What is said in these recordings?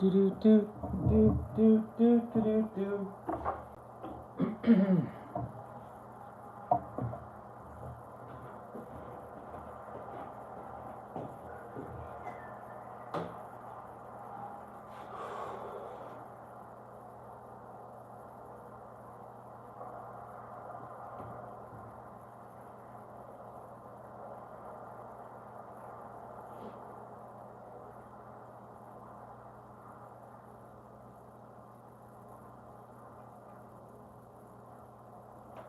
Do do do do do do do do do.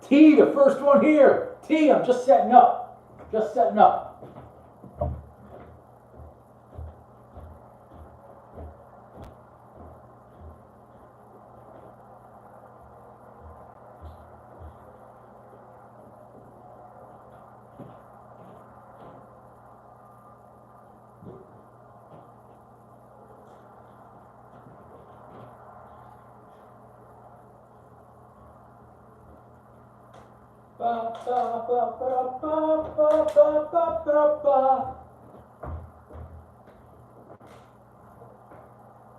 T, the first one here. T, I'm just setting up. Just setting up. Ba, ba, ba, ba, ba, ba, ba, ba, ba, ba.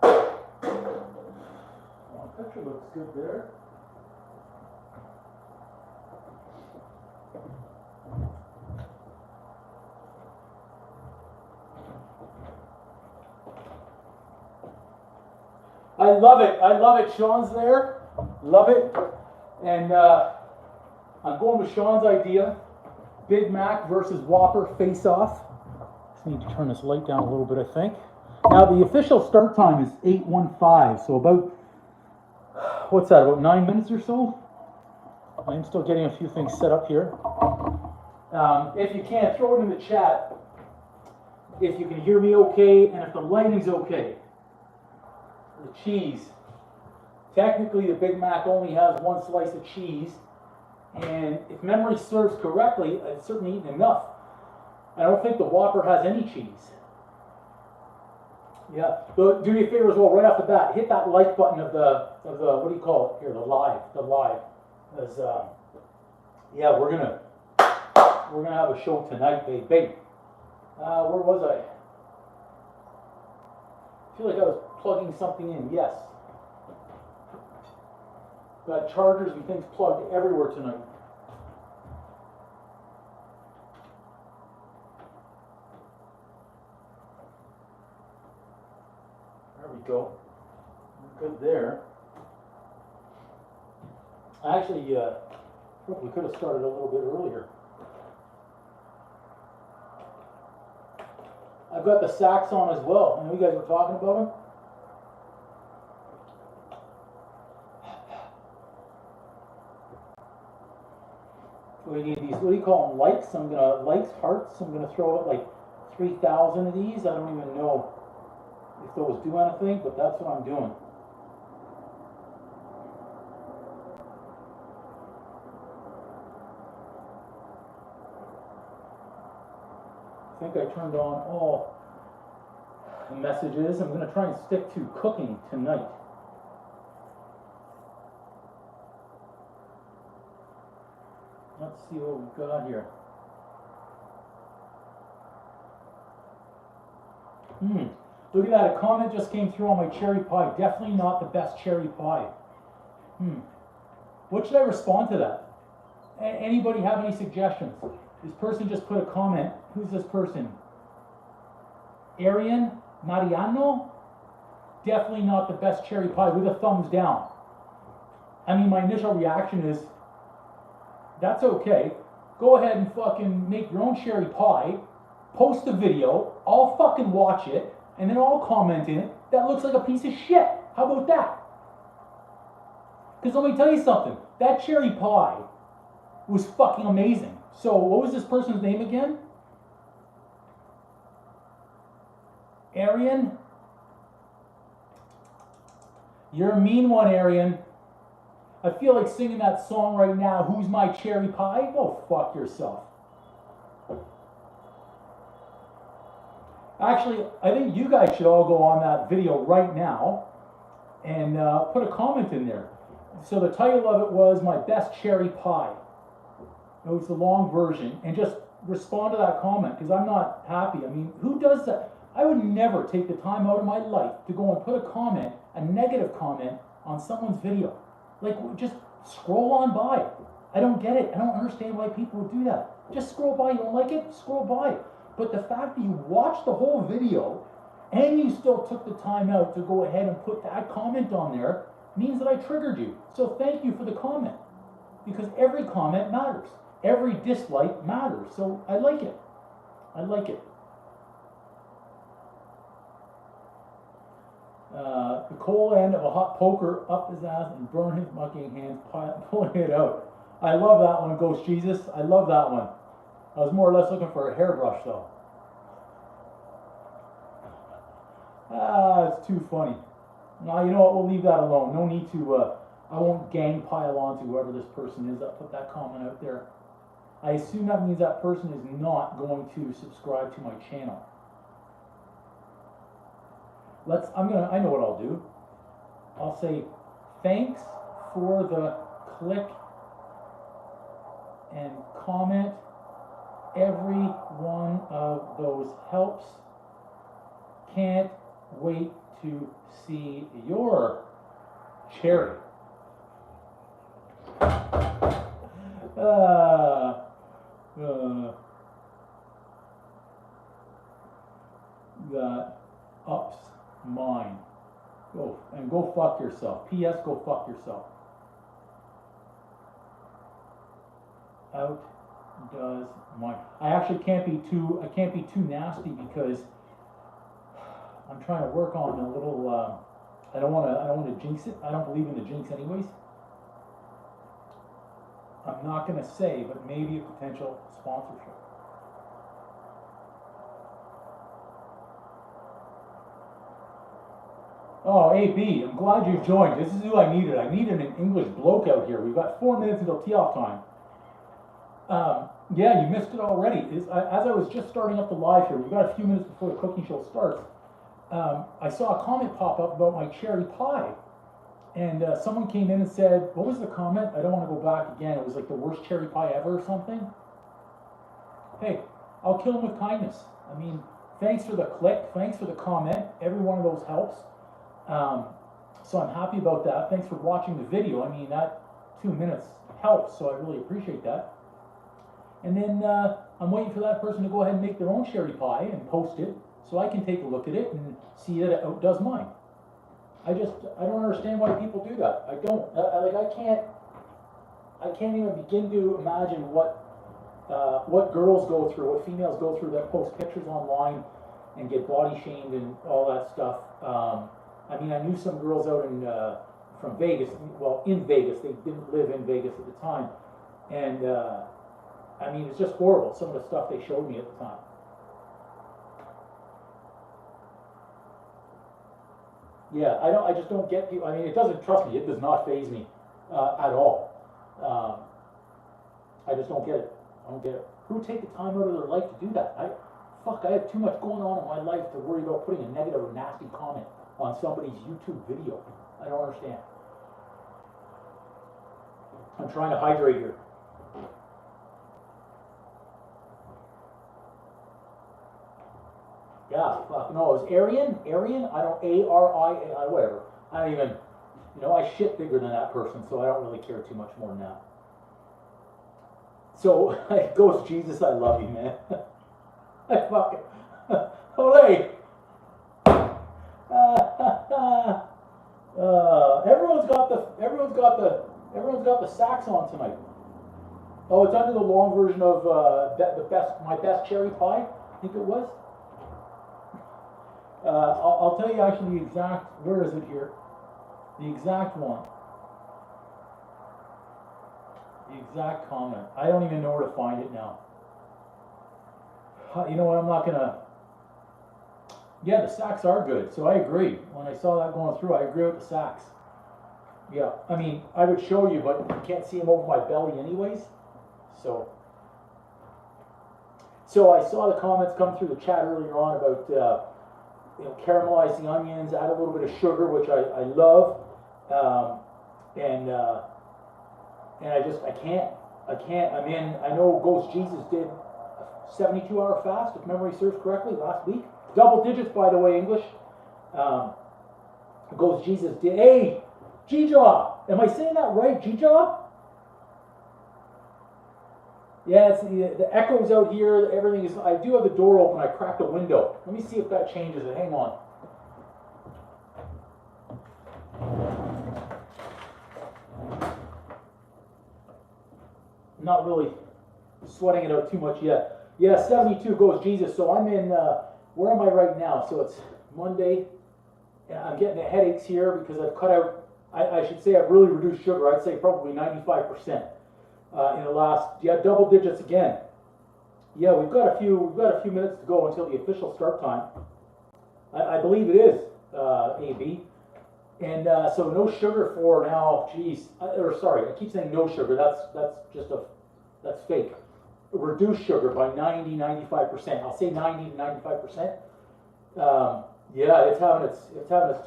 Oh, the picture looks good there. I love it. I love it. Sean's there. Love it. And I'm going with Sean's idea. Big Mac versus Whopper face-off. Just need to turn this light down a little bit, I think. Now, the official start time is 8:15, so about, what's that, about 9 minutes or so? I'm still getting a few things set up here. If you can, throw it in the chat if you can hear me okay and if the lighting's okay. The cheese. Technically, the Big Mac only has one slice of cheese, and if memory serves correctly, I've certainly eaten enough. I don't think the Whopper has any cheese. Yeah, but do me a favor as well, right off the bat, hit that like button of the what do you call it here, the live, as yeah, we're gonna have a show tonight, baby. Where was I? I feel like I was plugging something in. Yes. Got chargers and things plugged everywhere tonight. There we go. We're good there. Actually, we could have started a little bit earlier. I've got the sax on as well. I know you guys were talking about them. We need these, what do you call them, likes? I'm gonna, likes, hearts, I'm gonna throw out like 3,000 of these. I don't even know if those do anything, but that's what I'm doing. I think I turned on all the messages. I'm gonna try and stick to cooking tonight. Let's see what we've got here. Look at that, a comment just came through on my cherry pie. Definitely not the best cherry pie. What should I respond to that? Anybody have any suggestions? This person just put a comment. Who's this person? Arian Mariano? Definitely not the best cherry pie, with a thumbs down. I mean, my initial reaction is, that's okay. Go ahead and fucking make your own cherry pie, post a video, I'll fucking watch it, and then I'll comment in it. That looks like a piece of shit. How about that? Because let me tell you something. That cherry pie was fucking amazing. So what was this person's name again? Arian? You're a mean one, Arian. I feel like singing that song right now, Who's My Cherry Pie? Go fuck yourself. Actually, I think you guys should all go on that video right now and put a comment in there. So the title of it was My Best Cherry Pie. It was the long version. And just respond to that comment, because I'm not happy. I mean, who does that? I would never take the time out of my life to go and put a comment, a negative comment, on someone's video. Like, just scroll on by. I don't get it. I don't understand why people would do that. Just scroll by. You don't like it? Scroll by. But the fact that you watched the whole video and you still took the time out to go ahead and put that comment on there means that I triggered you. So thank you for the comment. Because every comment matters. Every dislike matters. So I like it. I like it. The coal end of a hot poker up his ass and burn his mucking hands pulling it out. I love that one, Ghost Jesus. I love that one. I was more or less looking for a hairbrush though. It's too funny. Now, you know what, we'll leave that alone. No need to, I won't gang pile on to whoever this person is that put that comment out there. I assume that means that person is not going to subscribe to my channel. I know what I'll do. I'll say, thanks for the click and comment. Every one of those helps. Can't wait to see your cherry. That ups mine. Go fuck yourself. P.S. Go fuck yourself. Outdoes mine. I actually can't be too nasty because I'm trying to work on a little. I don't want to jinx it. I don't believe in the jinx, anyways. I'm not going to say, but maybe a potential sponsorship. Oh, AB, I'm glad you joined. This is who I needed. I needed an English bloke out here. We've got 4 minutes until tee-off time. Yeah, you missed it already. As I was just starting up the live here, we've got a few minutes before the cooking show starts. I saw a comment pop up about my cherry pie. And someone came in and said, what was the comment? I don't want to go back again. It was like the worst cherry pie ever or something. Hey, I'll kill him with kindness. I mean, thanks for the click. Thanks for the comment. Every one of those helps. So I'm happy about that. Thanks for watching the video. I mean, that 2 minutes helps, so I really appreciate that. And then I'm waiting for that person to go ahead and make their own cherry pie and post it so I can take a look at it and see that it outdoes mine. I don't understand why people do that. I don't. I can't even begin to imagine what girls go through, what females go through that post pictures online and get body shamed and all that stuff. I mean, I knew some girls out in from Vegas. Well, in Vegas, they didn't live in Vegas at the time, and I mean, it's just horrible. Some of the stuff they showed me at the time. Yeah, I just don't get people. I mean, it doesn't, trust me, it does not faze me at all. I just don't get it. I don't get it. Who would take the time out of their life to do that? I have too much going on in my life to worry about putting a negative or nasty comment on somebody's YouTube video. I don't understand. I'm trying to hydrate here. Yeah, fuck, no, it was Arian, I don't, A-R-I-A, whatever. I don't even, you know, I shit bigger than that person, so I don't really care too much more than that. So, Ghost Jesus, I love you, man. I fucking, Olay! Everyone's got the sax on tonight. Oh, it's under the long version of my best cherry pie, I think it was. I'll tell you actually the exact, where is it here? The exact one. The exact comment. I don't even know where to find it now. You know what, I'm not gonna, yeah, the sax are good, so I agree. When I saw that going through, I agree with the sax. Yeah, I mean, I would show you, but you can't see them over my belly anyways. So I saw the comments come through the chat earlier on about, you know, caramelize the onions, add a little bit of sugar, which I love, and I can't. I mean, I know Ghost Jesus did a 72-hour fast, if memory serves correctly, last week. Double digits, by the way, English. Goes Jesus. Hey, G-Jaw. Am I saying that right, G-Jaw? Yeah, it's the echoes out here. Everything is. I do have the door open. I cracked the window. Let me see if that changes it. Hang on. Not really sweating it out too much yet. Yeah, 72 goes Jesus. So I'm in. Where am I right now? So it's Monday. I'm getting the headaches here because I've cut out. I should say I've really reduced sugar. I'd say probably 95% in the last. Yeah, double digits again. Yeah, we've got a few minutes to go until the official start time. I believe it is AB, and so no sugar for now. Geez, or sorry, I keep saying no sugar. That's fake. Reduce sugar by 90-95%. I'll say 90 to 95%. Yeah, it's having its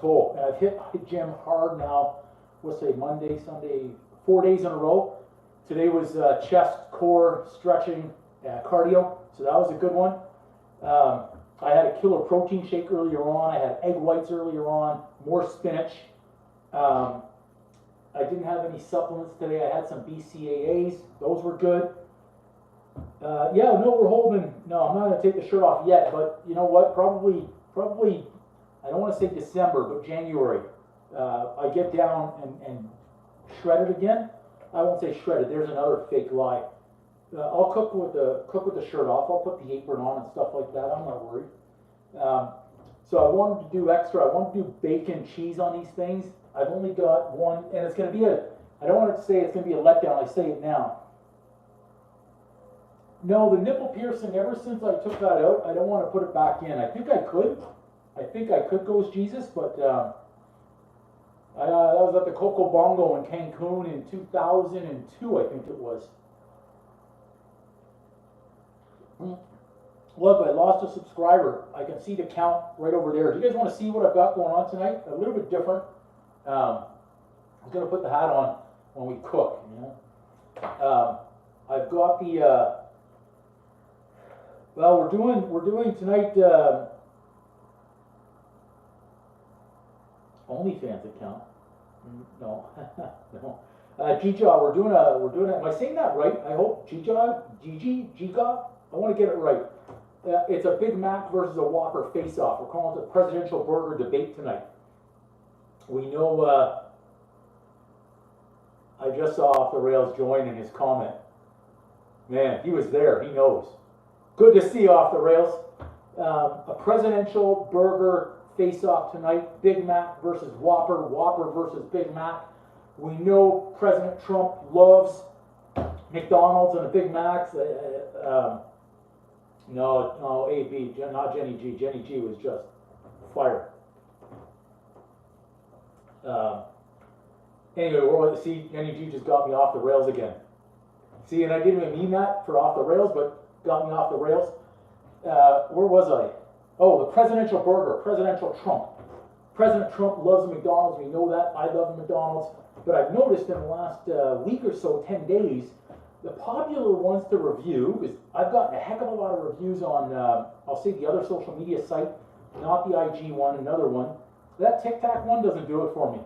toll, and I've hit gym hard now. Let's say Monday, Sunday, 4 days in a row. Today was chest, core, stretching, cardio, so that was a good one. I had a killer protein shake earlier on. I had egg whites earlier on, more spinach. I didn't have any supplements today. I had some BCAAs. Those were good. Yeah, no, we're holding. No, I'm not going to take the shirt off yet, but you know what? Probably, I don't want to say December, but January. I get down and shred it again. I won't say shredded. There's another fake lie. I'll cook with the shirt off. I'll put the apron on and stuff like that. I'm not worried. So I wanted to do extra. I want to do bacon, cheese on these things. I've only got one, and it's going to be I don't want to say it's going to be a letdown. I say it now. No, the nipple piercing, ever since I took that out, I don't want to put it back in. I think I could goes Jesus, but that was at the Coco Bongo in Cancun in 2002, I think it was. Look, I lost a subscriber. I can see the count right over there. Do you guys want to see what I've got going on tonight? A little bit different. I'm going to put the hat on when we cook, you know. I've got the... well, we're doing tonight OnlyFans account. No, no. G-Jaw, we're doing a. Am I saying that right? I hope G-Jaw, G-Jaw. I want to get it right. It's a Big Mac versus a Whopper face-off. We're calling it the presidential burger debate tonight. We know. I just saw Off the Rails join in his comment. Man, he was there. He knows. Good to see Off the Rails. A presidential burger face-off tonight. Big Mac versus Whopper. Whopper versus Big Mac. We know President Trump loves McDonald's and the Big Macs. No, AB, not Jenny G. Jenny G was just fire. Anyway, see, Jenny G just got me off the rails again. See, and I didn't even mean that for off the rails, but got me off the rails. Where was I? Oh, the presidential burger, presidential Trump. President Trump loves McDonald's, we know that. I love McDonald's. But I've noticed in the last week or so, 10 days, the popular ones to review, because I've gotten a heck of a lot of reviews on, I'll say the other social media site, not the IG one, another one. That TikTok one doesn't do it for me.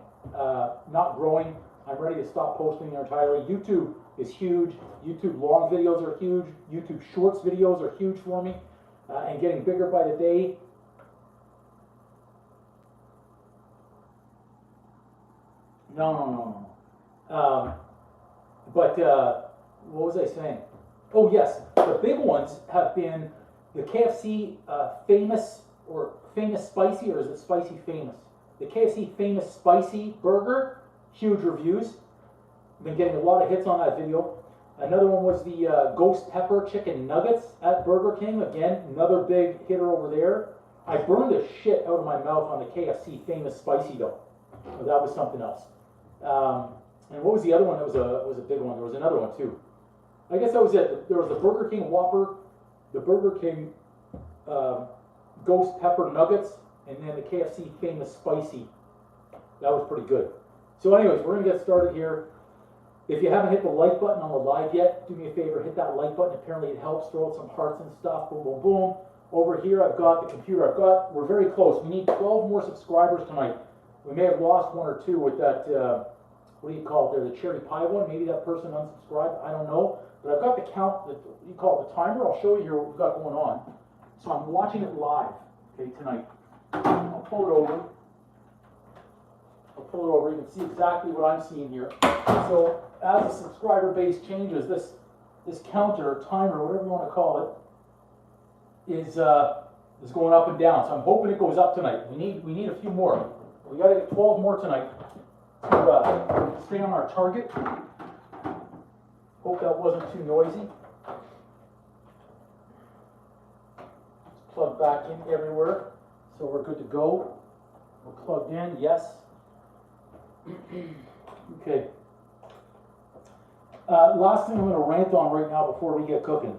Not growing. I'm ready to stop posting entirely. YouTube is huge. YouTube long videos are huge. YouTube shorts videos are huge for me, and getting bigger by the day. No. But what was I saying? Oh yes, the big ones have been the KFC famous spicy, or is it spicy famous? The KFC famous spicy burger, huge reviews. Been getting a lot of hits on that video. Another one was the ghost pepper chicken nuggets at Burger King. Again, another big hitter over there. I burned the shit out of my mouth on the KFC famous spicy though. So that was something else. And what was the other one that was a big one? There was another one too. I guess that was it. There was the Burger King Whopper, the Burger King ghost pepper nuggets, and then the KFC famous spicy. That was pretty good. So anyways, we're gonna get started here. If you haven't hit the like button on the live yet, do me a favor, hit that like button. Apparently it helps. Throw out some hearts and stuff. Boom, boom, boom. Over here, I've got the computer. We're very close. We need 12 more subscribers tonight. We may have lost one or two with that, what do you call it there, the cherry pie one? Maybe that person unsubscribed, I don't know. But I've got the count, you call it the timer. I'll show you here what we've got going on. So I'm watching it live, okay, tonight. I'll pull it over. You can see exactly what I'm seeing here. So as the subscriber base changes, this counter, timer, whatever you want to call it, is going up and down. So I'm hoping it goes up tonight. We need a few more. We got to get 12 more tonight to stay on our target. Hope that wasn't too noisy. Let's plug back in everywhere, so we're good to go. We're plugged in, yes. Okay. Last thing I'm going to rant on right now before we get cooking.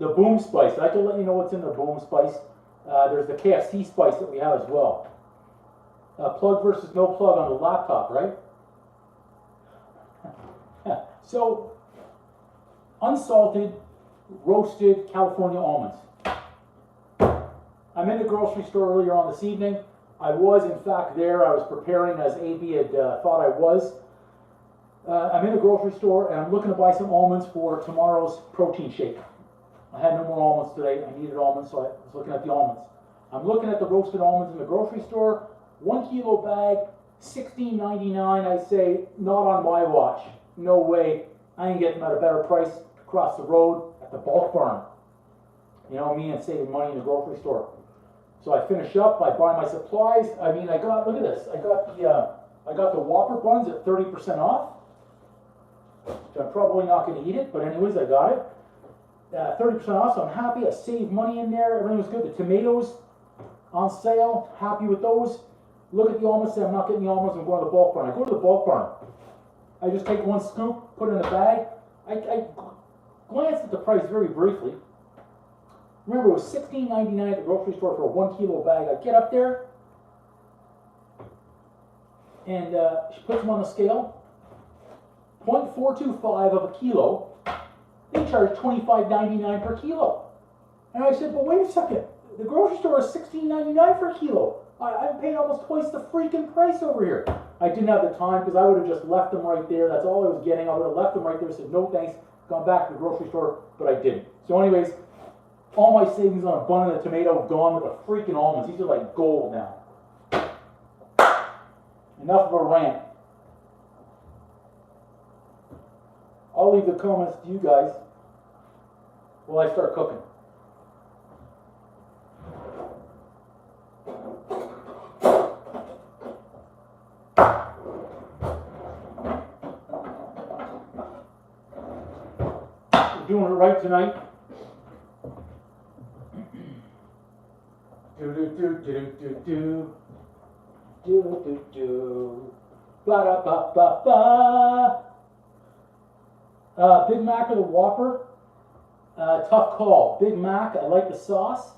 The boom spice. I can let you know what's in the boom spice. There's the KFC spice that we have as well. Plug versus no plug on the laptop, right? So, unsalted, roasted California almonds. I'm in the grocery store earlier on this evening. I was, in fact, there. I was preparing as AB had thought I was. I'm in the grocery store and I'm looking to buy some almonds for tomorrow's protein shake. I had no more almonds today. I needed almonds, so I was looking at the almonds. I'm looking at the roasted almonds in the grocery store. 1 kilo bag, $16.99. I say, not on my watch. No way. I ain't getting them at a better price across the road at the bulk barn. You know me and saving money in the grocery store. So I finish up. I buy my supplies. I mean, look at this. I got the Whopper buns at 30% off. Which I'm probably not going to eat it, but anyways, I got it. 30% off, so I'm happy. I saved money in there. Everything was good. The tomatoes on sale. Happy with those. Look at the almonds. Say I'm not getting the almonds. I'm going to the bulk barn. I go to the bulk barn. I just take one scoop, put it in a bag. I glanced at the price very briefly. Remember, it was $16.99 at the grocery store for a 1 kilo bag. I get up there, and she puts them on the scale. 0.425 of a kilo. They charge $25.99 per kilo. And I said, but wait a second. The grocery store is $16.99 for a kilo. I'm paying almost twice the freaking price over here. I didn't have the time because I would have just left them right there. That's all I was getting. I would have left them right there, said no thanks, gone back to the grocery store, but I didn't. So anyways, all my savings on a bun and a tomato gone with the freaking almonds. These are like gold now. Enough of a rant. I'll leave the comments to you guys while I start cooking. Doing it right tonight. Ba da ba ba ba. Big Mac or the Whopper? Tough call. Big Mac. I like the sauce.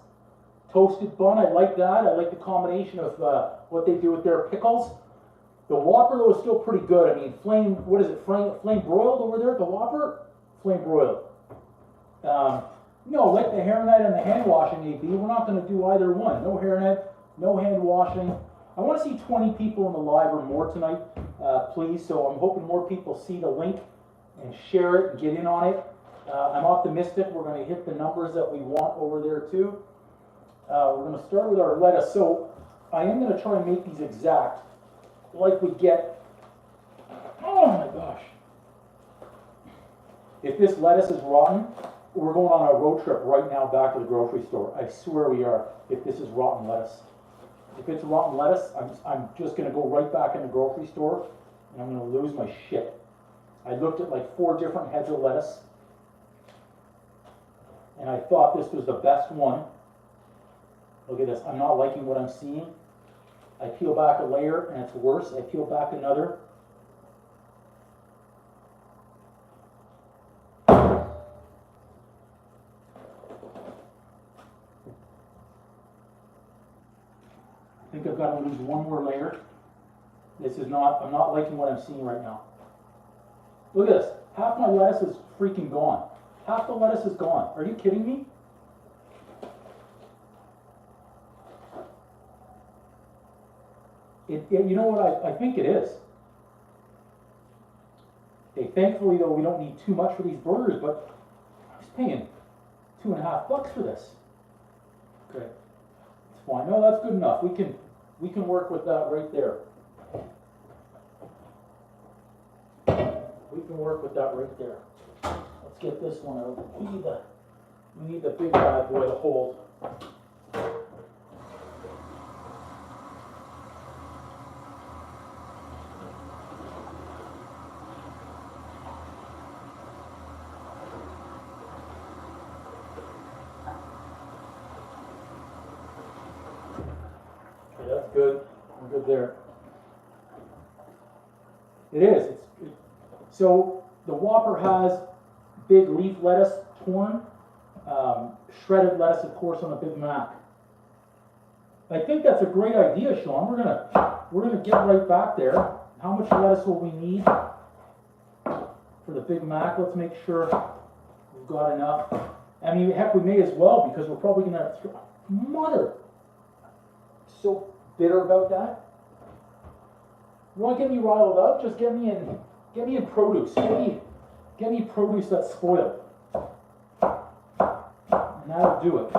Toasted bun. I like that. I like the combination of what they do with their pickles. The Whopper though is still pretty good. I mean, flame broiled over there at the Whopper. Flame broiled. No, like the hairnet and the hand washing, AB. We're not going to do either one. No hairnet, no hand washing. I want to see 20 people in the live or more tonight, please. So I'm hoping more people see the link and share it and get in on it. I'm optimistic we're going to hit the numbers that we want over there too. We're going to start with our lettuce. So I am going to try and make these exact like we get. Oh my gosh. If this lettuce is rotten, we're going on a road trip right now back to the grocery store. I swear we are, if this is rotten lettuce. If it's rotten lettuce, I'm just going to go right back in the grocery store and I'm going to lose my shit. I looked at like 4 different heads of lettuce and I thought this was the best one. Look at this. I'm not liking what I'm seeing. I peel back a layer and it's worse. I peel back another. I think I've got to lose one more layer. I'm not liking what I'm seeing right now. Look at this. Half my lettuce is freaking gone. Half the lettuce is gone. Are you kidding me? You know what, I think it is. Okay, thankfully though, we don't need too much for these burgers, but I was paying $2.50 for this. Okay, it's fine. No, that's good enough. We can work with that right there. We can work with that right there. Let's get this one out. We need the big bad boy to hold. That's good. We're good there. It is. So the Whopper has big leaf lettuce, torn, shredded lettuce, of course, on a Big Mac. I think that's a great idea, Sean. We're gonna get right back there. How much lettuce will we need for the Big Mac? Let's make sure we've got enough. I mean, heck, we may as well, because we're probably gonna mother. So bitter about that. You want to get me riled up? Just get me in produce. Get me produce that's spoiled, and that'll do it.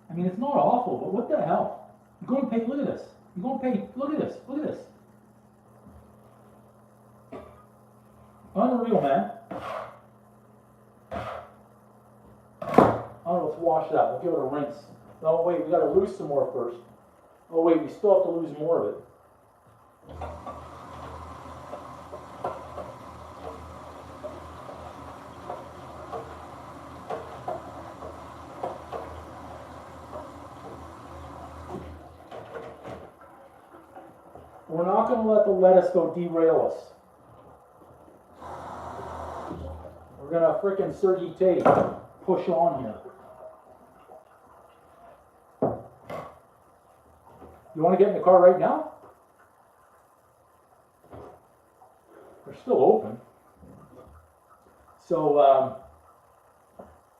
I mean, it's not awful, but what the hell? You're going to pay. Look at this. You're going to pay. Look at this. Look at this. Unreal, man. Oh, let's wash that. We'll give it a rinse. Oh, wait, we got to lose some more first. Oh, wait, we still have to lose more of it. We're not going to let the lettuce go derail us. We're going to frickin' Sergey Tate push on here. You want to get in the car right now? They're still open. So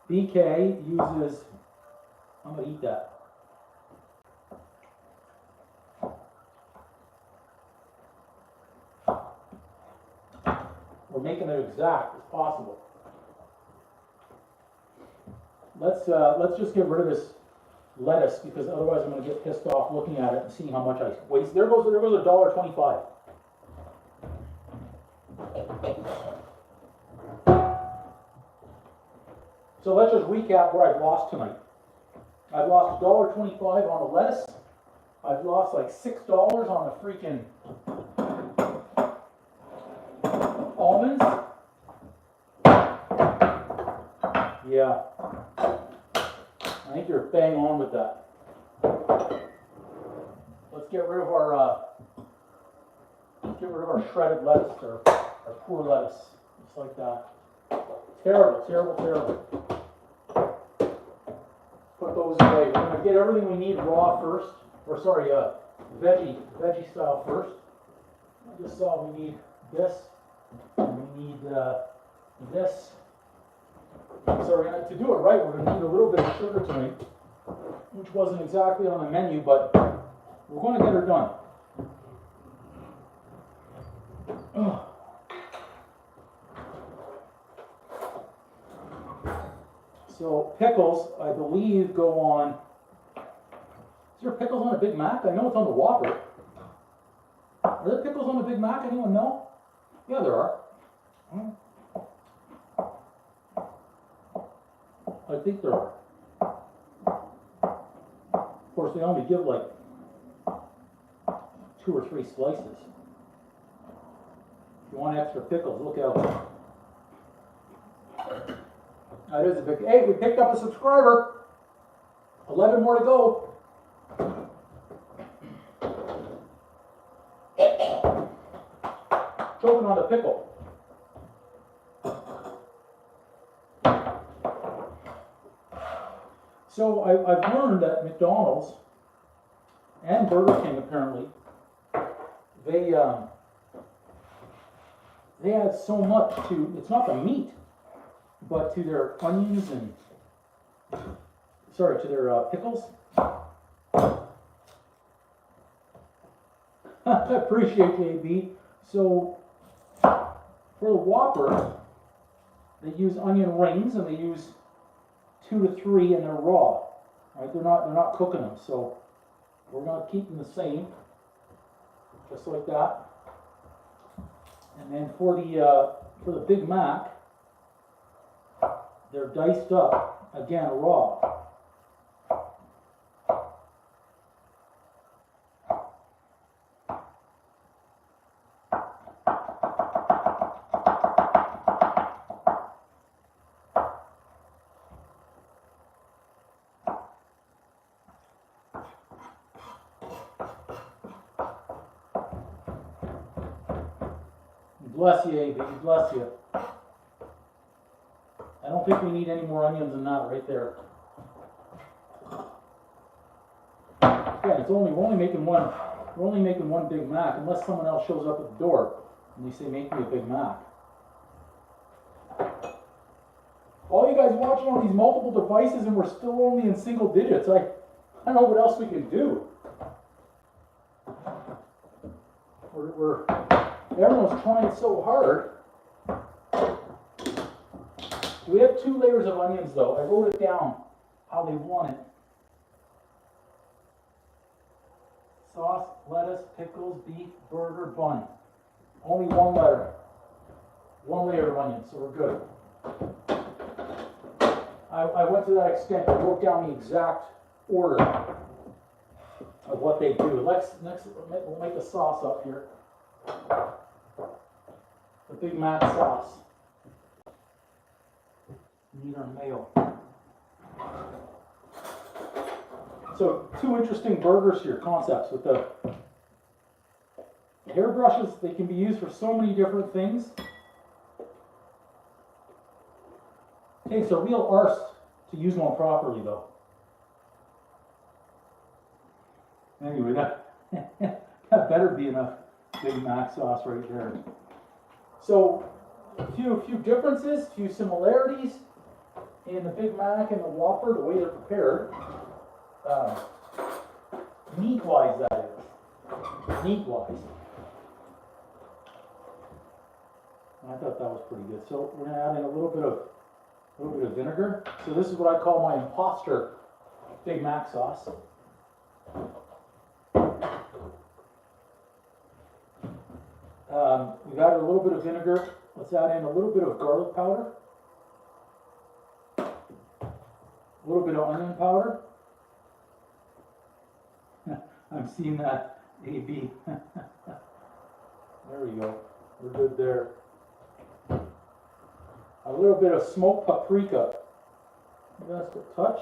BK uses, I'm going to eat that. We're making it exact as possible. Let's just get rid of this lettuce, because otherwise I'm going to get pissed off looking at it and seeing how much I waste. There goes $1.25. So let's just recap where I've lost tonight. I've lost $1.25 on the lettuce. I've lost like $6 on the freaking almonds. Yeah. I think you're bang on with that. Let's get rid of our shredded lettuce, or our poor lettuce, just like that. Terrible, terrible, terrible. Put those away. We're gonna get everything we need raw first, or sorry, veggie style first. I just saw we need this, and we need this. So to do it right, we're going to need a little bit of sugar tonight, which wasn't exactly on the menu, but we're going to get her done. Ugh. So pickles, I believe, go on. Is there pickles on a Big Mac? I know it's on the Whopper. Are there pickles on the Big Mac? Anyone know? Yeah, there are. I think there are. Of course, they only give like 2 or 3 slices. If you want extra pickles, look out. That is a big. Hey, we picked up a subscriber. 11 more to go. Choking on the pickle. So I've learned that McDonald's and Burger King apparently, they add so much to, it's not the meat, but to their onions and, sorry, to their pickles. I appreciate you, AB. So for the Whopper, they use onion rings and they use 2 to 3 and they're raw. Right? They're not cooking them. So we're gonna keep them the same, just like that. And then for the Big Mac, they're diced up, again, raw. Bless you, AB, bless you. I don't think we need any more onions than that right there. Yeah, we're only making one Big Mac, unless someone else shows up at the door and they say, make me a Big Mac. All you guys watching on these multiple devices and we're still only in single digits. I don't know what else we can do. Everyone's trying so hard. We have 2 layers of onions though. I wrote it down how they want it. Sauce, lettuce, pickles, beef, burger, bun. Only 1 letter. 1 layer of onions, so we're good. I went to that extent. I wrote down the exact order of what they do. Next, we'll make the sauce up here. The Big Mac sauce. We need our mayo. So 2 interesting burgers here, concepts with the hairbrushes. They can be used for so many different things. It takes a real arse to use one properly though. Anyway, that better be enough Big Mac sauce right there. So a few differences, a few similarities in the Big Mac and the Whopper, the way they're prepared. Meat-wise, that is. Meat-wise. I thought that was pretty good. So we're going to add in a little bit of vinegar. So this is what I call my imposter Big Mac sauce. We've added a little bit of vinegar. Let's add in a little bit of garlic powder. A little bit of onion powder. I'm seeing that, AB. There we go. We're good there. A little bit of smoked paprika. Just a touch.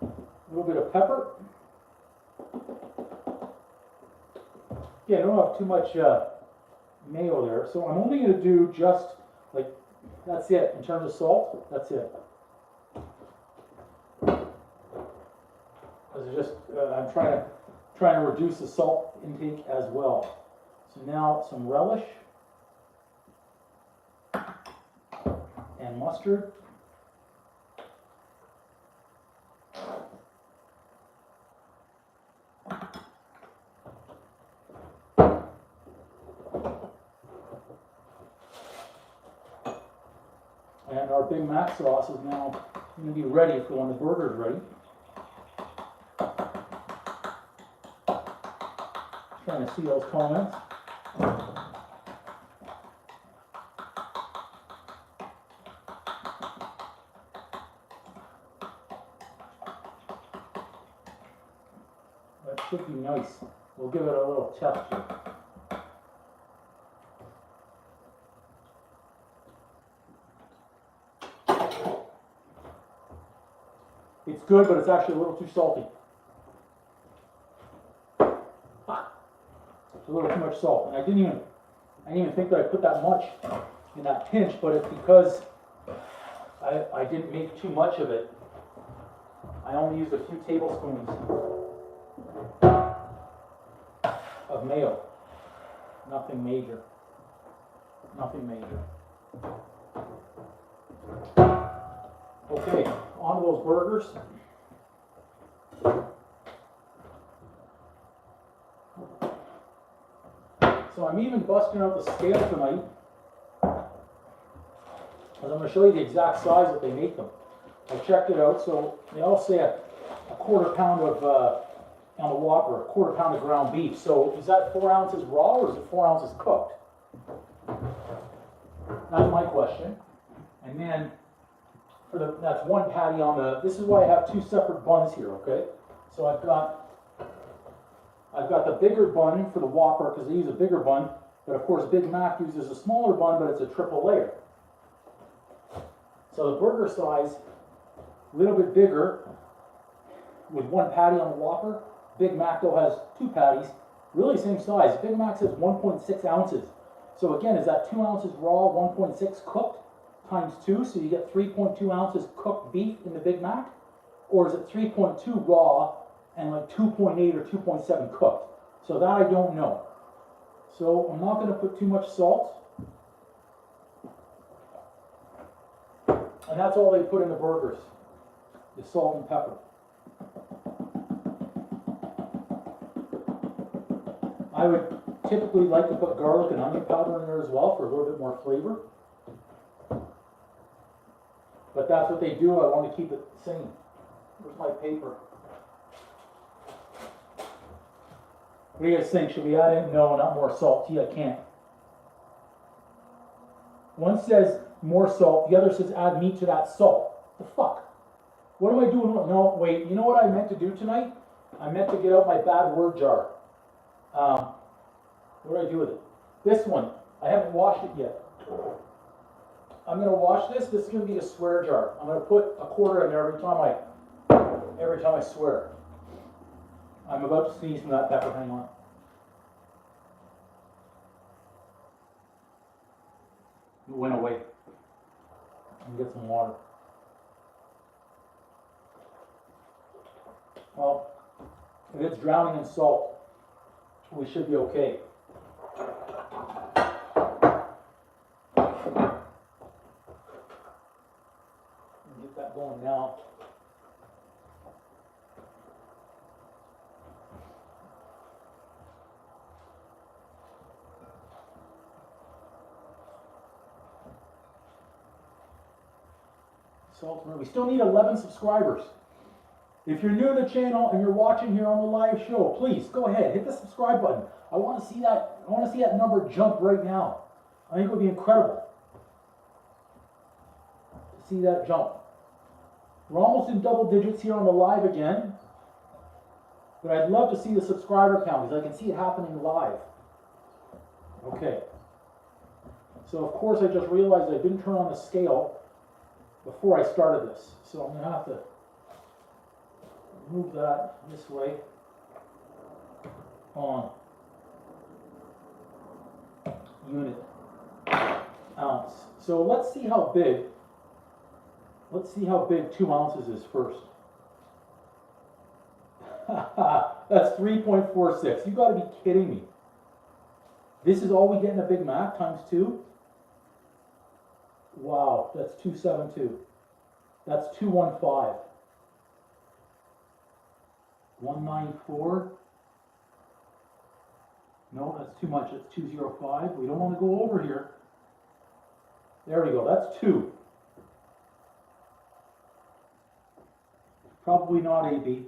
A little bit of pepper. Yeah, I don't have too much mayo there, so I'm only going to do just like, that's it in terms of salt. That's it. I'm trying to reduce the salt intake as well. So now some relish and mustard. And our Big Mac sauce is now going to be ready for when the burger's ready. Trying to see those comments. That should be nice. We'll give it a little test here. It's good, but it's actually a little too salty. It's a little too much salt. And I didn't even think that I put that much in that pinch, but it's because I didn't make too much of it. I only used a few tablespoons. of mayo. Nothing major. Nothing major. Okay, on to those burgers. So I'm even busting out the scale tonight, because I'm going to show you the exact size that they make them. I checked it out, so they all say a quarter pound of, on the Whopper, a quarter pound of ground beef. So is that 4 ounces raw or is it 4 ounces cooked? That's my question. And then, that's one patty on the, this is why I have 2 separate buns here, okay? So I've got the bigger bun for the Whopper because they use a bigger bun, but of course Big Mac uses a smaller bun, but it's a triple layer. So the burger size, a little bit bigger with 1 patty on the Whopper. Big Mac though has 2 patties, really same size. Big Mac says 1.6 ounces. So again, is that 2 ounces raw, 1.6 cooked times 2? So you get 3.2 ounces cooked beef in the Big Mac? Or is it 3.2 raw and like 2.8 or 2.7 cooked? So that I don't know. So I'm not going to put too much salt. And that's all they put in the burgers, is salt and pepper. I would typically like to put garlic and onion powder in there as well for a little bit more flavor. But that's what they do. I want to keep it the same. Where's my paper? What do you guys think? Should we add in? No, not more salt. Gee, I can't. One says more salt, the other says add meat to that salt. The fuck? What am I doing? No, wait, you know what I meant to do tonight? I meant to get out my bad word jar. What do I do with it? This one, I haven't washed it yet. I'm going to wash this. This is going to be a swear jar. I'm going to put a quarter in there every time I swear. I'm about to sneeze from that pepper. Hang on. It went away. Let me get some water. Well, if it's drowning in salt, we should be okay. Get that going now. Salt. We still need 11 subscribers. If you're new to the channel and you're watching here on the live show, please go ahead, hit the subscribe button. I want to see that. I want to see that number jump right now. I think it would be incredible to see that jump. We're almost in double digits here on the live again, but I'd love to see the subscriber count because I can see it happening live. Okay. So of course I just realized I didn't turn on the scale before I started this, so I'm going to have to move that this way on. Unit ounce. So let's see how big 2 ounces is first. That's 3.46. You got to be kidding me. This is all we get in a Big Mac times 2? Wow, that's 272. That's 215. 194. No, that's too much. It's 205. We don't want to go over here. There we go. That's 2. Probably not AB.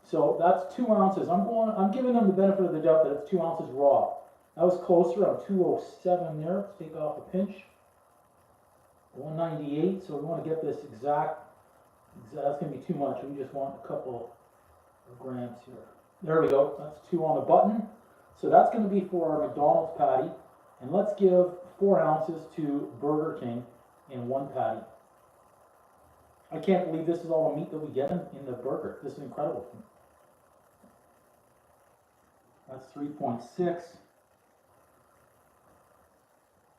So that's 2 ounces. I'm giving them the benefit of the doubt that it's 2 ounces raw. That was closer. I'm 207 there. Let's take off a pinch. 198. So we want to get this exact. That's going to be too much. We just want a couple of grams here. There we go. That's 2 on the button. So that's going to be for our McDonald's patty. And let's give 4 ounces to Burger King in 1 patty. I can't believe this is all the meat that we get in the burger. This is incredible. That's 3.6.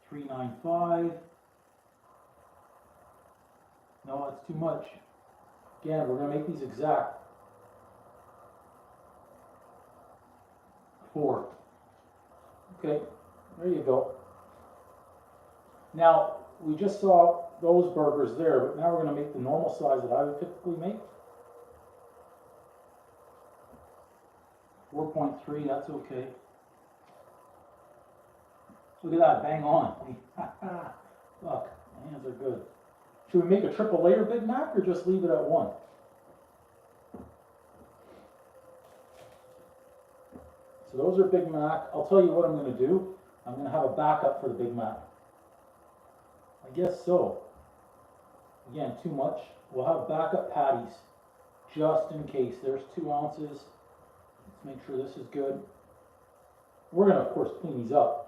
395. No, that's too much. Again, we're going to make these exact. 4. Okay, there you go. Now, we just saw those burgers there, but now we're going to make the normal size that I would typically make. 4.3, that's okay. Look at that, bang on. Look, my hands are good. Should we make a triple layer Big Mac or just leave it at 1? So those are Big Mac. I'll tell you what I'm going to do. I'm going to have a backup for the Big Mac. I guess so. Again, too much. We'll have backup patties just in case. There's 2 ounces. Let's make sure this is good. We're going to, of course, clean these up.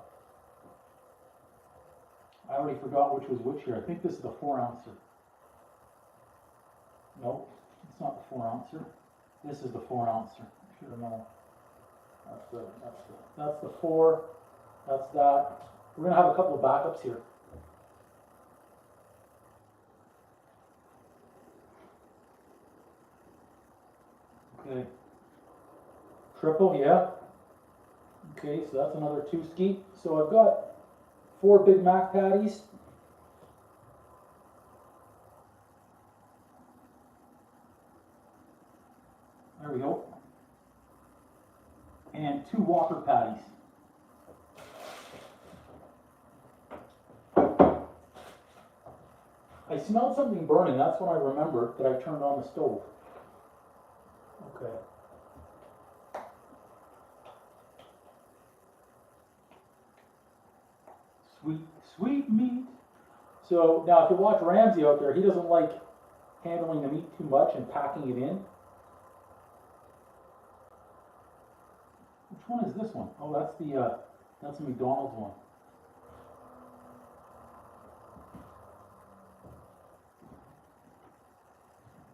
I already forgot which was which here. I think this is the 4-ouncer. Nope, it's not the 4-ouncer. This is the 4-ouncer. I should have known. That's the 4. That's that. We're going to have a couple of backups here. Okay. Triple, yeah. Okay, so that's another 2 skeet. So I've got 4 Big Mac patties. There we go. And 2 Whopper patties. I smelled something burning. That's when I remembered that I turned on the stove. Okay. Sweet meat. So now if you watch Ramsay out there, he doesn't like handling the meat too much and packing it in. Which one is this one? Oh, that's the McDonald's one.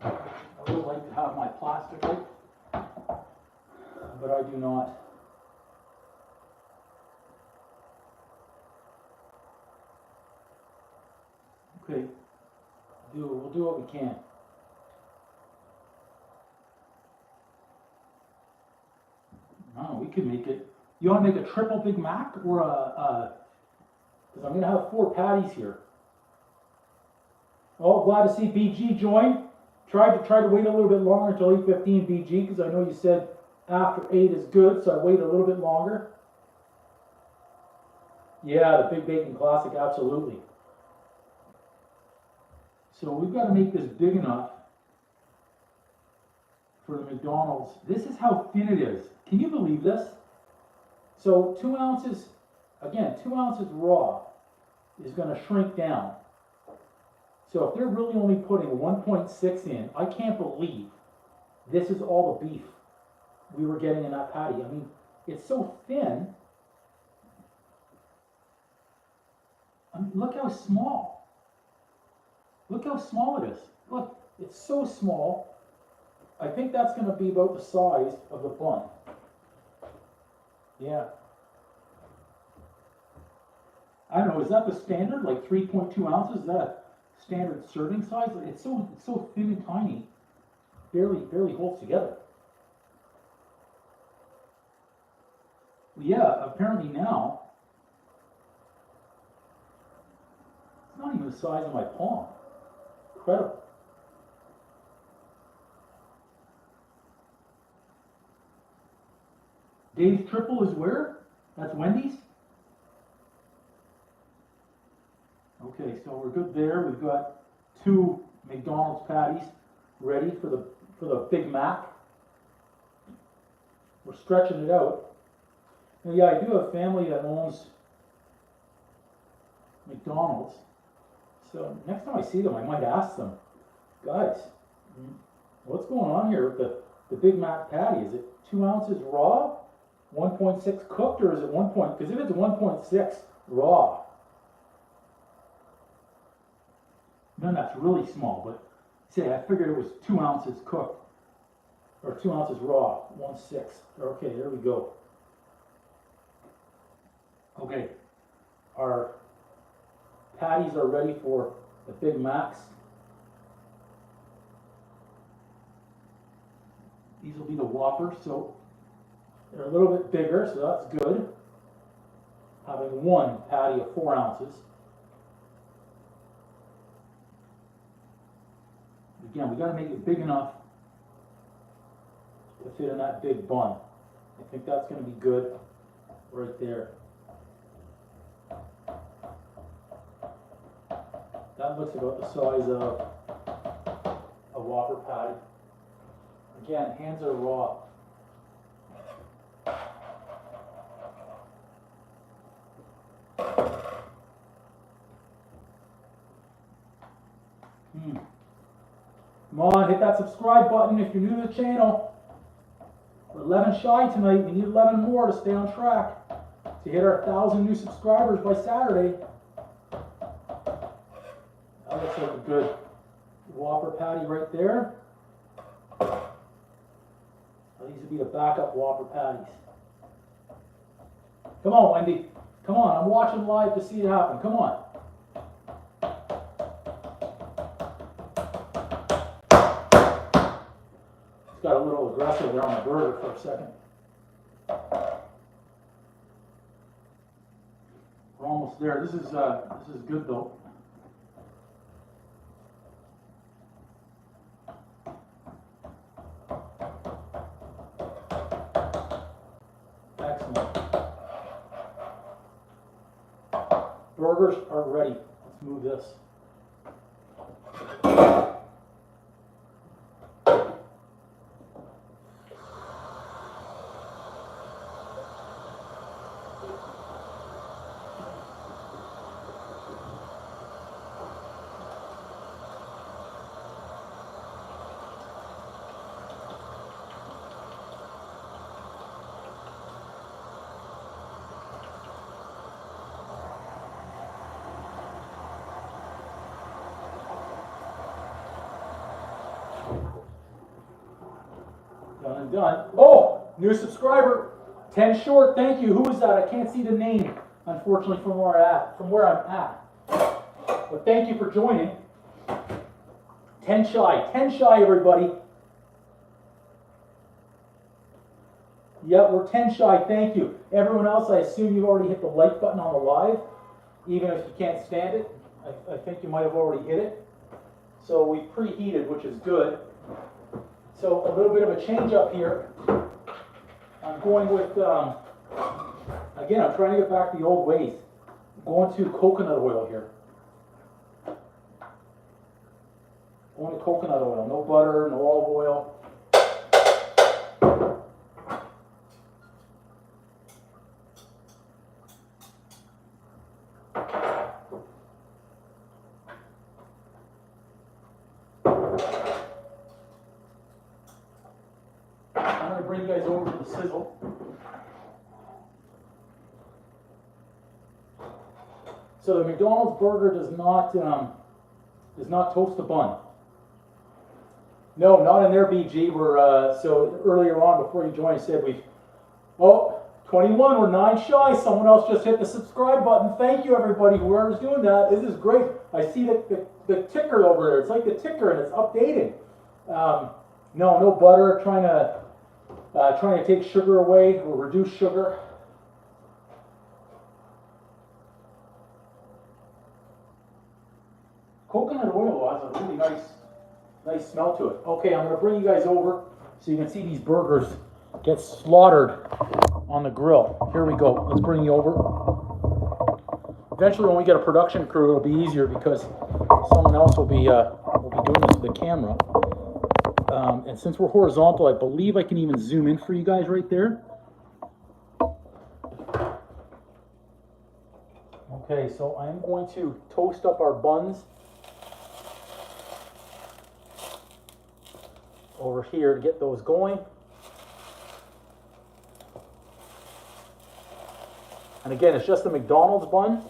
I would like to have my plastic out, but I do not. Okay, we'll do what we can. Oh, we could make it. You want to make a triple Big Mac or because I'm going to have 4 patties here. Oh, glad to see BG join. Tried to wait a little bit longer until 8:15 BG because I know you said after 8 is good, so I waited a little bit longer. Yeah, the Big Bacon Classic, absolutely. So we've got to make this big enough for the McDonald's. This is how thin it is. Can you believe this? So 2 ounces, again, 2 ounces raw is going to shrink down. So if they're really only putting 1.6 in, I can't believe this is all the beef we were getting in that patty. I mean, it's so thin. I mean, look how small. Look how small it is. Look, it's so small. I think that's going to be about the size of the bun. Yeah. I don't know, is that the standard, like 3.2 ounces? Is that a standard serving size? It's so thin and tiny, barely holds together. Yeah, apparently now, it's not even the size of my palm. Incredible. Dave's Triple is where? That's Wendy's? Okay, so we're good there. We've got 2 McDonald's patties ready for the Big Mac. We're stretching it out. Now, yeah, I do have family that owns McDonald's. So next time I see them, I might ask them, guys, what's going on here with the Big Mac patty? Is it 2 ounces raw, 1.6 cooked, or is it 1 point? Because if it's 1.6 raw, then that's really small. But say I figured it was 2 ounces cooked, or 2 ounces raw, 1.6. Okay, there we go. Okay, our patties are ready for the Big Macs. These will be the Whoppers. So They're a little bit bigger, so that's good. Having one patty of 4 ounces. Again, we got to make it big enough to fit in that big bun. I think that's going to be good right there. That looks about the size of a Whopper patty. Again, hands are raw. Come on, hit that subscribe button if you're new to the channel. We're 11 shy tonight. We need 11 more to stay on track to hit our 1,000 new subscribers by Saturday. That looks like a good Whopper patty right there. These would be the backup Whopper patties. Come on, Wendy. Come on, I'm watching live to see it happen. Come on. Got a little aggressive there on the burger for a second. We're almost there. This is good though. Excellent. Burgers are ready. Let's move this. Done and done. Oh, new subscriber, 10 short. Thank you. Who is that? I can't see the name, unfortunately, from where I'm at. But thank you for joining. 10 shy. 10 shy, everybody. Yep, we're 10 shy. Thank you. Everyone else, I assume you've already hit the like button on the live, even if you can't stand it. I think you might have already hit it. So we preheated, which is good. So a little bit of a change up here. I'm going with, again, I'm trying to get back to the old ways. I'm going to coconut oil here. Going to coconut oil, no butter, no olive oil. Bring you guys over to the sizzle. So the McDonald's burger does not toast the bun. No, not in there, BG. We're so earlier on before you joined, I said 21. We're 9 shy. Someone else just hit the subscribe button. Thank you, everybody. Whoever's doing that. This is great. I see the ticker over there. It's like the ticker, and it's updating. No butter. Trying to take sugar away or reduce sugar. Coconut oil has a really nice smell to it. Okay, I'm going to bring you guys over so you can see these burgers get slaughtered on the grill. Here we go. Let's bring you over. Eventually, when we get a production crew, it'll be easier because someone else will be doing this with the camera. And since we're horizontal, I believe I can even zoom in for you guys right there. Okay, so I'm going to toast up our buns over here to get those going. And again, it's just the McDonald's bun.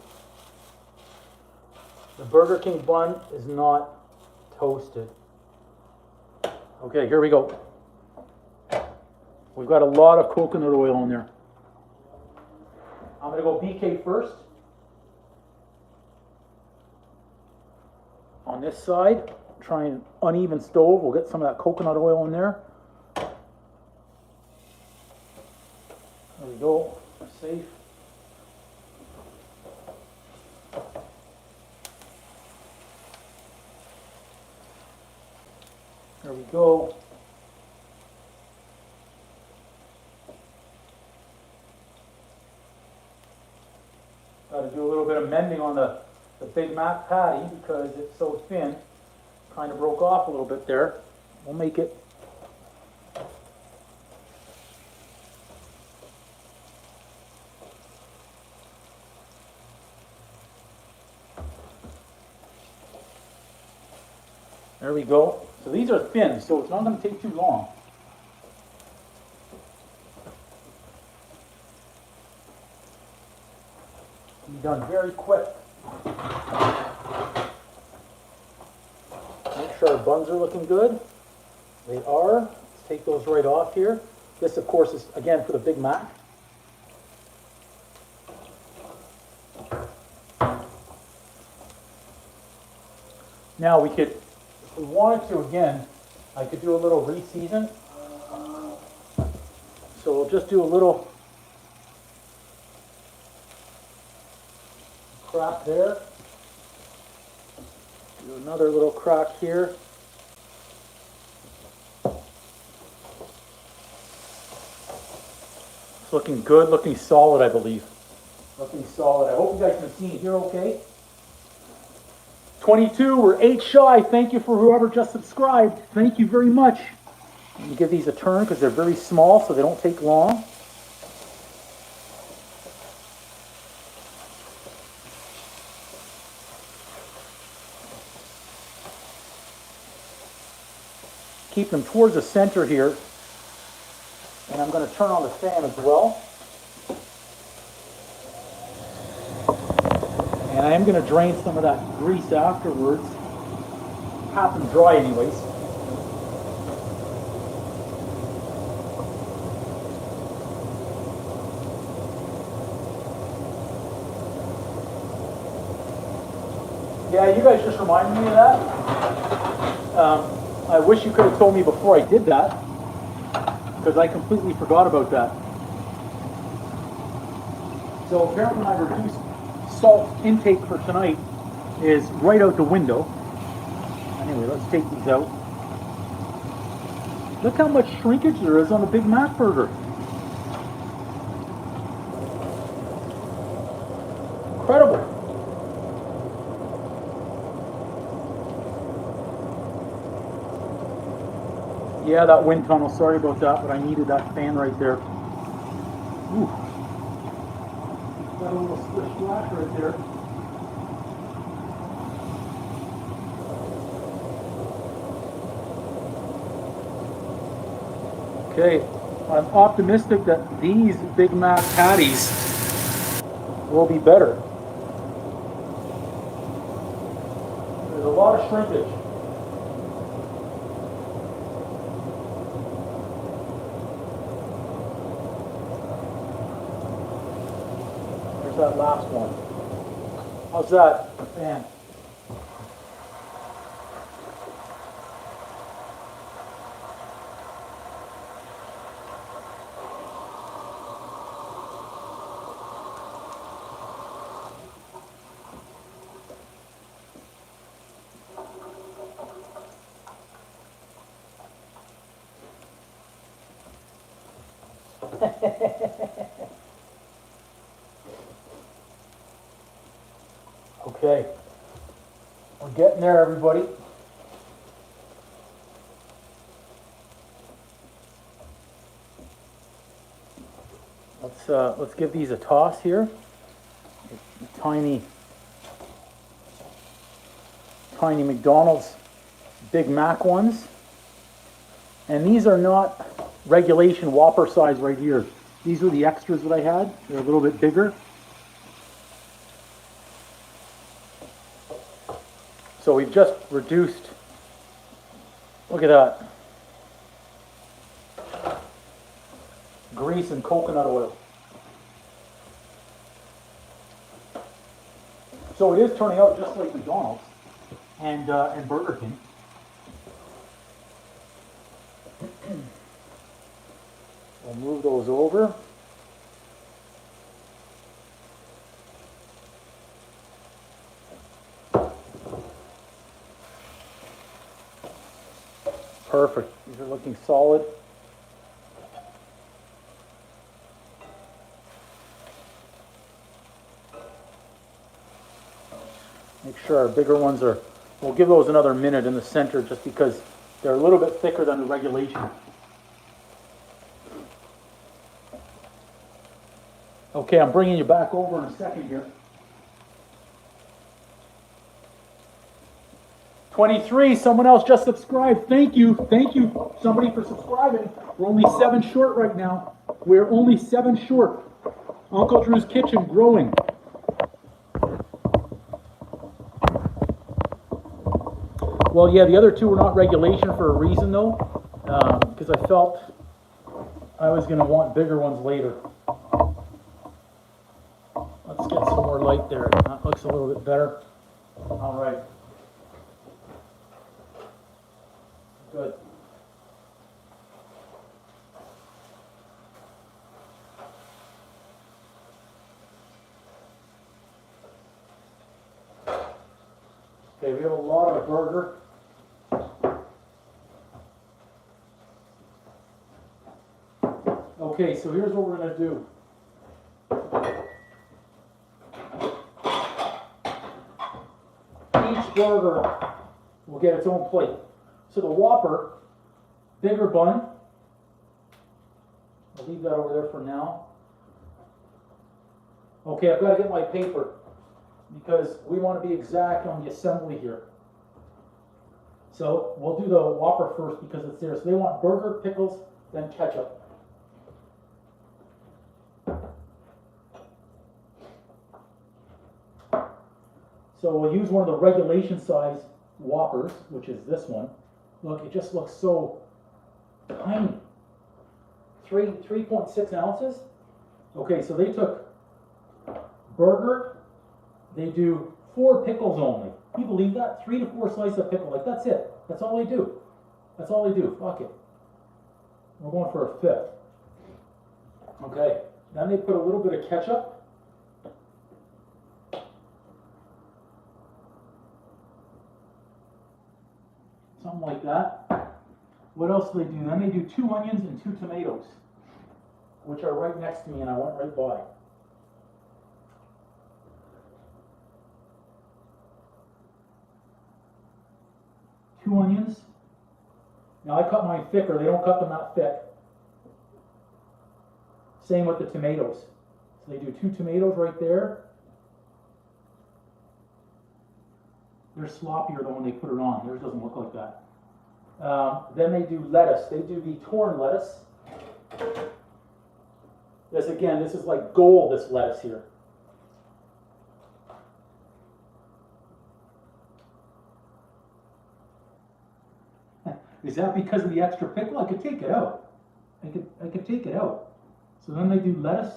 The Burger King bun is not toasted. Okay, here we go. We've got a lot of coconut oil in there. I'm going to go BK first. On this side, try an uneven stove. We'll get some of that coconut oil in there. There we go, safe. There we go. Got to do a little bit of mending on the Big Mac patty because it's so thin. Kind of broke off a little bit there. We'll make it. There we go. So these are thin, so it's not going to take too long. Be done very quick. Make sure our buns are looking good. They are. Let's take those right off here. This, of course, is again for the Big Mac. Now we could, if we wanted to, again, I could do a little re-season. So we'll just do a little crack there. Do another little crack here. It's looking good, looking solid, I believe. Looking solid. I hope you guys can see it here okay. 22, we're 8 shy. Thank you for whoever just subscribed. Thank you very much. Let me give these a turn because they're very small, so they don't take long. Keep them towards the center here. And I'm going to turn on the fan as well. And I am going to drain some of that grease afterwards. Have them dry anyways. Yeah, you guys just reminded me of that. I wish you could have told me before I did that, because I completely forgot about that. So apparently my reduced salt intake for tonight is right out the window. Anyway, let's take these out. Look how much shrinkage there is on the Big Mac burger. Incredible. Yeah, that wind tunnel, sorry about that, but I needed that fan right there. Ooh. Got a little splish splash right there. Okay, I'm optimistic that these Big Mac patties will be better. There's a lot of shrinkage. There's that last one. How's that, fan? Okay, we're getting there, everybody. Let's give these a toss here. Tiny McDonald's Big Mac ones, and these are not regulation Whopper size right here. These were the extras that I had. They're a little bit bigger. So we've just reduced, look at that, grease and coconut oil. So it is turning out just like McDonald's and Burger King. We'll move those over. Perfect. These are looking solid. Make sure our bigger ones are, we'll give those another minute in the center just because they're a little bit thicker than the regulation. Okay, I'm bringing you back over in a second here. 23, someone else just subscribed. Thank you, somebody for subscribing. We're only 7 short right now. We're only 7 short. Uncle Drew's Kitchen growing. Well, yeah, the other 2 were not regulation for a reason though, because I felt I was going to want bigger ones later. Let's get some more light there. That looks a little bit better. All right. Good. Okay, we have a lot of burger. Okay, so here's what we're going to do. Each burger will get its own plate. So the Whopper, bigger bun. I'll leave that over there for now. Okay, I've got to get my paper because we want to be exact on the assembly here. So we'll do the Whopper first because it's there. So they want burger, pickles, then ketchup. So we'll use one of the regulation size Whoppers, which is this one. Look, it just looks so tiny. 3.6 ounces. Okay, so they took burger. They do 4 pickles only. Can you believe that? 3 to 4 slices of pickle. Like, that's it. That's all they do. That's all they do. Fuck it. We're going for a 5th. Okay. Then they put a little bit of ketchup. Something like that. What else do they do? Then they do 2 onions and 2 tomatoes, which are right next to me, and I went right by. Two onions. Now I cut mine thicker. They don't cut them that thick. Same with the tomatoes. So they do 2 tomatoes right there. They're sloppier than when they put it on. Theirs doesn't look like that. Then they do lettuce. They do the torn lettuce. This again, this is like gold, this lettuce here. Is that because of the extra pickle? I could take it out. I could take it out. So then they do lettuce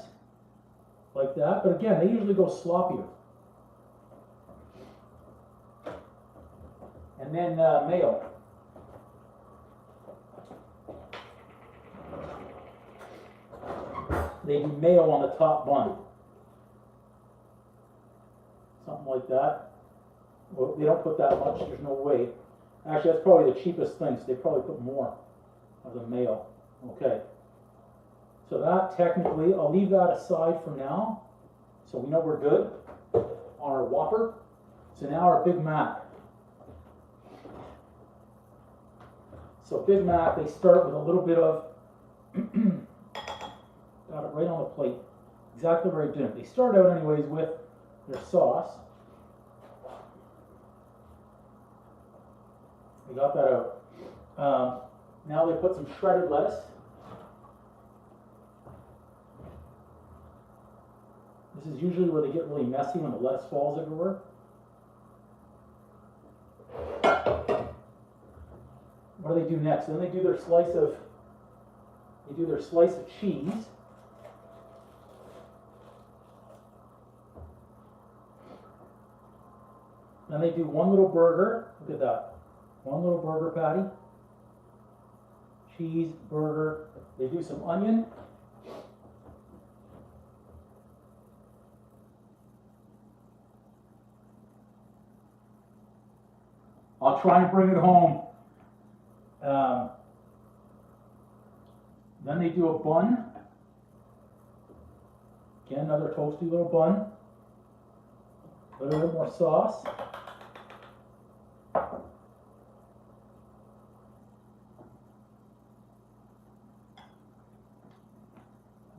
like that. But again, they usually go sloppier. And then mayo. They do mayo on the top bun. Something like that. Well, they don't put that much, there's no way. Actually, that's probably the cheapest thing, so they probably put more of the mayo. Okay. So that technically, I'll leave that aside for now. So we know we're good on our Whopper. So now our Big Mac. So Big Mac, they start with a little bit of, got it right on the plate, exactly where I did it. They start out anyways with their sauce. We got that out. Now they put some shredded lettuce. This is usually where they get really messy when the lettuce falls everywhere. What do they do next? Then they do their slice of cheese. Then they do one little burger. Look at that. One little burger patty. Cheese, burger. They do some onion. I'll try and bring it home. Then they do a bun. Again, another toasty little bun. A little bit more sauce. A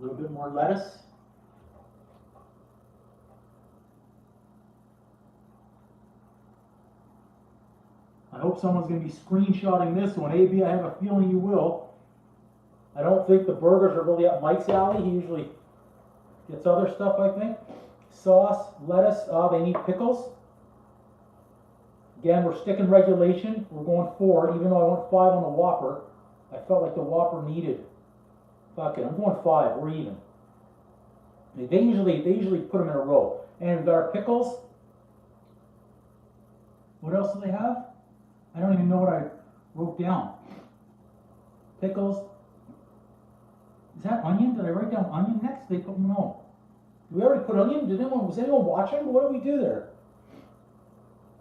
little bit more lettuce. I hope someone's going to be screenshotting this one. AB, I have a feeling you will. I don't think the burgers are really up Mike's alley. He usually gets other stuff, I think. Sauce, lettuce, they need pickles. Again, we're sticking regulation. We're going 4, even though I went 5 on the Whopper. I felt like the Whopper needed. Fuck it, I'm going 5, we're even. They usually put them in a row. And we've got our pickles. What else do they have? I don't even know what I wrote down. Pickles. Is that onion? Did I write down onion next? They put no. Did we already put onion? Was anyone watching? What did we do there?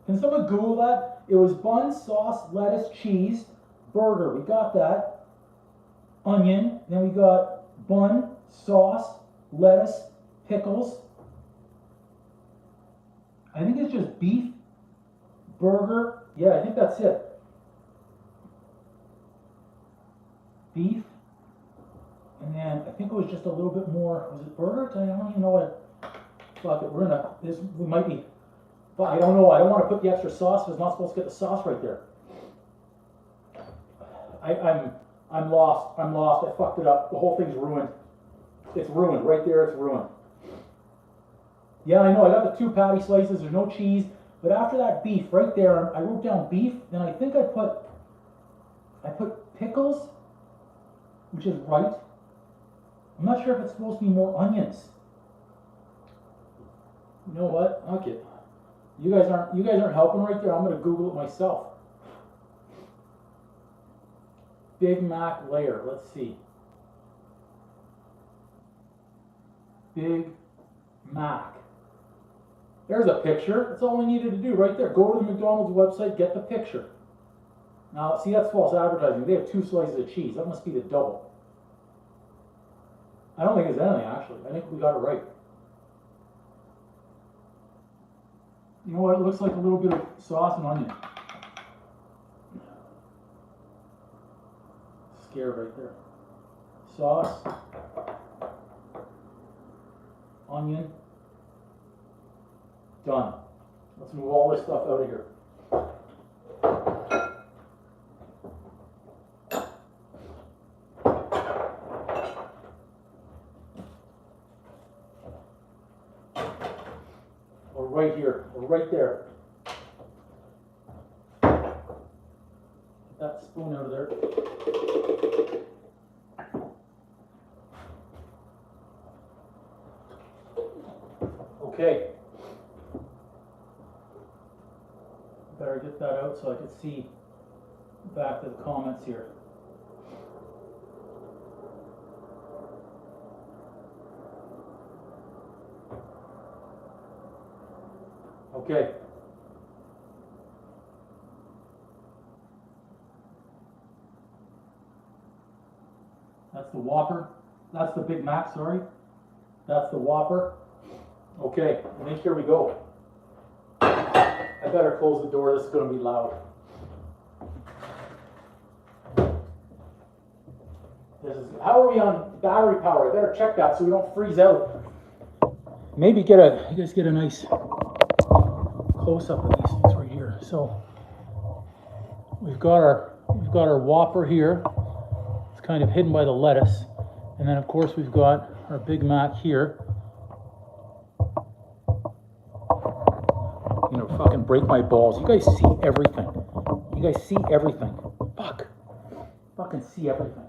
Can someone Google that? It was bun, sauce, lettuce, cheese, burger. We got that. Onion. Then we got bun, sauce, lettuce, pickles. I think it's just beef, burger. Yeah, I think that's it. Beef. And then I think it was just a little bit more. Was it burger? I don't even know what. Fuck it. We might be. But I don't know. I don't want to put the extra sauce. Because I'm not supposed to get the sauce right there. I'm lost. I fucked it up. The whole thing's ruined. It's ruined right there. It's ruined. Yeah, I know. I got the 2 patty slices. There's no cheese. But after that beef right there, I wrote down beef. Then I think I put pickles, which is right. I'm not sure if it's supposed to be more onions. You know what? Okay. You guys aren't helping right there. I'm gonna Google it myself. Big Mac layer. Let's see. Big Mac. There's a picture. That's all we needed to do right there. Go to the McDonald's website, get the picture. Now, see, that's false advertising. They have 2 slices of cheese. That must be the double. I don't think it's anything, actually. I think we got it right. You know what? It looks like a little bit of sauce and onion. Scared right there. Sauce. Onion. Done. Let's move all this stuff out of here. Or right here, or right there. Get that spoon out of there. Okay. Better get that out so I can see back to the comments here. Okay. That's the Whopper. That's the Big Mac, sorry. That's the Whopper. Okay, and then here we go. I better close the door, this is going to be loud. How are we on battery power? I better check that so we don't freeze out. Maybe you guys get a nice close up of these things right here. So we've got our Whopper here. It's kind of hidden by the lettuce. And then of course we've got our Big Mac here. You know, fucking break my balls. You guys see everything. You guys see everything. Fuck. Fucking see everything.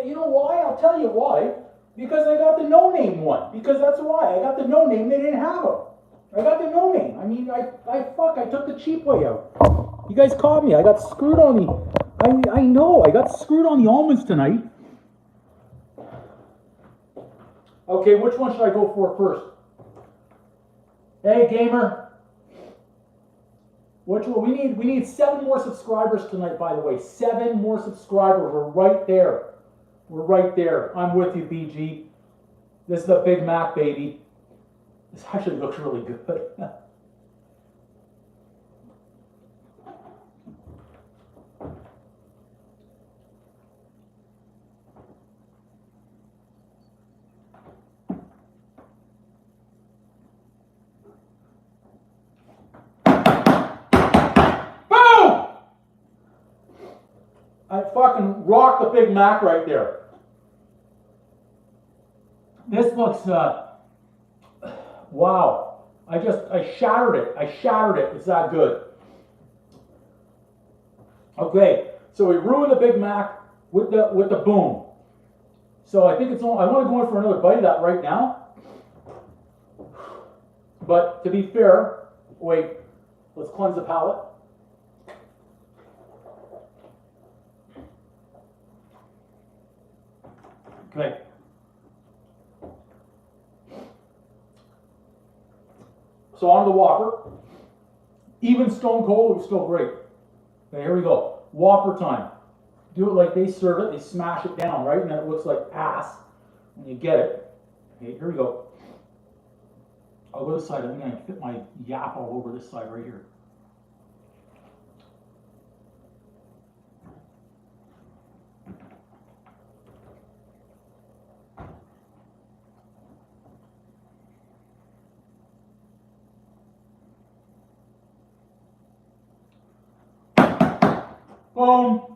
You know why? I'll tell you why. Because I got the no-name one. Because that's why. I got the no-name. They didn't have them. I got the no-name. I mean, I took the cheap way out. You guys caught me. I got screwed on the... I know. I got screwed on the almonds tonight. Okay, which one should I go for first? Hey, gamer. We need 7 more subscribers tonight, by the way. 7 more subscribers. We're right there. We're right there. I'm with you, BG. This is the Big Mac, baby. This actually looks really good. I fucking rocked the Big Mac right there. This looks, wow. I shattered it. I shattered it. It's that good. Okay, so we ruined the Big Mac with the boom. So I think it's on. I want to go in for another bite of that right now. But to be fair, wait, let's cleanse the palate. Okay. So on the Whopper. Even stone cold, it was still great. Okay, here we go. Whopper time. Do it like they serve it. They smash it down, right? And then it looks like ass when you get it. Okay, here we go. I'll go this side. I'm going to fit my yap all over this side right here. Boom.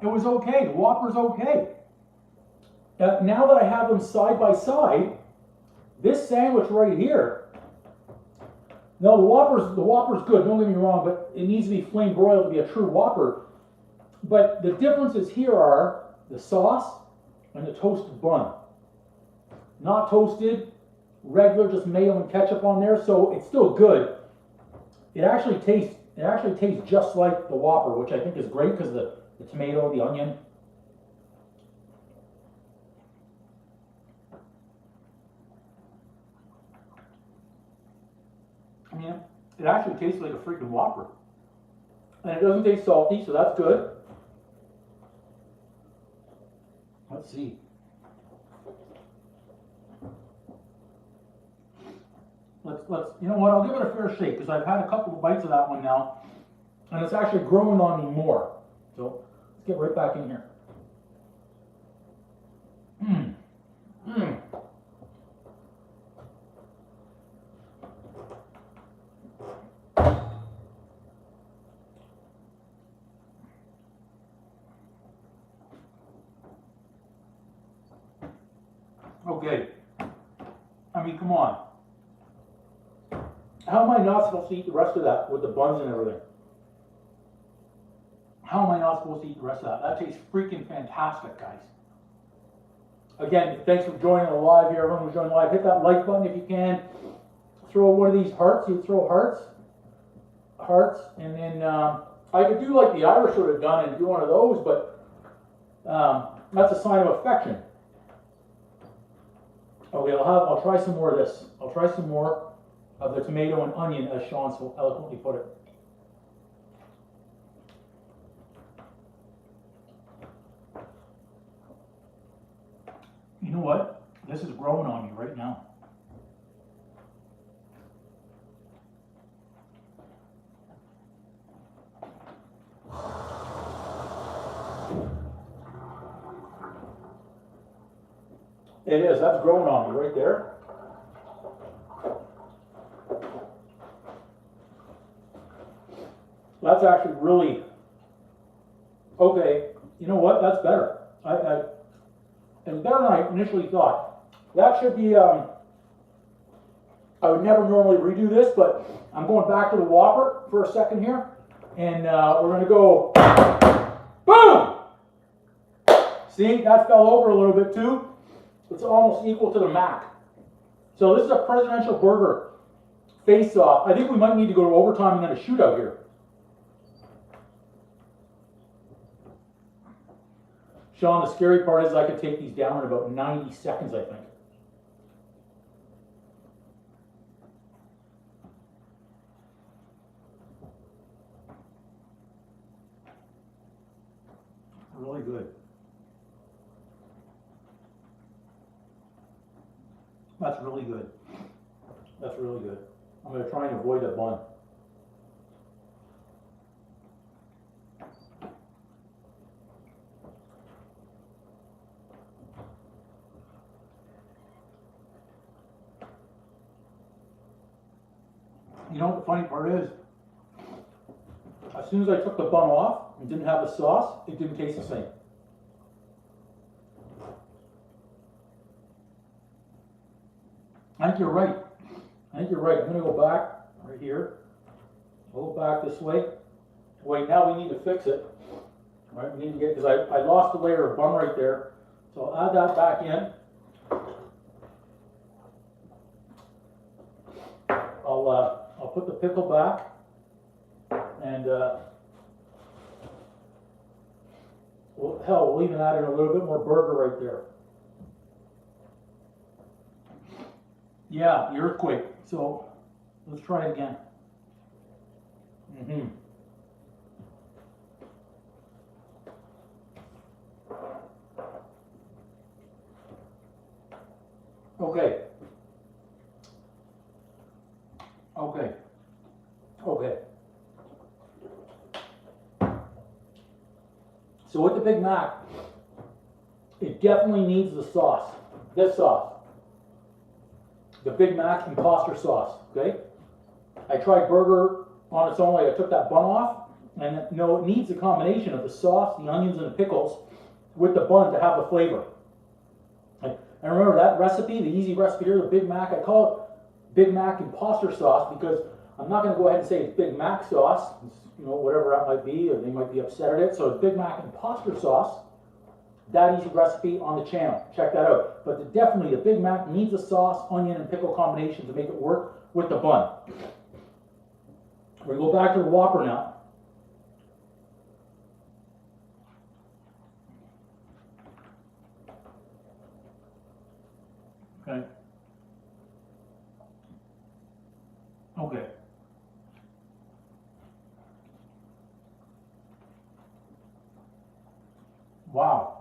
It was okay. The Whopper's okay. Now that I have them side by side, this sandwich right here. No, the Whopper's good. Don't get me wrong, but it needs to be flame broiled to be a true Whopper. But the differences here are the sauce and the toasted bun. Not toasted, regular, just mayo and ketchup on there, so it's still good. It actually tastes just like the Whopper, which I think is great because the tomato, the onion. I mean, it actually tastes like a freaking Whopper. And it doesn't taste salty, so that's good. Let's see. Let's you know what, I'll give it a fair shake because I've had a couple of bites of that one now and it's actually growing on me more. So let's get right back in here. Okay. I mean, come on. How am I not supposed to eat the rest of that with the buns and everything? How am I not supposed to eat the rest of that? That tastes freaking fantastic, guys. Again, thanks for joining the live here. Everyone who's joining live, hit that like button if you can. Throw one of these hearts. You throw hearts, and then I could do like the Irish would have done and do one of those, but that's a sign of affection. Okay, I'll try some more of this. I'll try some more of the tomato and onion, as Sean so eloquently put it. You know what? This is growing on me right now. It is. That's growing on me right there. That's actually really okay. You know what? That's better. And better than I initially thought. That should be. I would never normally redo this, but I'm going back to the Whopper for a second here, and we're going to go. Boom! See, that fell over a little bit too. It's almost equal to the Mac. So this is a presidential burger face-off. I think we might need to go to overtime and then a shootout here. Sean, the scary part is I could take these down in about 90 seconds, I think. Really good. That's really good. That's really good. I'm going to try and avoid that bun. You know what the funny part is? As soon as I took the bun off and didn't have the sauce, it didn't taste the same. I think you're right. I think you're right. I'm going to go back right here. I'll go back this way. Wait, now we need to fix it. All right, we need to get, because I lost a layer of bun right there. So I'll add that back in. I'll put the pickle back. And we'll even add in a little bit more burger right there. Yeah, the earthquake. So let's try it again. Okay. Okay. Okay. So with the Big Mac, it definitely needs the sauce. This sauce. The Big Mac imposter sauce, okay? I tried burger on its own, like I took that bun off, and no, it needs a combination of the sauce, the onions, and the pickles with the bun to have the flavor. And remember that recipe, the easy recipe here, the Big Mac, I call it Big Mac imposter sauce because I'm not going to go ahead and say it's Big Mac sauce, you know, whatever that might be, or they might be upset at it. So it's Big Mac imposter sauce. That easy recipe on the channel. Check that out. But definitely the Big Mac needs a sauce, onion, and pickle combination to make it work with the bun. We're going to go back to the Whopper now. Okay. Okay. Wow.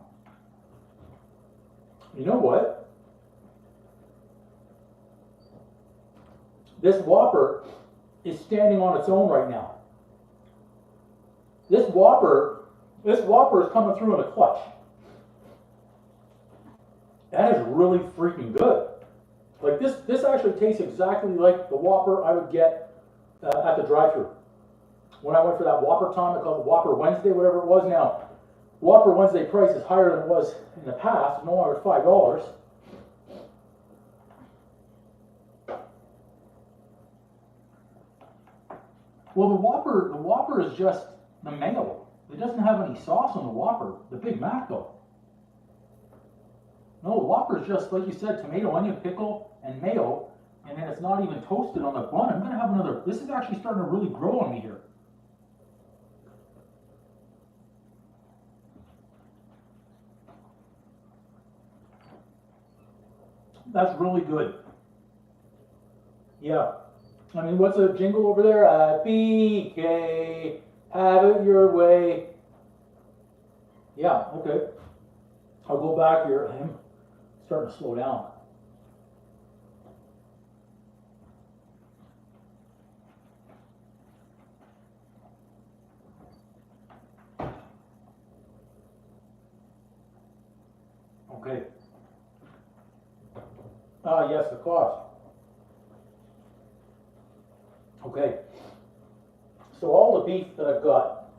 You know what? This Whopper is standing on its own right now. This Whopper is coming through in a clutch. That is really freaking good. Like this actually tastes exactly like the Whopper I would get at the drive-thru. When I went for that Whopper time, I called it Whopper Wednesday, whatever it was now. Whopper Wednesday price is higher than it was in the past, no longer $5. Well, the Whopper is just the mayo. It doesn't have any sauce on the Whopper. The Big Mac though. No, the Whopper is just, like you said, tomato, onion, pickle, and mayo, and then it's not even toasted on the bun. I'm going to have another, this is actually starting to really grow on me here. That's really good. Yeah. I mean, what's a jingle over there? BK, have it your way. Yeah, okay. I'll go back here. I'm starting to slow down. Okay. Ah, yes, the cost. Okay. So all the beef that I've got,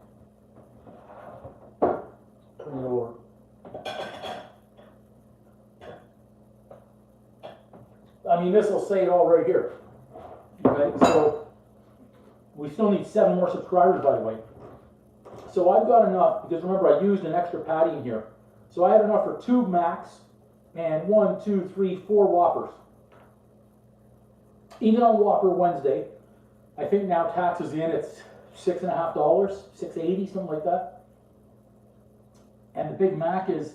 turn it over. I mean, this will say it all right here. Okay, so we still need 7 more subscribers, by the way. So I've got enough, because remember, I used an extra patty in here. So I had enough for 2 Macs and 1, 2, 3, 4 Whoppers. Even on Whopper Wednesday, I think now taxes in, it's $6.50, $6.80, something like that. And the Big Mac is,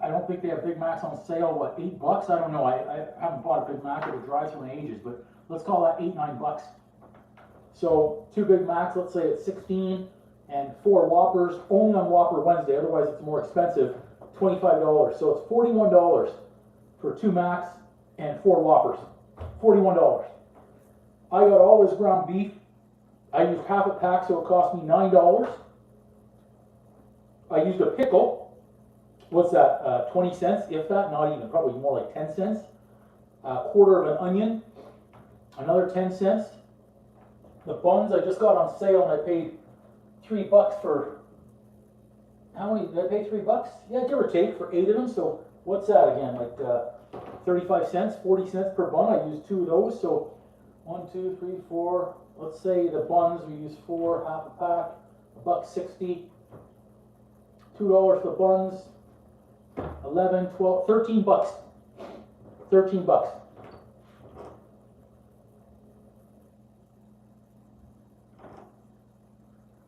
I don't think they have Big Macs on sale, what, $8? I don't know, I haven't bought a Big Mac at a drive-thru in ages, but let's call that $8-9. So 2 Big Macs, let's say it's 16, and 4 Whoppers, only on Whopper Wednesday, otherwise it's more expensive, $25. So it's $41 for 2 Macs and 4 Whoppers, $41. I got all this ground beef. I used half a pack, so it cost me $9. I used a pickle. What's that? 20 cents, if that, not even, probably more like 10 cents. A quarter of an onion, another 10 cents. The buns I just got on sale, and I paid $3 for, how many, did I pay $3? Yeah, give or take, for 8 of them. So what's that again, like 35 cents, 40 cents per bun. I used 2 of those, so 1, 2, 3, 4, let's say the buns, we use 4, half a pack, $1.60, $2 for the buns, 11, 12, $13. $13.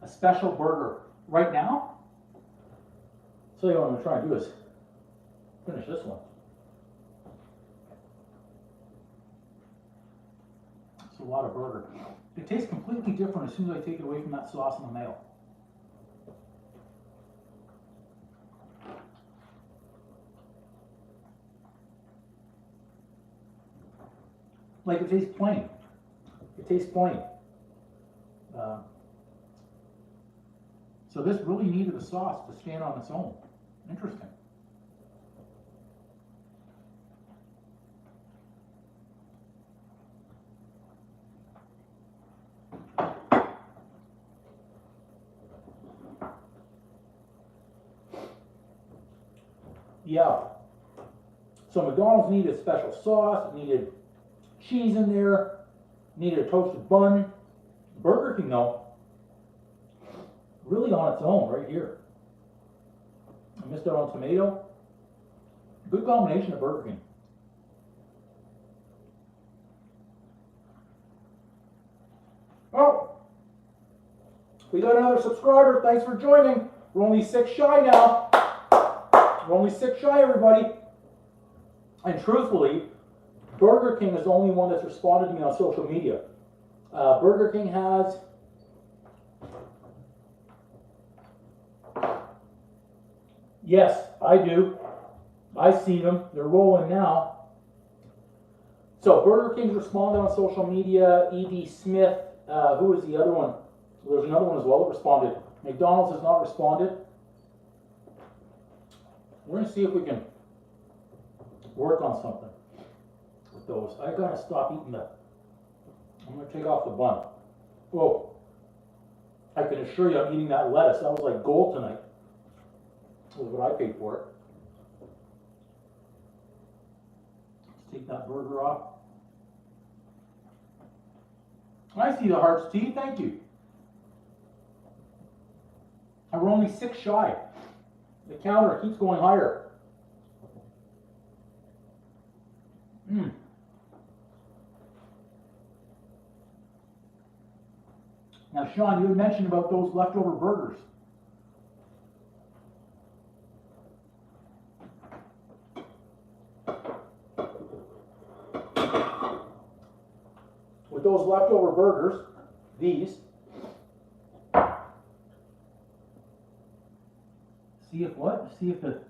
A special burger right now. So what I'm going to try and do is finish this one. It's a lot of burger. It tastes completely different as soon as I take it away from that sauce and the mayo. Like it tastes plain. It tastes plain. So this really needed a sauce to stand on its own. Interesting. Yeah. So McDonald's needed a special sauce, it needed cheese in there, needed a toasted bun. Burger King though, really on its own right here. I missed out on tomato. Good combination of Burger King. Oh, we got another subscriber. Thanks for joining. We're only 6 shy now. We're only 6 shy, everybody. And truthfully, Burger King is the only one that's responded to me on social media. Burger King has yes, I do. I see them. They're rolling now. So Burger King's responded on social media. E.D. Smith, who was the other one? There's another one as well that responded. McDonald's has not responded. We're going to see if we can work on something with those. I got to stop eating the, I'm going to take off the bun. Oh, I can assure you I'm eating that lettuce. That was like gold tonight. That was what I paid for it. Let's take that burger off. I see the hearts, T. Thank you. And we're only 6 shy. The counter keeps going higher. Now, Sean, you had mentioned about those leftover burgers. With those leftover burgers, these, see if what? See if the,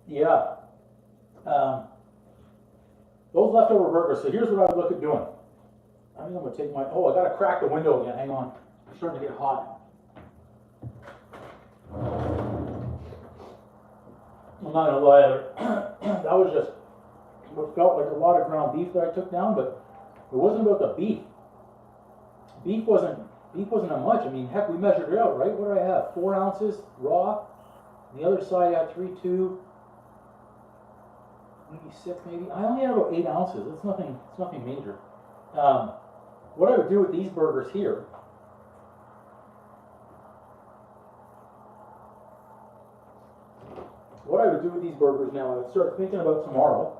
yeah. Those leftover burgers, so here's what I would look at doing. I think I'm going to take my, oh, I got to crack the window again. Hang on. It's starting to get hot. I'm not going to lie, that was just what felt like a lot of ground beef that I took down, but it wasn't about the beef. Beef wasn't that much. I mean, heck, we measured it out, right? What do I have? 4 ounces raw. On the other side, I had 3, 2, maybe 6, maybe. I only had about 8 ounces. It's nothing major. What I would do with these burgers here, now, I would start thinking about tomorrow,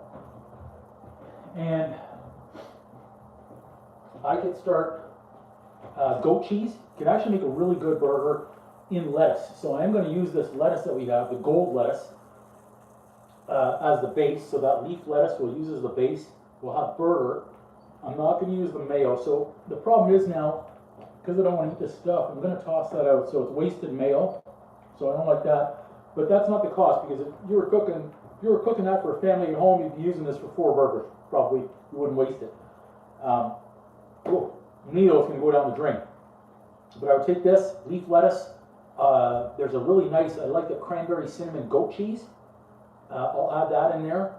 and I could start goat cheese. You can actually make a really good burger in lettuce. So I am going to use this lettuce that we have, the gold lettuce, as the base. So that leaf lettuce we'll use as the base. We'll have burger. I'm not going to use the mayo. So the problem is now, because I don't want to eat this stuff, I'm going to toss that out. So it's wasted mayo. So I don't like that. But that's not the cost, because if you were cooking that for a family at home, you'd be using this for 4 burgers. Probably you wouldn't waste it. Needle's going to go down the drain. But I would take this leaf lettuce. There's a really nice, I like the cranberry cinnamon goat cheese. I'll add that in there.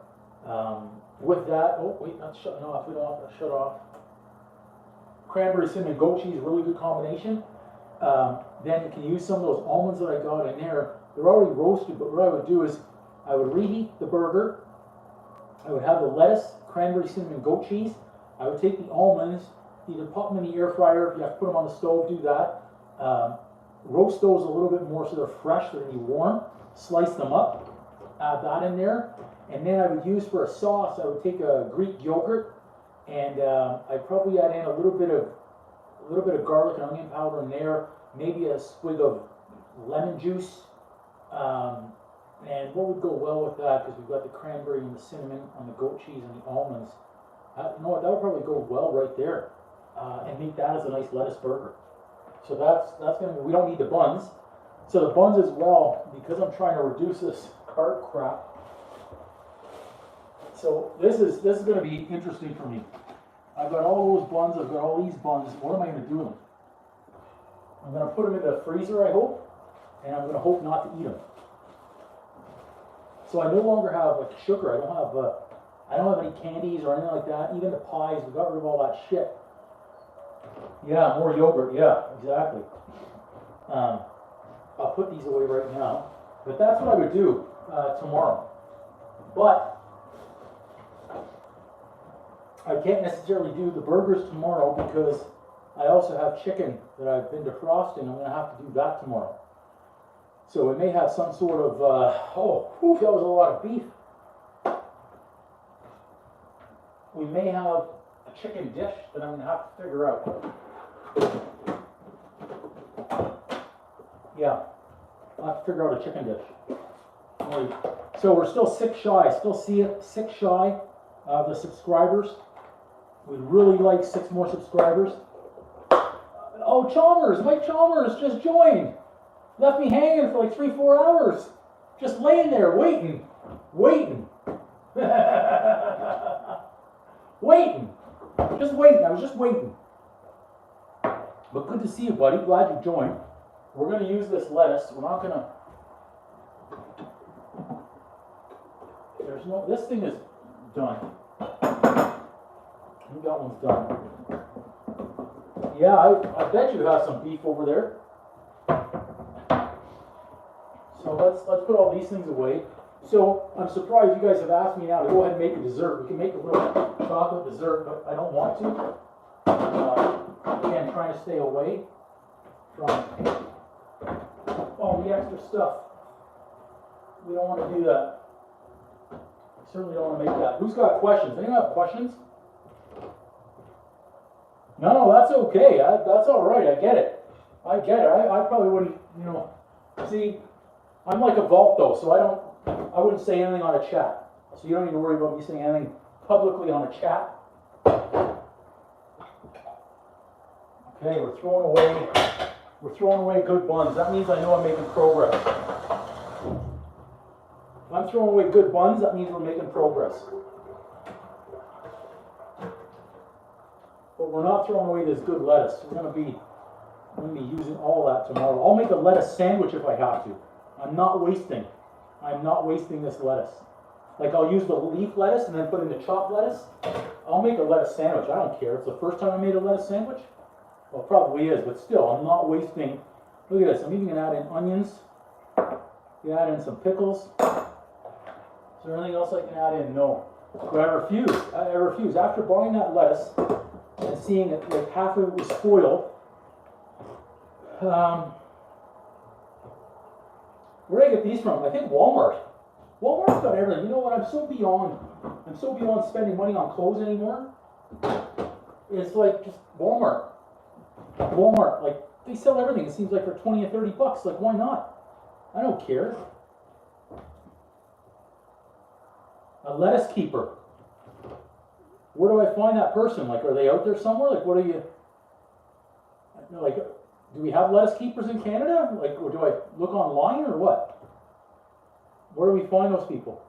With that, oh wait, that's shutting off. We don't want that shut off. Cranberry cinnamon goat cheese, really good combination. Then you can use some of those almonds that I got in there. They're already roasted, but what I would do is I would reheat the burger. I would have the lettuce, cranberry cinnamon goat cheese. I would take the almonds, either pop them in the air fryer. If you have to put them on the stove, do that. Roast those a little bit more so they're fresh, they're going to be warm. Slice them up, add that in there. And then I would use for a sauce, I would take a Greek yogurt, and I'd probably add in a little bit of garlic and onion powder in there, maybe a swig of lemon juice. And what would go well with that, because we've got the cranberry and the cinnamon on the goat cheese and the almonds. You know what, that would probably go well right there. And make that as a nice lettuce burger. So that's gonna, we don't need the buns. So the buns as well, because I'm trying to reduce this carb crap. So this is gonna be interesting for me. I've got all those buns, I've got all these buns. What am I gonna do with them? I'm gonna put them in the freezer, I hope, and I'm gonna hope not to eat them. So I no longer have like sugar. I don't have any candies or anything like that. Even the pies, we got rid of all that shit. Yeah, more yogurt. Yeah, exactly. I'll put these away right now. But that's what I would do tomorrow. But I can't necessarily do the burgers tomorrow because I also have chicken that I've been defrosting. I'm going to have to do that tomorrow. So it may have some sort of, that was a lot of beef. We may have a chicken dish that I'm going to have to figure out. Yeah, I'll have to figure out a chicken dish. Right. So we're still 6 shy, still see it, 6 shy of the subscribers. We'd really like 6 more subscribers. Oh, Chalmers, Mike Chalmers just joined. Left me hanging for like 3-4 hours. Just laying there, waiting. Waiting. Just waiting, I was just waiting. But good to see you, buddy. Glad you joined. We're going to use this lettuce. We're not going to... This thing is done. I think that one's done. Yeah, I bet you have some beef over there. So let's put all these things away. So I'm surprised you guys have asked me now to go ahead and make a dessert. We can make a little chocolate dessert, but I don't want to. Again, trying to stay away from all the extra stuff. We don't want to do that. Certainly don't want to make that. Who's got questions? Anyone have questions? No, that's okay. That's all right. I get it. I probably wouldn't, see, I'm like a vault though, so I wouldn't say anything on a chat. So you don't need to worry about me saying anything publicly on a chat. Okay, we're throwing away good buns. That means I know I'm making progress. If I'm throwing away good buns, that means we're making progress. But we're not throwing away this good lettuce. We're going to be using all that tomorrow. I'll make a lettuce sandwich if I have to. I'm not wasting this lettuce. Like I'll use the leaf lettuce and then put in the chopped lettuce. I'll make a lettuce sandwich. I don't care. It's the first time I made a lettuce sandwich. Well, it probably is, but still, I'm not wasting. Look at this. I'm even going to add in onions. You add in some pickles. Is there anything else I can add in? No. But I refuse. After buying that lettuce and seeing that like half of it was spoiled, where did I get these from? I think Walmart. Walmart's got everything. You know what? I'm so beyond spending money on clothes anymore. It's like just Walmart. Like They sell everything, it seems like, for 20 or 30 bucks. Like, why not? I don't care. A lettuce keeper. Where do I find that person? Like, are they out there somewhere? Like, what are you, like, do we have lettuce keepers in Canada? Like, or do I look online or what? Where do we find those people?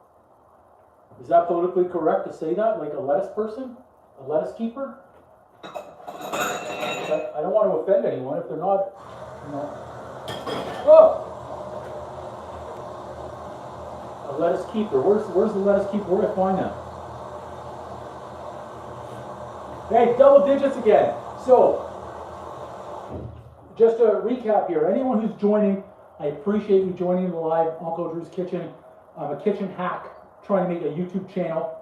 Is that politically correct to say that? Like a lettuce person? A lettuce keeper? I don't want to offend anyone if they're not, you know. Oh! A lettuce keeper. Where's the lettuce keeper? Where do I find them? Hey, double digits again. So, just a recap here. Anyone who's joining, I appreciate you joining the live Uncle Drew's Kitchen. I'm a kitchen hack trying to make a YouTube channel.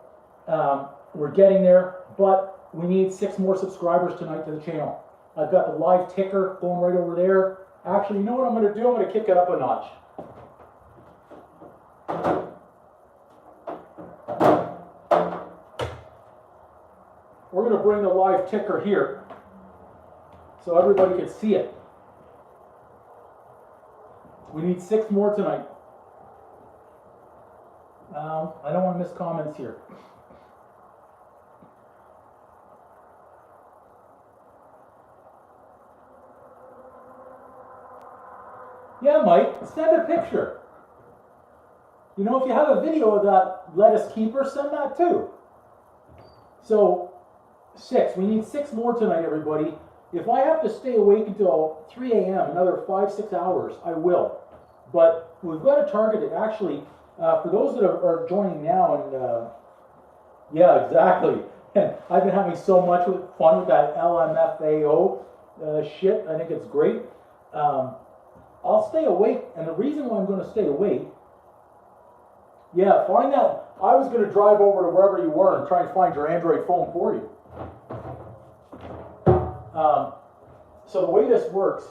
We're getting there, but we need 6 more subscribers tonight to the channel. I've got the live ticker going right over there. Actually, you know what I'm going to do? I'm going to kick it up a notch. We're going to bring the live ticker here so everybody can see it. We need 6 more tonight. I don't want to miss comments here. Yeah, Mike, send a picture. You know, if you have a video of that lettuce keeper, send that too. So, 6. We need 6 more tonight, everybody. If I have to stay awake until 3 a.m., another 5-6 hours, I will. But we've got to target it. Actually, for those that are joining now, and yeah, exactly. And I've been having so much fun with that LMFAO shit. I think it's great. I'll stay awake, and the reason why I'm going to stay awake, yeah, find that. I was going to drive over to wherever you were and try and find your Android phone for you. So the way this works,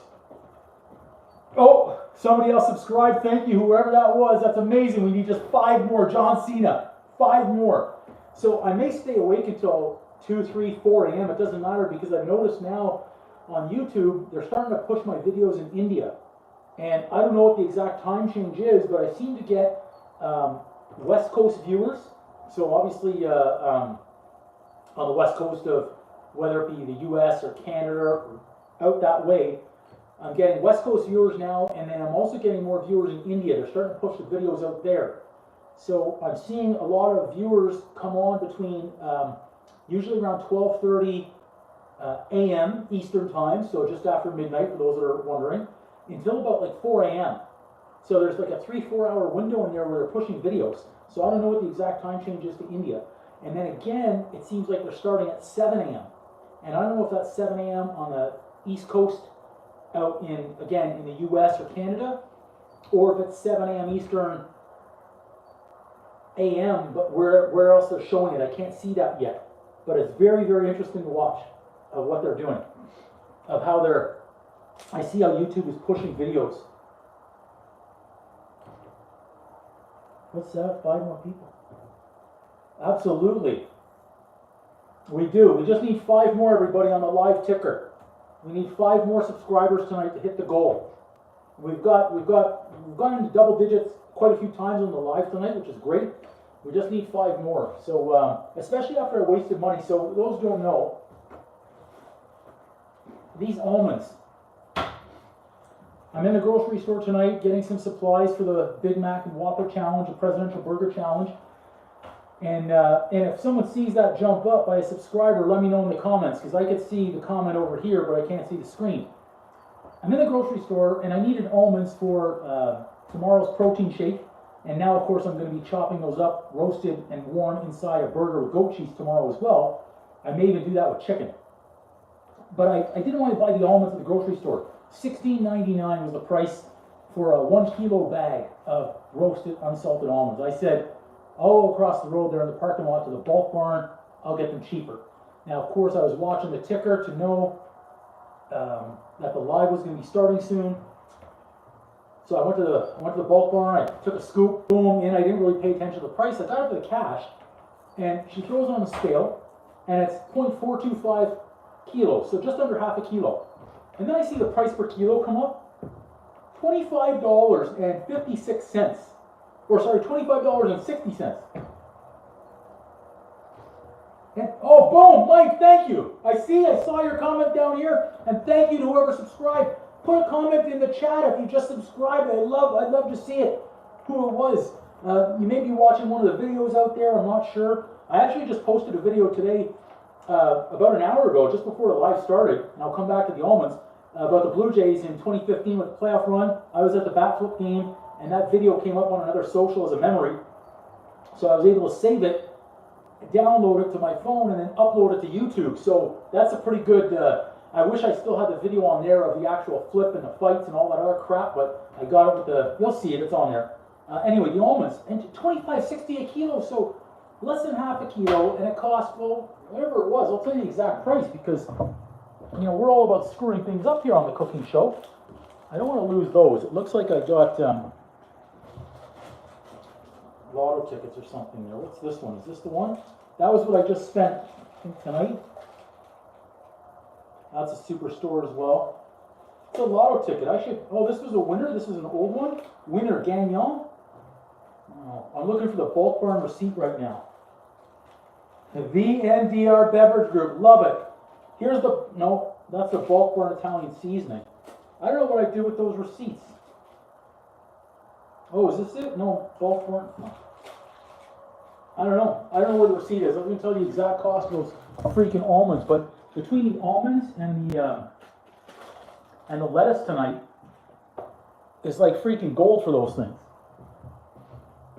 oh, somebody else subscribed, thank you, whoever that was, that's amazing. We need just 5 more, John Cena, 5 more. So I may stay awake until 2, 3, 4 a.m., it doesn't matter, because I've noticed now on YouTube, they're starting to push my videos in India. And I don't know what the exact time change is, but I seem to get West Coast viewers. So obviously on the West Coast of whether it be the US or Canada or out that way, I'm getting West Coast viewers now, and then I'm also getting more viewers in India. They're starting to push the videos out there. So I'm seeing a lot of viewers come on between usually around 12:30 a.m. Eastern time, so just after midnight for those that are wondering, until about like 4 a.m. So there's like a 3-4 hour window in there where they're pushing videos. So I don't know what the exact time change is to India. And then again, it seems like they're starting at 7 a.m. And I don't know if that's 7 a.m. on the East Coast out in, again, in the US or Canada, or if it's 7 a.m. Eastern a.m., but where else they're showing it. I can't see that yet. But it's very, very interesting to watch of what they're doing, of how they're, I see how YouTube is pushing videos. What's that? 5 more people. Absolutely. We do. We just need 5 more, everybody, on the live ticker. We need 5 more subscribers tonight to hit the goal. We've gone into double digits quite a few times on the live tonight, which is great. We just need 5 more. So, especially after I wasted money. So, those who don't know, these almonds. I'm in the grocery store tonight getting some supplies for the Big Mac and Whopper challenge, the Presidential Burger Challenge. And if someone sees that jump up by a subscriber, let me know in the comments, because I could see the comment over here, but I can't see the screen. I'm in the grocery store, and I needed almonds for tomorrow's protein shake. And now, of course, I'm going to be chopping those up, roasted and warm inside a burger with goat cheese tomorrow as well. I may even do that with chicken. But I didn't want to buy the almonds at the grocery store. $16.99 was the price for a 1 kilo bag of roasted unsalted almonds. I said, I'll go across the road there in the parking lot to the bulk barn, I'll get them cheaper. Now, of course, I was watching the ticker to know that the live was going to be starting soon. So I went to the bulk barn, I took a scoop, boom, in. I didn't really pay attention to the price. I got up to the cash, and she throws on the scale, and it's 0.425 kilos, so just under half a kilo. And then I see the price per kilo come up. $25.56. Or sorry, $25.60. And, oh, boom, Mike, thank you. I saw your comment down here, and thank you to whoever subscribed. Put a comment in the chat if you just subscribed. I'd love to see it, who it was. You may be watching one of the videos out there, I'm not sure. I actually just posted a video today, about an hour ago, just before the live started, and I'll come back to the almonds, about the Blue Jays in 2015 with the playoff run. I was at the bat flip game, and that video came up on another social as a memory. So I was able to save it, download it to my phone, and then upload it to YouTube. So that's a pretty good, I wish I still had the video on there of the actual flip and the fights and all that other crap, but I got it with the, you'll see it, it's on there. Anyway, the almonds, and $25.60 a kilo, so less than half a kilo, and it cost, well, whatever it was, I'll tell you the exact price, because, you know, we're all about screwing things up here on the cooking show. I don't want to lose those. It looks like I got lotto tickets or something there. What's this one? Is this the one? That was what I just spent, I think, tonight. That's a Superstore as well. It's a lotto ticket. I should, oh, this was a winner. This is an old one. Winner, Gagnon. Oh, I'm looking for the Bulk Barn receipt right now. The VNDR Beverage Group. Love it. Here's the, no, that's the Bulk Barn Italian seasoning. I don't know what I do with those receipts. Oh, is this it? No, Bulk Barn. I don't know. I don't know where the receipt is. I'm going to tell you the exact cost of those freaking almonds. But between the almonds and the lettuce tonight, it's like freaking gold for those things.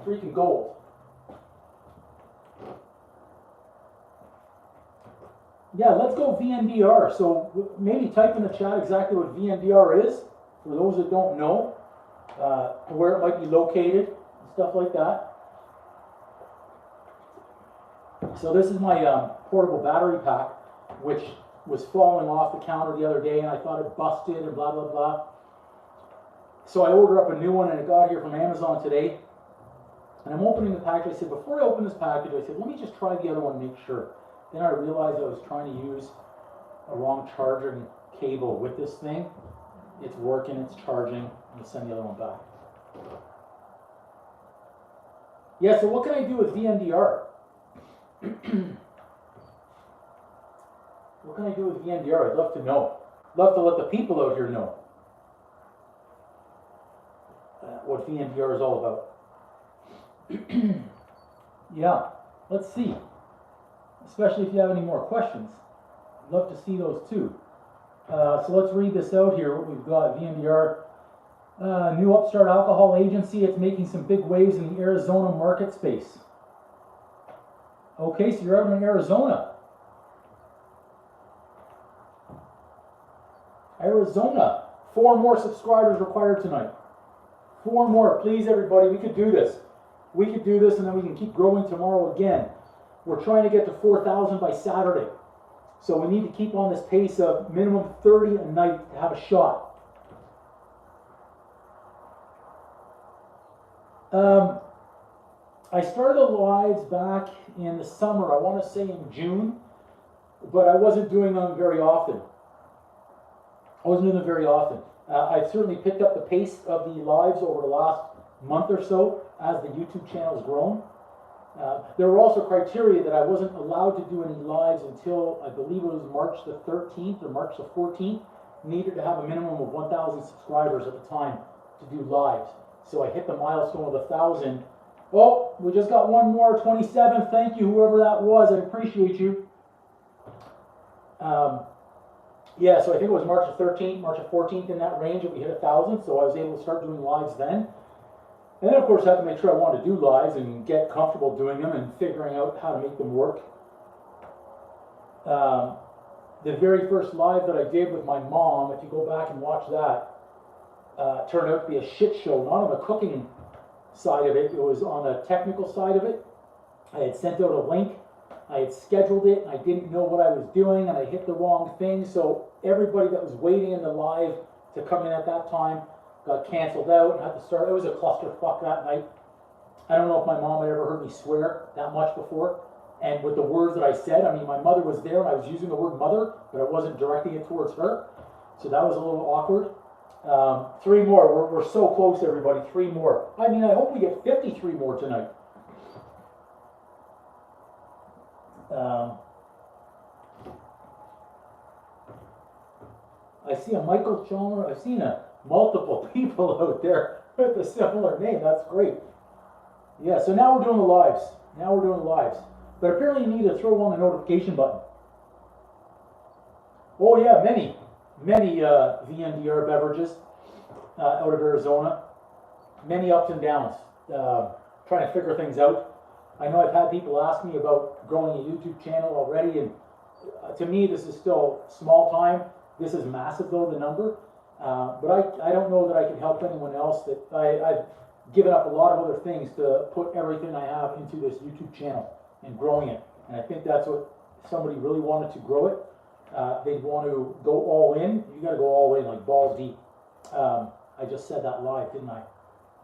Freaking gold. Yeah, let's go VNDR. So maybe type in the chat exactly what VNDR is, for those that don't know, where it might be located, and stuff like that. So this is my portable battery pack, which was falling off the counter the other day, and I thought it busted and blah, blah, blah. So I ordered up a new one, and it got here from Amazon today. And I'm opening the package. I said, before I open this package, I said, let me just try the other one and make sure. Then I realized I was trying to use a wrong charging cable with this thing. It's working, it's charging. I'm going to send the other one back. Yeah, so what can I do with VNDR? What can I do with VNDR? I'd love to know. Love to let the people out here know what VNDR is all about. Yeah, let's see. Especially if you have any more questions. I'd love to see those too. So let's read this out here, what we've got. VNDR, new upstart alcohol agency. It's making some big waves in the Arizona market space. Okay, so you're out in Arizona. Arizona. 4 more subscribers required tonight. 4 more, please, everybody. We could do this. We could do this, and then we can keep growing tomorrow again. We're trying to get to 4,000 by Saturday. So we need to keep on this pace of minimum 30 a night to have a shot. I started the lives back in the summer, I want to say in June, but I wasn't doing them very often. I've certainly picked up the pace of the lives over the last month or so as the YouTube channel has grown. There were also criteria that I wasn't allowed to do any lives until I believe it was March the 13th or March the 14th. Needed to have a minimum of 1,000 subscribers at the time to do lives. So I hit the milestone of 1,000. Oh, we just got one more, 27. Thank you, whoever that was. I appreciate you. Yeah, so I think it was March the 13th, March the 14th, in that range that we hit 1,000. So I was able to start doing lives then. And then, of course, I have to make sure I want to do lives and get comfortable doing them and figuring out how to make them work. The very first live that I did with my mom, if you go back and watch that, turned out to be a shit show. Not on the cooking side of it, it was on the technical side of it. I had sent out a link, I had scheduled it, I didn't know what I was doing, and I hit the wrong thing. So everybody that was waiting in the live to come in at that time got canceled out and had to start. It was a clusterfuck that night. I don't know if my mom had ever heard me swear that much before. And with the words that I said, I mean, my mother was there and I was using the word mother, but I wasn't directing it towards her. So that was a little awkward. 3 more. We're so close, everybody. 3 more. I mean, I hope we get 53 more tonight. I see a Michael Chalmers. I've seen multiple people out there with a similar name. That's great. Yeah, so now we're doing the lives. But apparently you need to throw on the notification button. Oh yeah, many VNDR beverages out of Arizona. Many ups and downs. Trying to figure things out. I know I've had people ask me about growing a YouTube channel already, and to me this is still small time. This is massive though, the number. But I don't know that I can help anyone else. That I've given up a lot of other things to put everything I have into this YouTube channel and growing it. And I think that's what somebody really wanted to grow it. They'd want to go all in. You got to go all in, like balls deep. I just said that live, didn't I?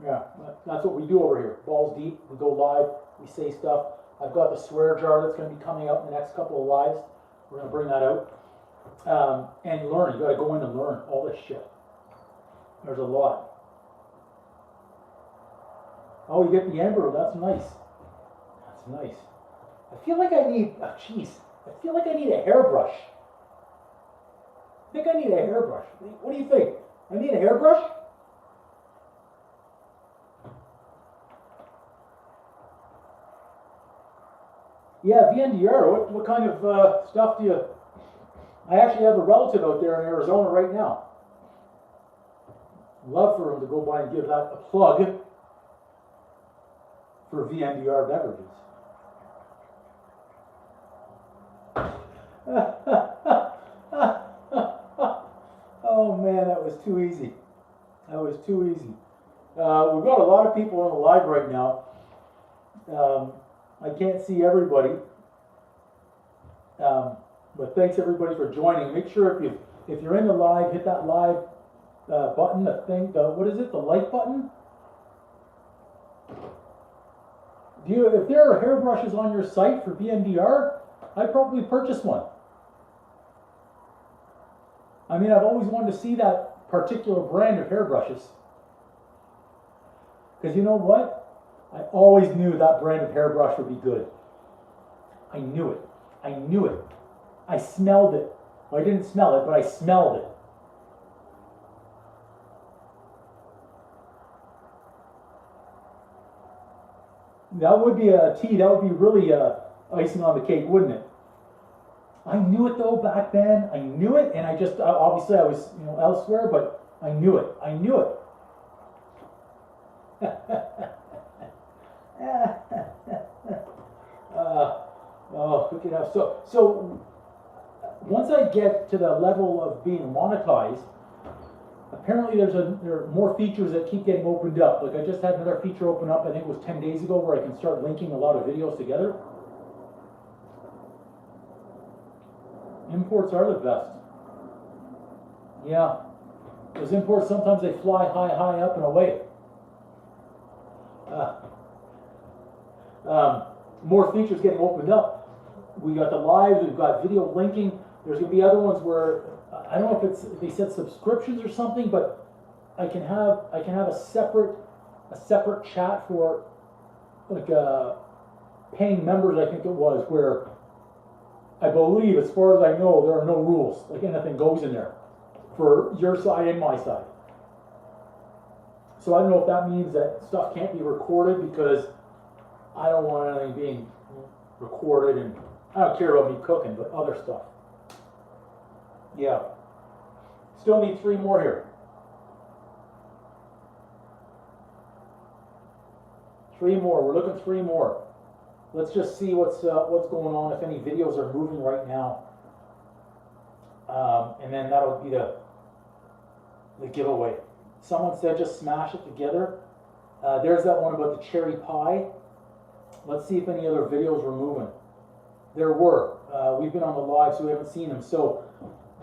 Yeah, that's what we do over here. Balls deep. We go live. We say stuff. I've got the swear jar that's going to be coming out in the next couple of lives. We're going to bring that out. And learn. You got to go in and learn all this shit. There's a lot. Oh, you get the ember. That's nice. That's nice. I feel like I need. Oh, jeez. I feel like I need a hairbrush. I think I need a hairbrush. What do you think? I need a hairbrush? Yeah, VNDR. What kind of stuff do you? I actually have a relative out there in Arizona right now. Love for him to go by and give that a plug for VNDR beverages. Oh man, that was too easy. That was too easy. We've got a lot of people on the live right now. I can't see everybody. But thanks everybody for joining. Make sure if you're in the live, hit that live button, what is it, the like button? If there are hairbrushes on your site for VNDR, I'd probably purchase one. I mean, I've always wanted to see that particular brand of hairbrushes. Because you know what? I always knew that brand of hairbrush would be good. I knew it. I knew it. I smelled it. Well, I didn't smell it, but I smelled it. That would be a tea. That would be really icing on the cake, wouldn't it? I knew it though back then. I knew it, and I just obviously I was elsewhere, but I knew it. I knew it. Oh, look at that. So once I get to the level of being monetized, apparently there are more features that keep getting opened up. Like I just had another feature open up, I think it was 10 days ago, where I can start linking a lot of videos together. Imports are the best. Yeah. Those imports, sometimes they fly high up and away. More features getting opened up. We got the live, we've got video linking. There's going to be other ones where I don't know if they said subscriptions or something, but I can have a separate chat for like paying members. I think it was, where I believe, as far as I know, there are no rules. Like anything goes in there for your side and my side. So I don't know if that means that stuff can't be recorded, because I don't want anything being recorded, and I don't care about me cooking, but other stuff. Yeah. Still need 3 more here. 3 more. We're looking 3 more. Let's just see what's going on, if any videos are moving right now. And then that'll be the giveaway. Someone said just smash it together. There's that one about the cherry pie. Let's see if any other videos were moving. There were. We've been on the live, so we haven't seen them. So,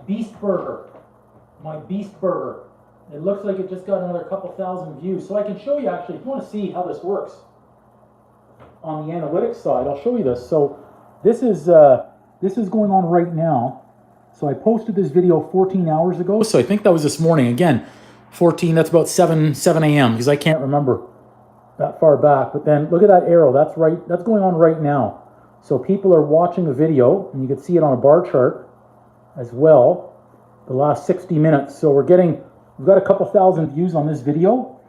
Beast Burger. My Beast Burger. It looks like it just got another couple thousand views. So I can show you, actually, if you want to see how this works on the analytics side, I'll show you this. So this is going on right now. So I posted this video 14 hours ago. So I think that was this morning. Again, 14, that's about 7 a.m. because I can't remember that far back. But then look at that arrow. That's going on right now. So people are watching a video, and you can see it on a bar chart as well, the last 60 minutes. So we've got a couple thousand views on this video.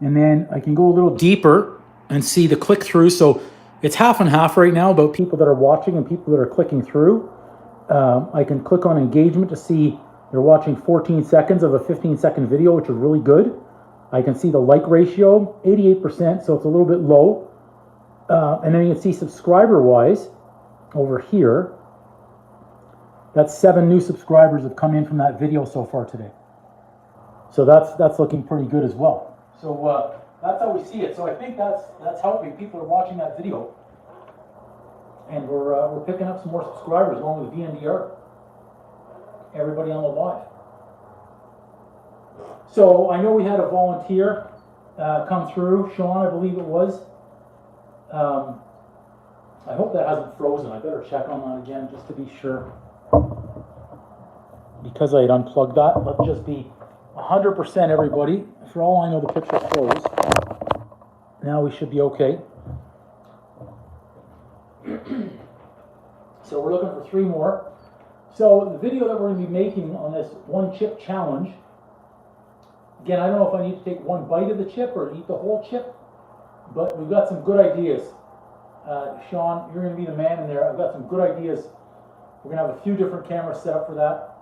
And then I can go a little deeper and see the click through. So it's half and half right now about people that are watching and people that are clicking through. I can click on engagement to see they're watching 14 seconds of a 15-second video, which is really good. I can see the like ratio, 88%, so it's a little bit low. And then you can see subscriber-wise over here. That's 7 new subscribers have come in from that video so far today. So that's looking pretty good as well. So that's how we see it. So I think that's helping. People are watching that video. And we're picking up some more subscribers along with VNDR. Everybody on the live. So I know we had a volunteer come through. Sean, I believe it was. I hope that hasn't frozen. I better check on that again just to be sure. Because I had unplugged that, let's just be 100% everybody. For all I know, the picture froze. Now we should be okay. So we're looking for 3 more. So the video that we're going to be making on this 1 chip challenge, again, I don't know if I need to take 1 bite of the chip or eat the whole chip, but we've got some good ideas. Sean, you're going to be the man in there. I've got some good ideas. We're going to have a few different cameras set up for that.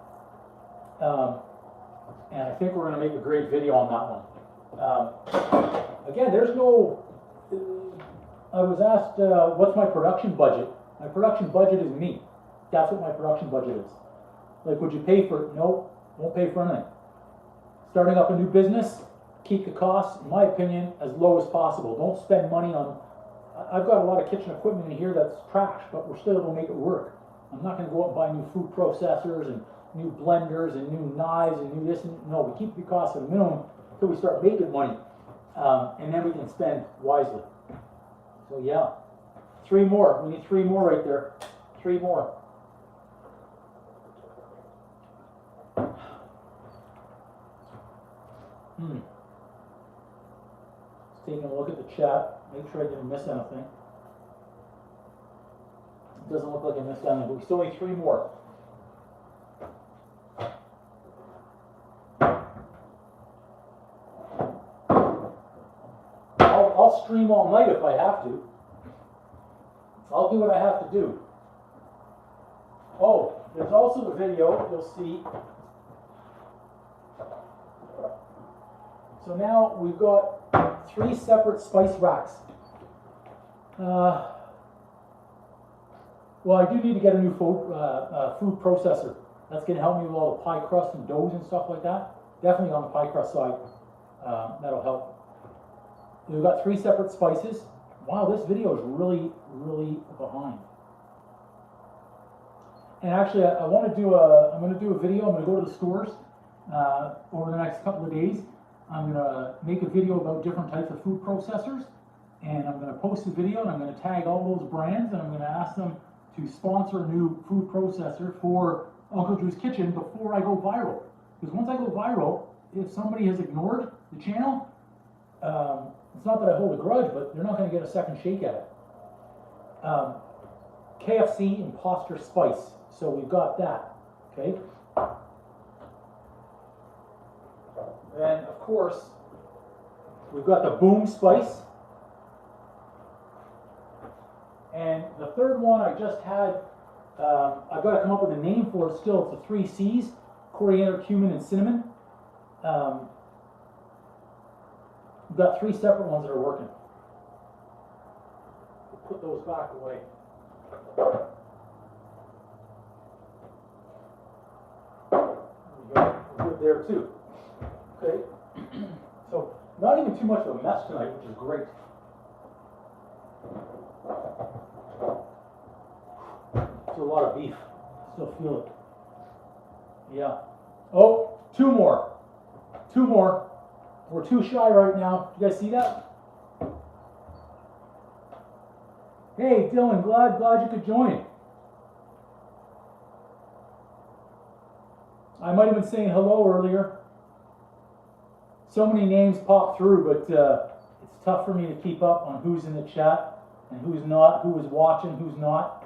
And I think we're going to make a great video on that one. Again, there's no... I was asked, what's my production budget? My production budget is me. That's what my production budget is. Like, would you pay for it? Nope, won't pay for anything. Starting up a new business, keep the costs, in my opinion, as low as possible. Don't spend money on... I've got a lot of kitchen equipment in here that's trash, but we're still able to make it work. I'm not going to go out and buy new food processors and new blenders and new knives and new this and... No, we keep the costs at a minimum until we start making money. And then we can spend wisely. So yeah, 3 more. We need 3 more right there. 3 more. Just taking a look at the chat. Make sure I didn't miss anything. It doesn't look like I missed anything, but we still need 3 more. I'll stream all night if I have to. I'll do what I have to do. Oh, there's also the video you'll see. So now we've got 3 separate spice racks. Well, I do need to get a new food processor. That's going to help me with all the pie crust and doughs and stuff like that. Definitely on the pie crust side. That'll help. We've got 3 separate spices. Wow, this video is really, really behind. And actually, I'm going to do a video. I'm going to go to the stores over the next couple of days. I'm going to make a video about different types of food processors, and I'm going to post the video, and I'm going to tag all those brands, and I'm going to ask them to sponsor a new food processor for Uncle Drew's Kitchen before I go viral. Because once I go viral, if somebody has ignored the channel, it's not that I hold a grudge, but they're not going to get a second shake at it. KFC Imposter Spice. So we've got that. Okay. Then, of course, we've got the Boom Spice. And the third one I just had, I've got to come up with a name for it still. It's the 3 C's, coriander, cumin, and cinnamon. We've got 3 separate ones that are working. We'll put those back away. There we go. We're good there too. Okay. So not even too much of a mess tonight, which is great. It's a lot of beef. Still feel it. Yeah. Oh, 2 more. 2 more. We're too shy right now. You guys see that? Hey, Dylan, glad you could join. I might have been saying hello earlier. So many names pop through, but it's tough for me to keep up on who's in the chat and who's not, who is watching, who's not.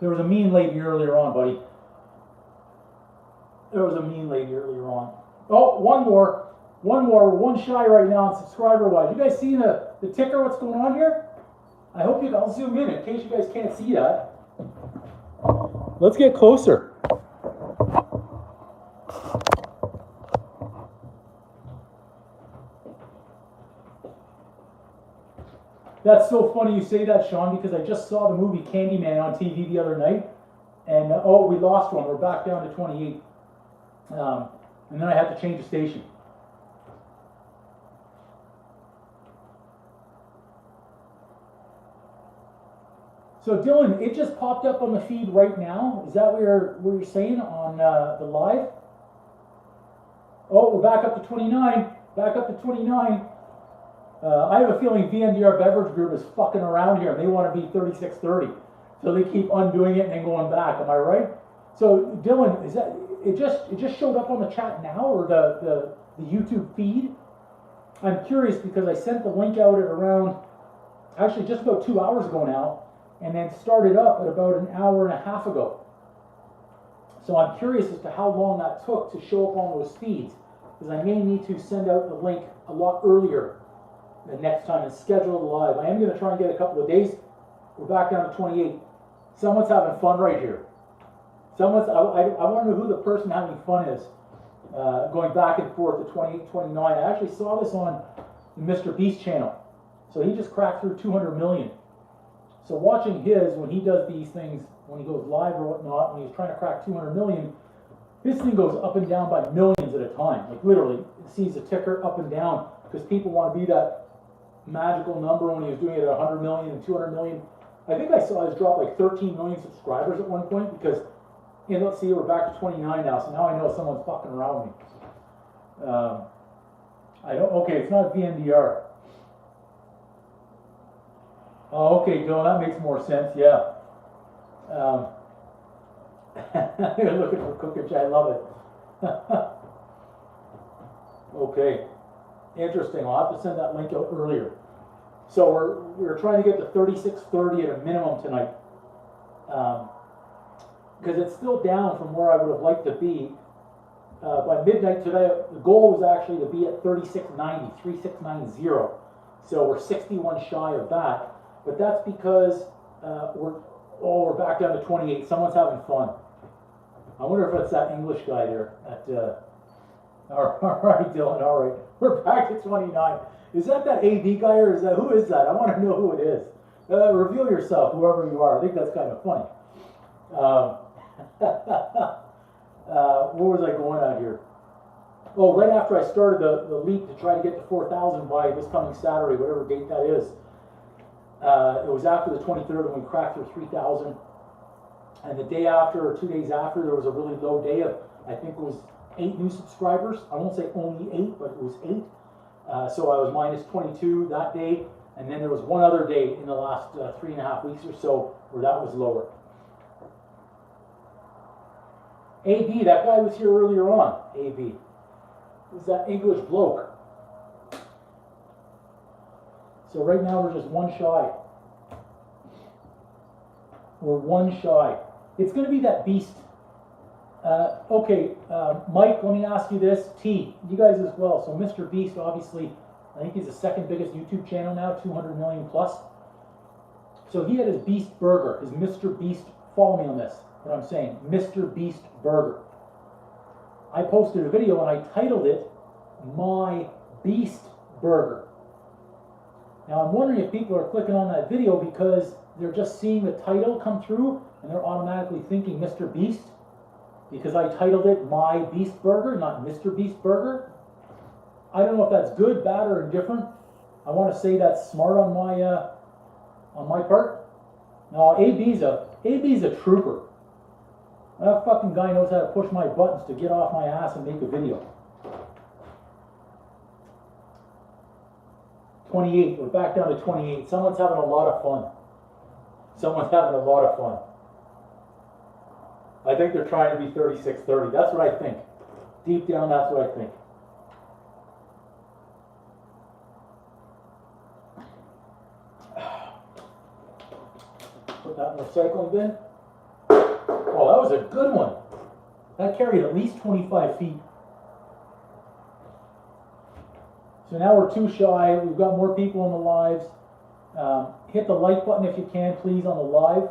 There was a mean lady earlier on, buddy. There was a mean lady earlier on. Oh, one more. We're one shy right now on subscriber-wise. You guys see the ticker, what's going on here? I hope you, I'll zoom in case you guys can't see that. Let's get closer. That's so funny you say that, Sean, because I just saw the movie Candyman on TV the other night, and oh, we lost one. We're back down to 28, and then I had to change the station. So Dylan, it just popped up on the feed right now. Is that what you're saying on the live? Oh, we're back up to 29. Back up to 29. I have a feeling VNDR Beverage Group is fucking around here and they want to be 3630. So they keep undoing it and then going back. Am I right? So Dylan, is that it just showed up on the chat now or the YouTube feed? I'm curious because I sent the link out at around actually just about 2 hours ago now, and then started up at about an hour and a half ago. So I'm curious as to how long that took to show up on those feeds, because I may need to send out the link a lot earlier the next time and schedule it live. I am going to try and get a couple of days. We're back down to 28. Someone's having fun right here. I want to know who the person having fun is. Going back and forth to 28, 29. I actually saw this on the Mr. Beast channel. So he just cracked through 200 million. So watching his, when he does these things, when he goes live or whatnot, when he's trying to crack 200 million, his thing goes up and down by millions at a time. Like literally, it sees the ticker up and down because people want to be that magical number when he was doing it at 100 million and 200 million. I think I saw his drop like 13 million subscribers at one point because, you know, let's see, we're back to 29 now, so now I know someone's fucking around me. Okay, it's not VNDR. Oh, okay, Dylan, that makes more sense, yeah. You're looking for cookage, I love it. Okay, interesting, I'll have to send that link out earlier. So we're trying to get to 3630 at a minimum tonight. Because it's still down from where I would have liked to be. By midnight today, the goal was actually to be at 3690, 3690. So we're 61 shy of that. But that's because we're back down to 28. Someone's having fun. I wonder if it's that English guy there. All right, Dylan. All right, we're back to 29. Is that AD guy or who is that? I want to know who it is. Reveal yourself, whoever you are. I think that's kind of funny. Where was I going at here? Oh, right after I started the leap to try to get to 4,000 by this coming Saturday, whatever date that is. It was after the 23rd when we cracked through 3,000. And the day after, or 2 days after, there was a really low day of, I think it was 8 new subscribers. I won't say only 8, but it was 8. So I was minus 22 that day. And then there was one other day in the last 3.5 weeks or so where that was lower. AB, that guy was here earlier on. AB. Who's that English bloke? So right now we're just one shy. We're one shy. It's going to be that beast. Okay, Mike, let me ask you this. T, you guys as well. So Mr. Beast, obviously, I think he's the second biggest YouTube channel now, 200 million plus. So he had his Beast Burger, his Mr. Beast. Follow me on this, what I'm saying. Mr. Beast Burger. I posted a video and I titled it, My Beast Burger. Now I'm wondering if people are clicking on that video because they're just seeing the title come through and they're automatically thinking Mr. Beast because I titled it My Beast Burger, not Mr. Beast Burger. I don't know if that's good, bad, or indifferent. I want to say that's smart on my part. No, AB's a trooper. That fucking guy knows how to push my buttons to get off my ass and make a video. 28, we're back down to 28. Someone's having a lot of fun. Someone's having a lot of fun. I think they're trying to be 36-30. That's what I think. Deep down, that's what I think. Put that in the recycling bin. Oh, that was a good one. That carried at least 25 feet. So now we're 2 shy. We've got more people in the lives. Hit the like button if you can, please, on the live.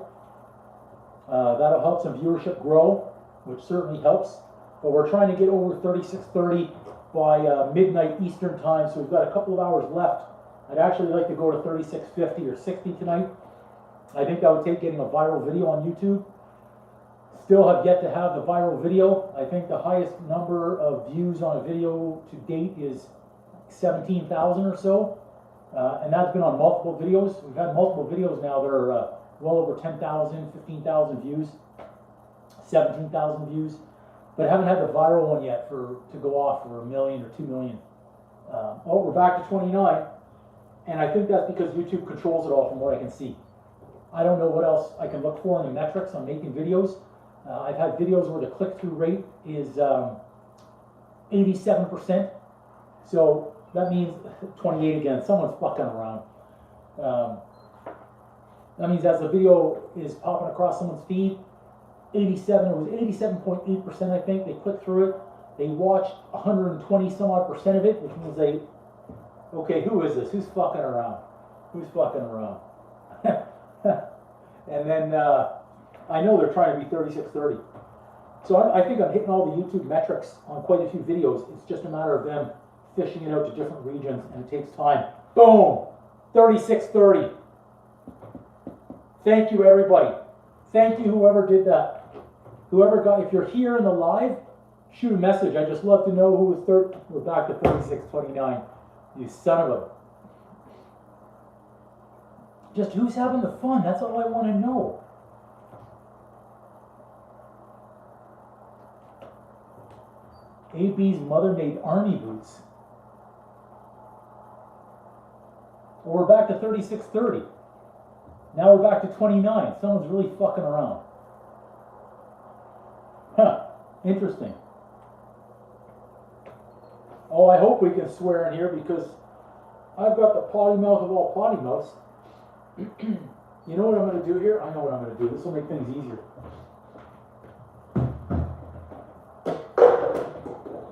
That'll help some viewership grow, which certainly helps. But we're trying to get over 36:30 by midnight Eastern time, so we've got a couple of hours left. I'd actually like to go to 36:50 or 60 tonight. I think that would take getting a viral video on YouTube. Still have yet to have the viral video. I think the highest number of views on a video to date is 17,000 or so. And that's been on multiple videos. We've had multiple videos now that are well over 10,000, 15,000 views, 17,000 views. But I haven't had the viral one yet to go off for 1 million or 2 million. Oh, we're back to 29. And I think that's because YouTube controls it all from what I can see. I don't know what else I can look for in the metrics on making videos. I've had videos where the click-through rate is 87%. So that means 28 again. Someone's fucking around. That means as the video is popping across someone's feed, 87.8%, I think. They click through it. They watched 120 some odd percent of it, which means they, okay, who is this? Who's fucking around? Who's fucking around? And then I know they're trying to be 36:30. So I think I'm hitting all the YouTube metrics on quite a few videos. It's just a matter of them fishing it out to different regions, and it takes time. Boom! 36:30. Thank you, everybody. Thank you, whoever did that. Whoever got, if you're here in the live, shoot a message. I just love to know who was third. We're back to 36:29. You son of a. Just who's having the fun? That's all I want to know. AB's mother made army boots. Well, we're back to 36:30. Now we're back to 29. Someone's really fucking around. Huh. Interesting. Oh, I hope we can swear in here because I've got the potty mouth of all potty mouths. You know what I'm going to do here? I know what I'm going to do. This will make things easier.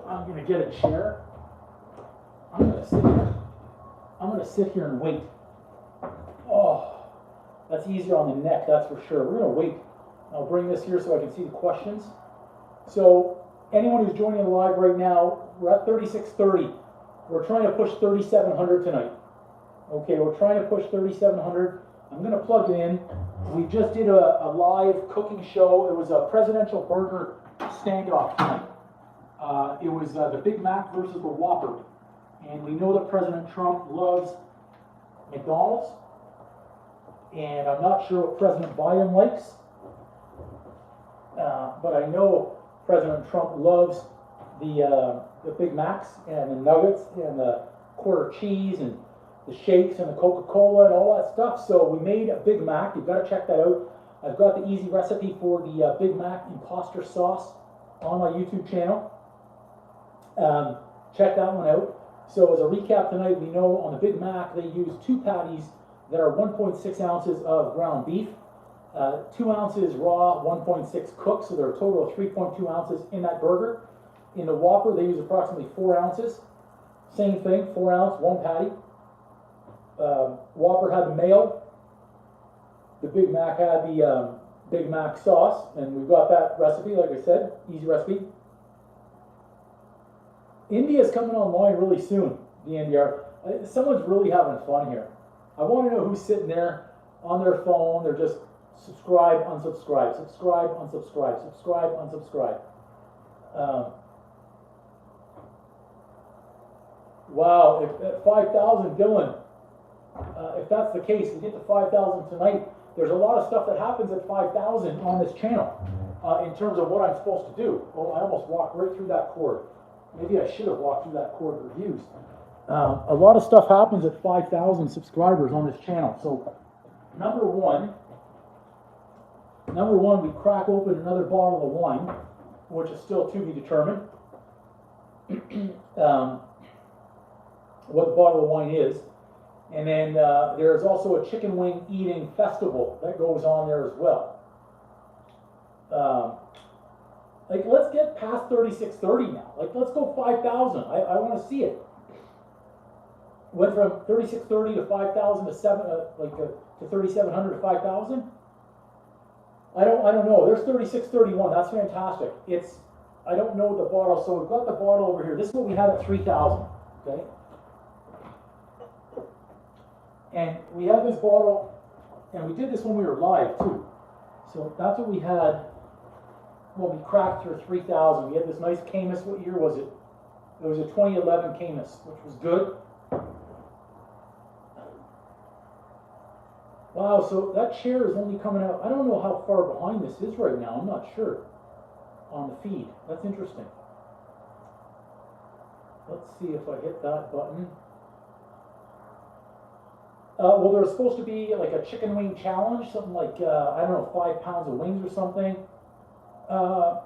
I'm going to get a chair. I'm going to sit here. I'm going to sit here and wait. Oh, that's easier on the neck, that's for sure. We're going to wait. I'll bring this here so I can see the questions. So, anyone who's joining the live right now, we're at 36:30. We're trying to push 3,700 tonight. Okay, we're trying to push 3,700. I'm going to plug it in. We just did a live cooking show. It was a presidential burger standoff tonight. It was the Big Mac versus the Whopper. And we know that President Trump loves McDonald's. And I'm not sure what President Biden likes. But I know President Trump loves the Big Macs and the nuggets and the quarter cheese and the shakes and the Coca-Cola and all that stuff. So we made a Big Mac. You've got to check that out. I've got the easy recipe for the Big Mac imposter sauce on my YouTube channel. Check that one out. So as a recap tonight, we know on the Big Mac they use 2 patties that are 1.6 ounces of ground beef, 2 ounces raw, 1.6 cooked, so there are a total of 3.2 ounces in that burger. In the Whopper, they use approximately 4 ounces. Same thing, 4 ounce, 1 patty. Whopper had the mayo. The Big Mac had the Big Mac sauce, and we've got that recipe, like I said, easy recipe. India's coming online really soon, the NDR. Someone's really having fun here. I want to know who's sitting there on their phone. They're just subscribe, unsubscribe, subscribe, unsubscribe, subscribe, unsubscribe. Wow, if 5,000, Dylan, if that's the case, we get to 5,000 tonight. There's a lot of stuff that happens at 5,000 on this channel in terms of what I'm supposed to do. Oh, I almost walked right through that cord. Maybe I should have walked through that cord for views. A lot of stuff happens at 5,000 subscribers on this channel. So, number one, Number one, we crack open another bottle of wine, which is still to be determined. What the bottle of wine is. And then there's also a chicken wing eating festival that goes on there as well. Like, let's get past 3630 now. Like, let's go 5,000. I want to see it. Went from 3630 to 5,000 to to 3,700 to 5,000. I don't know. There's 3631. That's fantastic. I don't know the bottle. So we've got the bottle over here. This is what we had at 3,000. Okay. And we have this bottle, and we did this when we were live too. So that's what we had when we cracked through 3,000. We had this nice Camus. What year was it? It was a 2011 Camus, which was good. Wow, so that chair is only coming out. I don't know how far behind this is right now. I'm not sure on the feed. That's interesting. Let's see if I hit that button. Well, there's supposed to be like a chicken wing challenge, something like, I don't know, 5 pounds of wings or something. Well,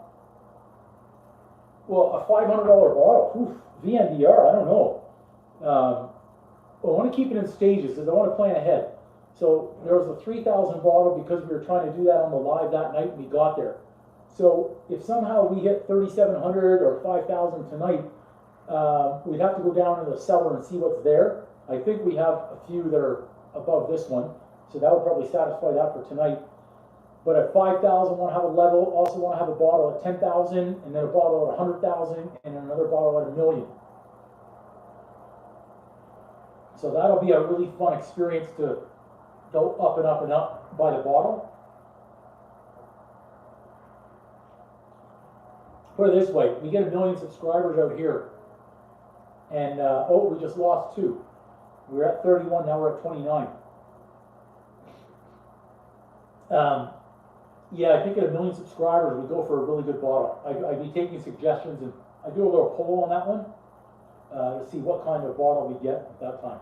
a $500 bottle, oof, VNDR, I don't know. Well, I want to keep it in stages because I want to plan ahead. So there was a 3,000 bottle because we were trying to do that on the live that night and we got there. So if somehow we hit 3,700 or 5,000 tonight, we'd have to go down to the cellar and see what's there. I think we have a few that are above this one, so that would probably satisfy that for tonight. But at 5,000, want to have a level, also want to have a bottle at 10,000, and then a bottle at 100,000, and then another bottle at 1,000,000. So that'll be a really fun experience to go up and up and up by the bottle. Put it this way, we get 1,000,000 subscribers out here, and oh, we just lost 2. We were at 31, now we're at 29. Yeah, I think at 1,000,000 subscribers, we go for a really good bottle. I'd be taking suggestions, and I do a little poll on that one to see what kind of bottle we get at that time.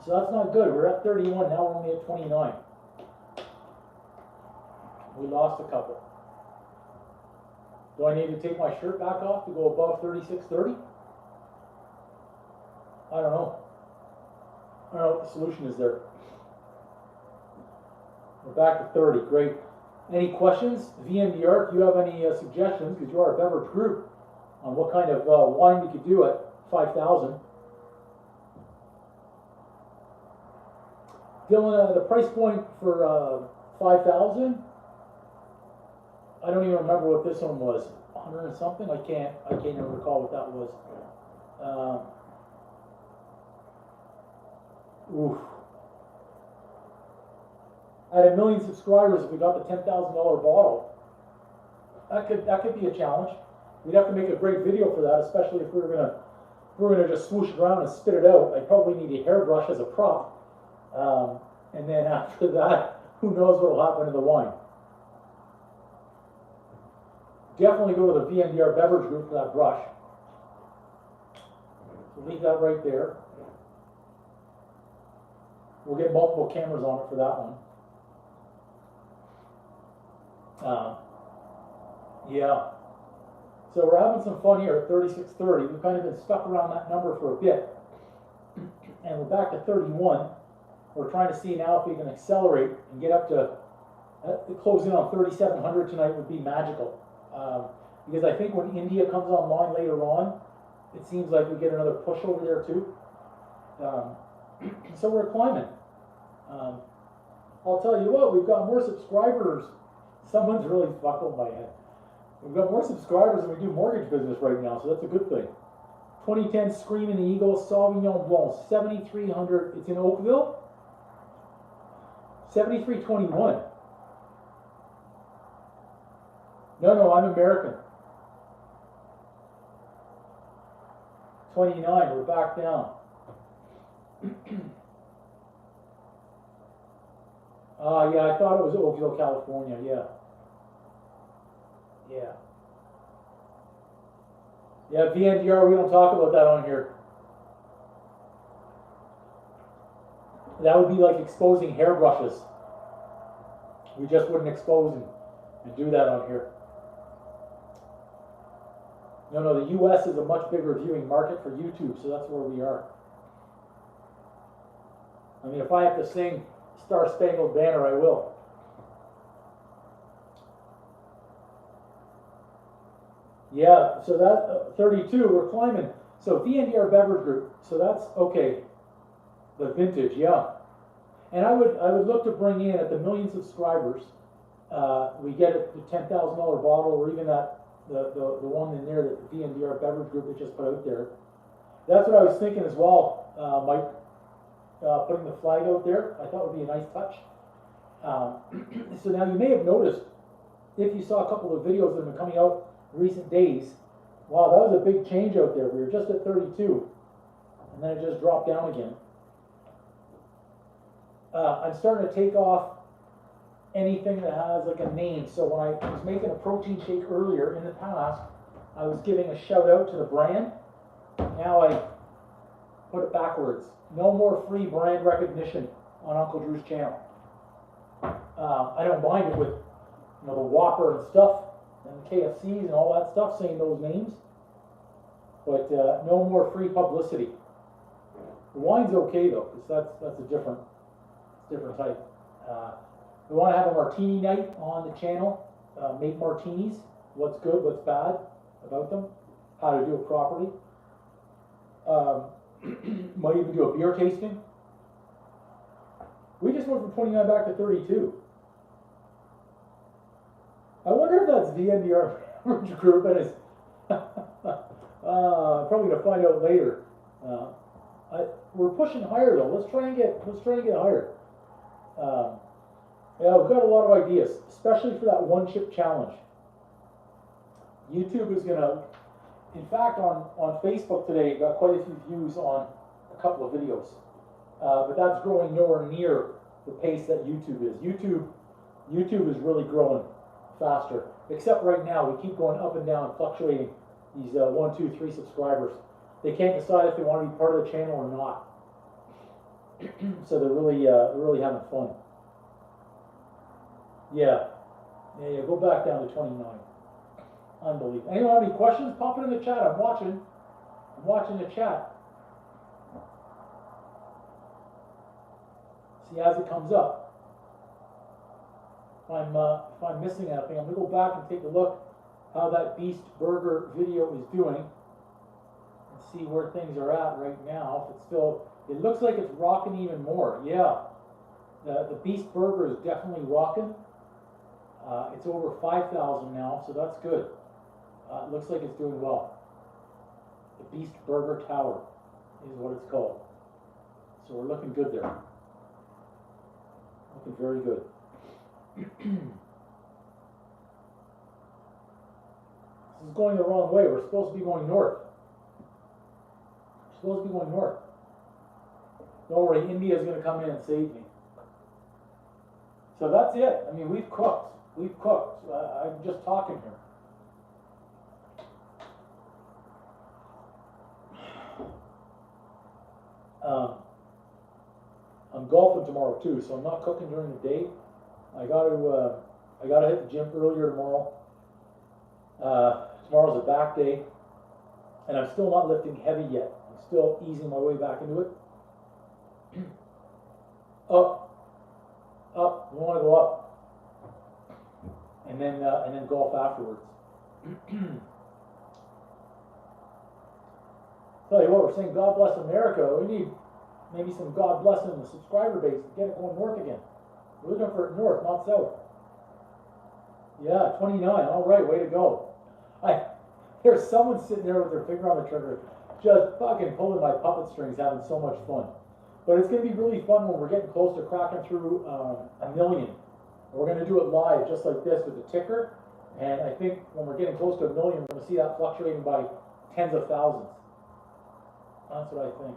So that's not good. We're at 31, now we're only at 29. We lost a couple. Do I need to take my shirt back off to go above 3630? I don't know. I don't know what the solution is there. We're back to 30. Great. Any questions? VNDR, do you have any suggestions? Because you are a beverage group on what kind of wine we could do at 5,000. Dylan, the price point for 5,000. I don't even remember what this one was. 100 and something. I can't even recall what that was. Oof. At 1,000,000 subscribers, if we got the $10,000 bottle, that could be a challenge. We'd have to make a great video for that, especially if we were gonna just swoosh it around and spit it out. I'd probably need a hairbrush as a prop, and then after that, who knows what will happen to the wine. Definitely go to the VNDR beverage group for that brush. So leave that right there. We'll get multiple cameras on it for that one. Yeah. So we're having some fun here at 3630. We've kind of been stuck around that number for a bit. And we're back to 31. We're trying to see now if we can accelerate and get up to close in on 3,700 tonight would be magical. Because I think when India comes online later on, it seems like we get another push over there too. So we're climbing. I'll tell you what, we've got more subscribers. Someone's really fucked up my head. We've got more subscribers than we do mortgage business right now, so that's a good thing. 2010 Screaming Eagle Sauvignon Blanc, 7,300. It's in Oakville. 7321. No, I'm American. 29, we're back down. Yeah, I thought it was Oakville, California, yeah. Yeah, VNDR, we don't talk about that on here. That would be like exposing hairbrushes. We just wouldn't expose and do that on here. No, the US is a much bigger viewing market for YouTube, so that's where we are. I mean, if I have to sing Star Spangled Banner, I will. Yeah, so that 32, we're climbing. So DNDR Beverage Group, so that's okay. The vintage, yeah. And I would look to bring in at the 1,000,000 subscribers. We get the $10,000 bottle, or even that the one in there that the DNDR Beverage Group has just put out there. That's what I was thinking as well, Mike. Putting the flag out there, I thought would be a nice touch. So now you may have noticed, if you saw a couple of videos that have been coming out in recent days, wow, that was a big change out there. We were just at 32, and then it just dropped down again. I'm starting to take off anything that has like a name. So when I was making a protein shake earlier in the past, I was giving a shout out to the brand. Now I put it backwards. No more free brand recognition on Uncle Drew's channel. I don't mind it with the Whopper and stuff, and the KFCs and all that stuff, saying those names. But no more free publicity. The wine's okay though, because that's a different type. We want to have a martini night on the channel. Make martinis. What's good, what's bad about them, how to do it properly. Might even do a beer tasting. We just went from 29 back to 32. I wonder if that's VNDR group, and it's probably gonna find out later. We're pushing higher though. Let's try and get higher. Yeah, we've got a lot of ideas, especially for that one chip challenge. YouTube is gonna, in fact, on Facebook today, got quite a few views on a couple of videos, but that's growing nowhere near the pace that YouTube is. YouTube is really growing faster, except right now we keep going up and down, fluctuating these 1, 2, 3 subscribers. They can't decide if they want to be part of the channel or not. So they're really having fun. Yeah, go back down to 29. Unbelievable. Anyone have any questions? Pop it in the chat. I'm watching the chat. See, as it comes up, if I'm missing anything, I'm gonna go back and take a look how that Beast Burger video is doing and see where things are at right now. If it's still, it looks like it's rocking even more. Yeah, the Beast Burger is definitely rocking. It's over 5,000 now, so that's good. It looks like it's doing well. The Beast Burger Tower is what it's called. So we're looking good there. Looking very good. This is going the wrong way. We're supposed to be going north. Don't worry, India's going to come in and save me. So that's it. I mean, we've cooked. I'm just talking here. I'm golfing tomorrow too, so I'm not cooking during the day. I gotta hit the gym earlier tomorrow. Tomorrow's a back day, and I'm still not lifting heavy yet. I'm still easing my way back into it. Up. We want to go up, and then golf afterwards. Tell you what, we're saying God bless America. We need maybe some God blessing in the subscriber base to get it going north again. We're looking for it north, not south. Yeah, 29. All right, way to go. There's someone sitting there with their finger on the trigger, just fucking pulling my puppet strings, having so much fun. But it's going to be really fun when we're getting close to cracking through 1 million. We're going to do it live, just like this, with the ticker. And I think when we're getting close to 1 million, we're going to see that fluctuating by tens of thousands. That's what I think.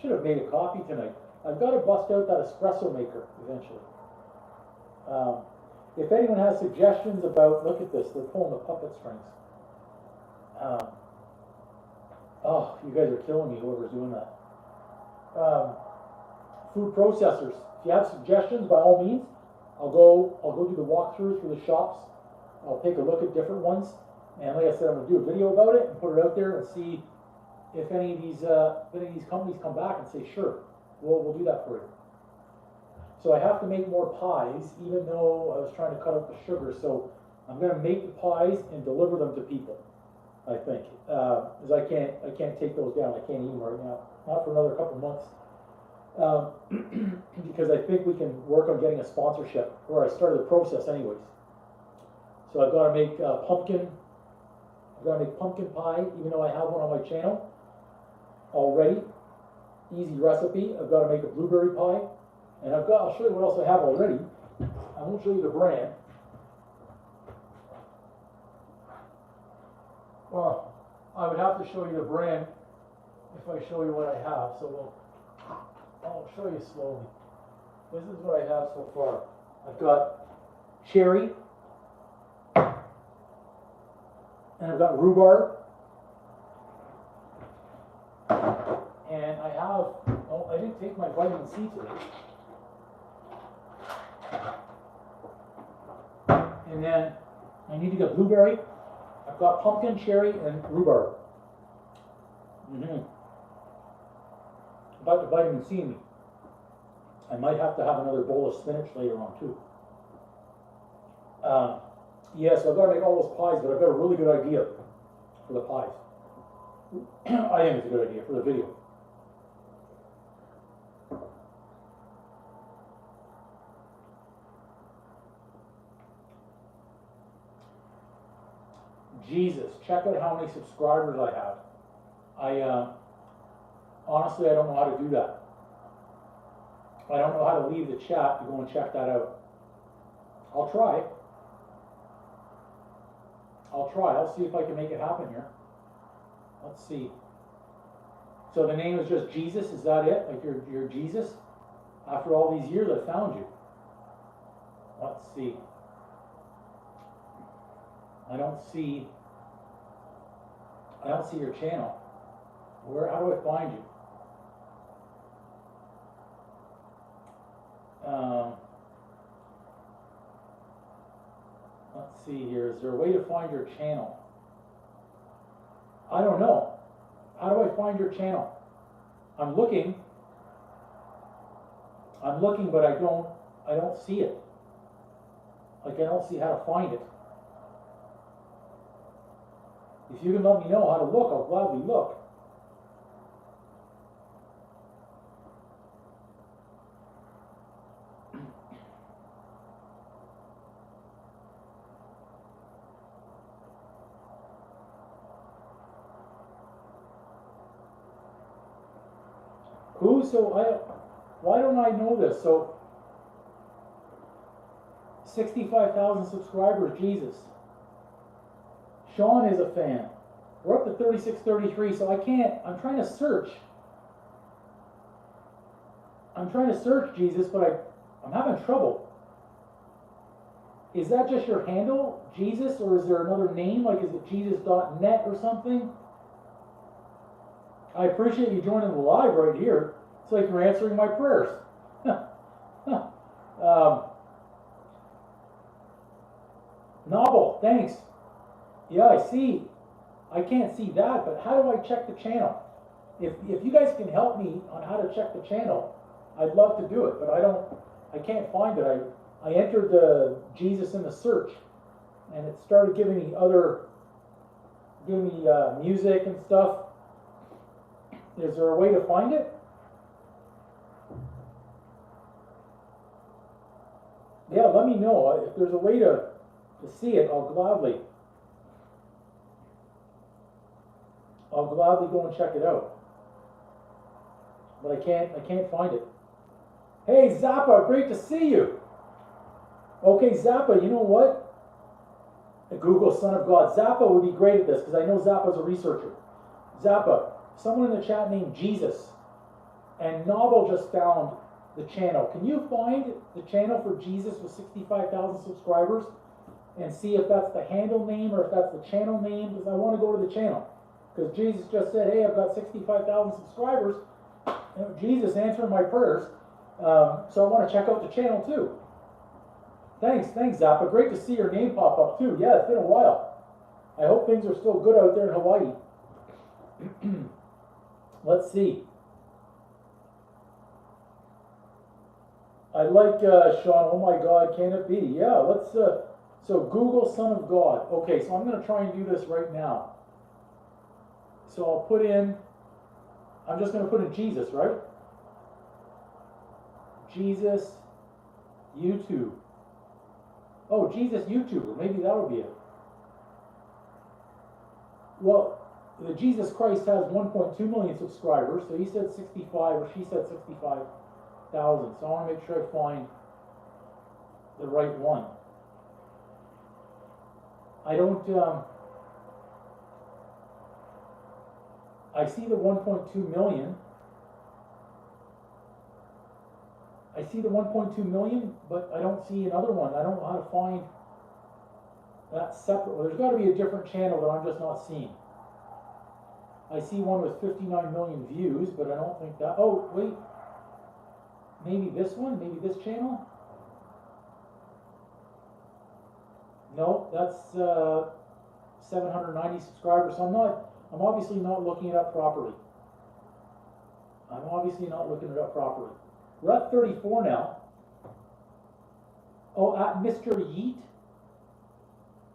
Should have made a coffee tonight. I've got to bust out that espresso maker eventually. If anyone has suggestions about, look at this, they're pulling the puppet strings. Oh, you guys are killing me, whoever's doing that. food processors. If you have suggestions, by all means, I'll go do the walkthroughs for the shops. I'll take a look at different ones, and like I said, I'm gonna do a video about it and put it out there and see if any of these companies come back and say, sure, we'll do that for you. So I have to make more pies, even though I was trying to cut out the sugar. So I'm gonna make the pies and deliver them to people, I think, because I can't take those down. I can't eat them right now, not for another couple months. Because I think we can work on getting a sponsorship, or I started the process anyways. So I've got to make pumpkin pie, even though I have one on my channel already. Easy recipe. I've got to make a blueberry pie, and I'll show you what else I have already. I won't show you the brand. Well, I would have to show you the brand if I show you what I have. So I'll show you slowly. This is what I have so far. I've got cherry, and I've got rhubarb, and I have, oh, I didn't take my vitamin C today. And then I need to get blueberry. I've got pumpkin, cherry, and rhubarb. About the vitamin C in me. I might have to have another bowl of spinach later on too. Yeah, so I've got to make all those pies, but I've got a really good idea for the pies. I think it's a good idea for the video. Jesus, check out how many subscribers I have. Honestly, I don't know how to do that. I don't know how to leave the chat to go and check that out. I'll try. I'll see if I can make it happen here. Let's see. So the name is just Jesus, is that it? Like you're Jesus? After all these years, I found you. Let's see. I don't see your channel. How do I find you? Let's see here. Is there a way to find your channel? I don't know. How do I find your channel? I'm looking, but I don't see it. Like I don't see how to find it. If you can let me know how to look, I'll gladly look. Why don't I know this? So 65,000 subscribers, Jesus. Sean is a fan. We're up to 3633, so I'm trying to search. Jesus, but I'm having trouble. Is that just your handle, Jesus, or is there another name? Like, is it jesus.net or something? I appreciate you joining the live right here. It's like you're answering my prayers. Novel, thanks. Yeah, I see. I can't see that, but how do I check the channel? If you guys can help me on how to check the channel, I'd love to do it, but I can't find it. I entered Jesus in the search, and it started giving me music and stuff. Is there a way to find it? Yeah, let me know. If there's a way to see it, I'll gladly go and check it out. But I can't find it. Hey Zappa, great to see you. Okay, Zappa, you know what? Google Son of God. Zappa would be great at this because I know Zappa's a researcher. Zappa, someone in the chat named Jesus, and Novel just found the channel. Can you find the channel for Jesus with 65,000 subscribers and see if that's the handle name or if that's the channel name? Because I want to go to the channel. Because Jesus just said, hey, I've got 65,000 subscribers, Jesus answering my prayers. So I want to check out the channel too. Thanks, Zappa. Great to see your name pop up too. Yeah, it's been a while. I hope things are still good out there in Hawaii. Let's see. I like Sean. Oh my God, can it be? Yeah, let's. So Google Son of God. Okay, so I'm going to try and do this right now. So I'll put in. I'm just going to put in Jesus, right? Jesus YouTube. Oh, Jesus YouTuber. Maybe that would be it. Well, the Jesus Christ has 1.2 million subscribers. So he said 65, or she said 65,000. So I want to make sure I find the right one. I don't. I see the 1.2 million. I see the 1.2 million, but I don't see another one. I don't know how to find that separate. Well, there's got to be a different channel that I'm just not seeing. I see one with 59 million views, but I don't think that. Oh, wait. Maybe this one? Maybe this channel? No, that's 790 subscribers. So I'm obviously not looking it up properly. We're at 34 now. Oh, at Mr. Yeet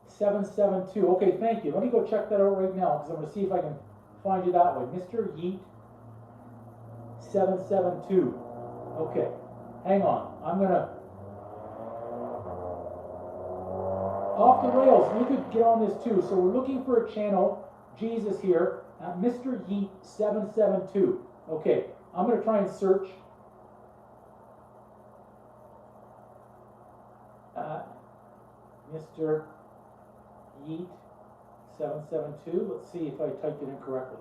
772. Okay, thank you. Let me go check that out right now because I'm going to see if I can find you that way. Mr. Yeet 772. Okay, hang on. I'm going to. Off the rails, you could get on this too. So we're looking for a channel, Jesus here, at Mr. Yeet 772. Okay, I'm going to try and search. Mr. Yeet 772. Let's see if I typed it in correctly.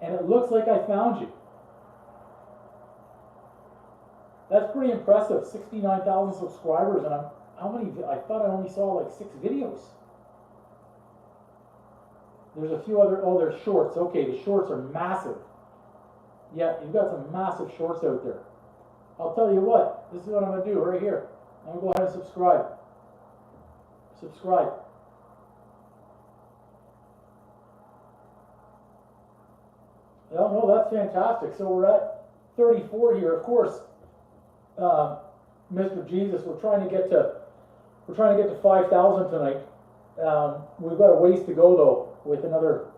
And it looks like I found you. That's pretty impressive. 69,000 subscribers, and how many? I thought I only saw like 6 videos. There's a few other. Oh, there's shorts. Okay, the shorts are massive. Yeah, you've got some massive shorts out there. I'll tell you what, this is what I'm going to do right here. I'm going to go ahead and subscribe. Subscribe. Well, no, that's fantastic. So we're at 34 here. Of course, Mr. Jesus, we're trying to get to 5,000 tonight. We've got a ways to go though, with another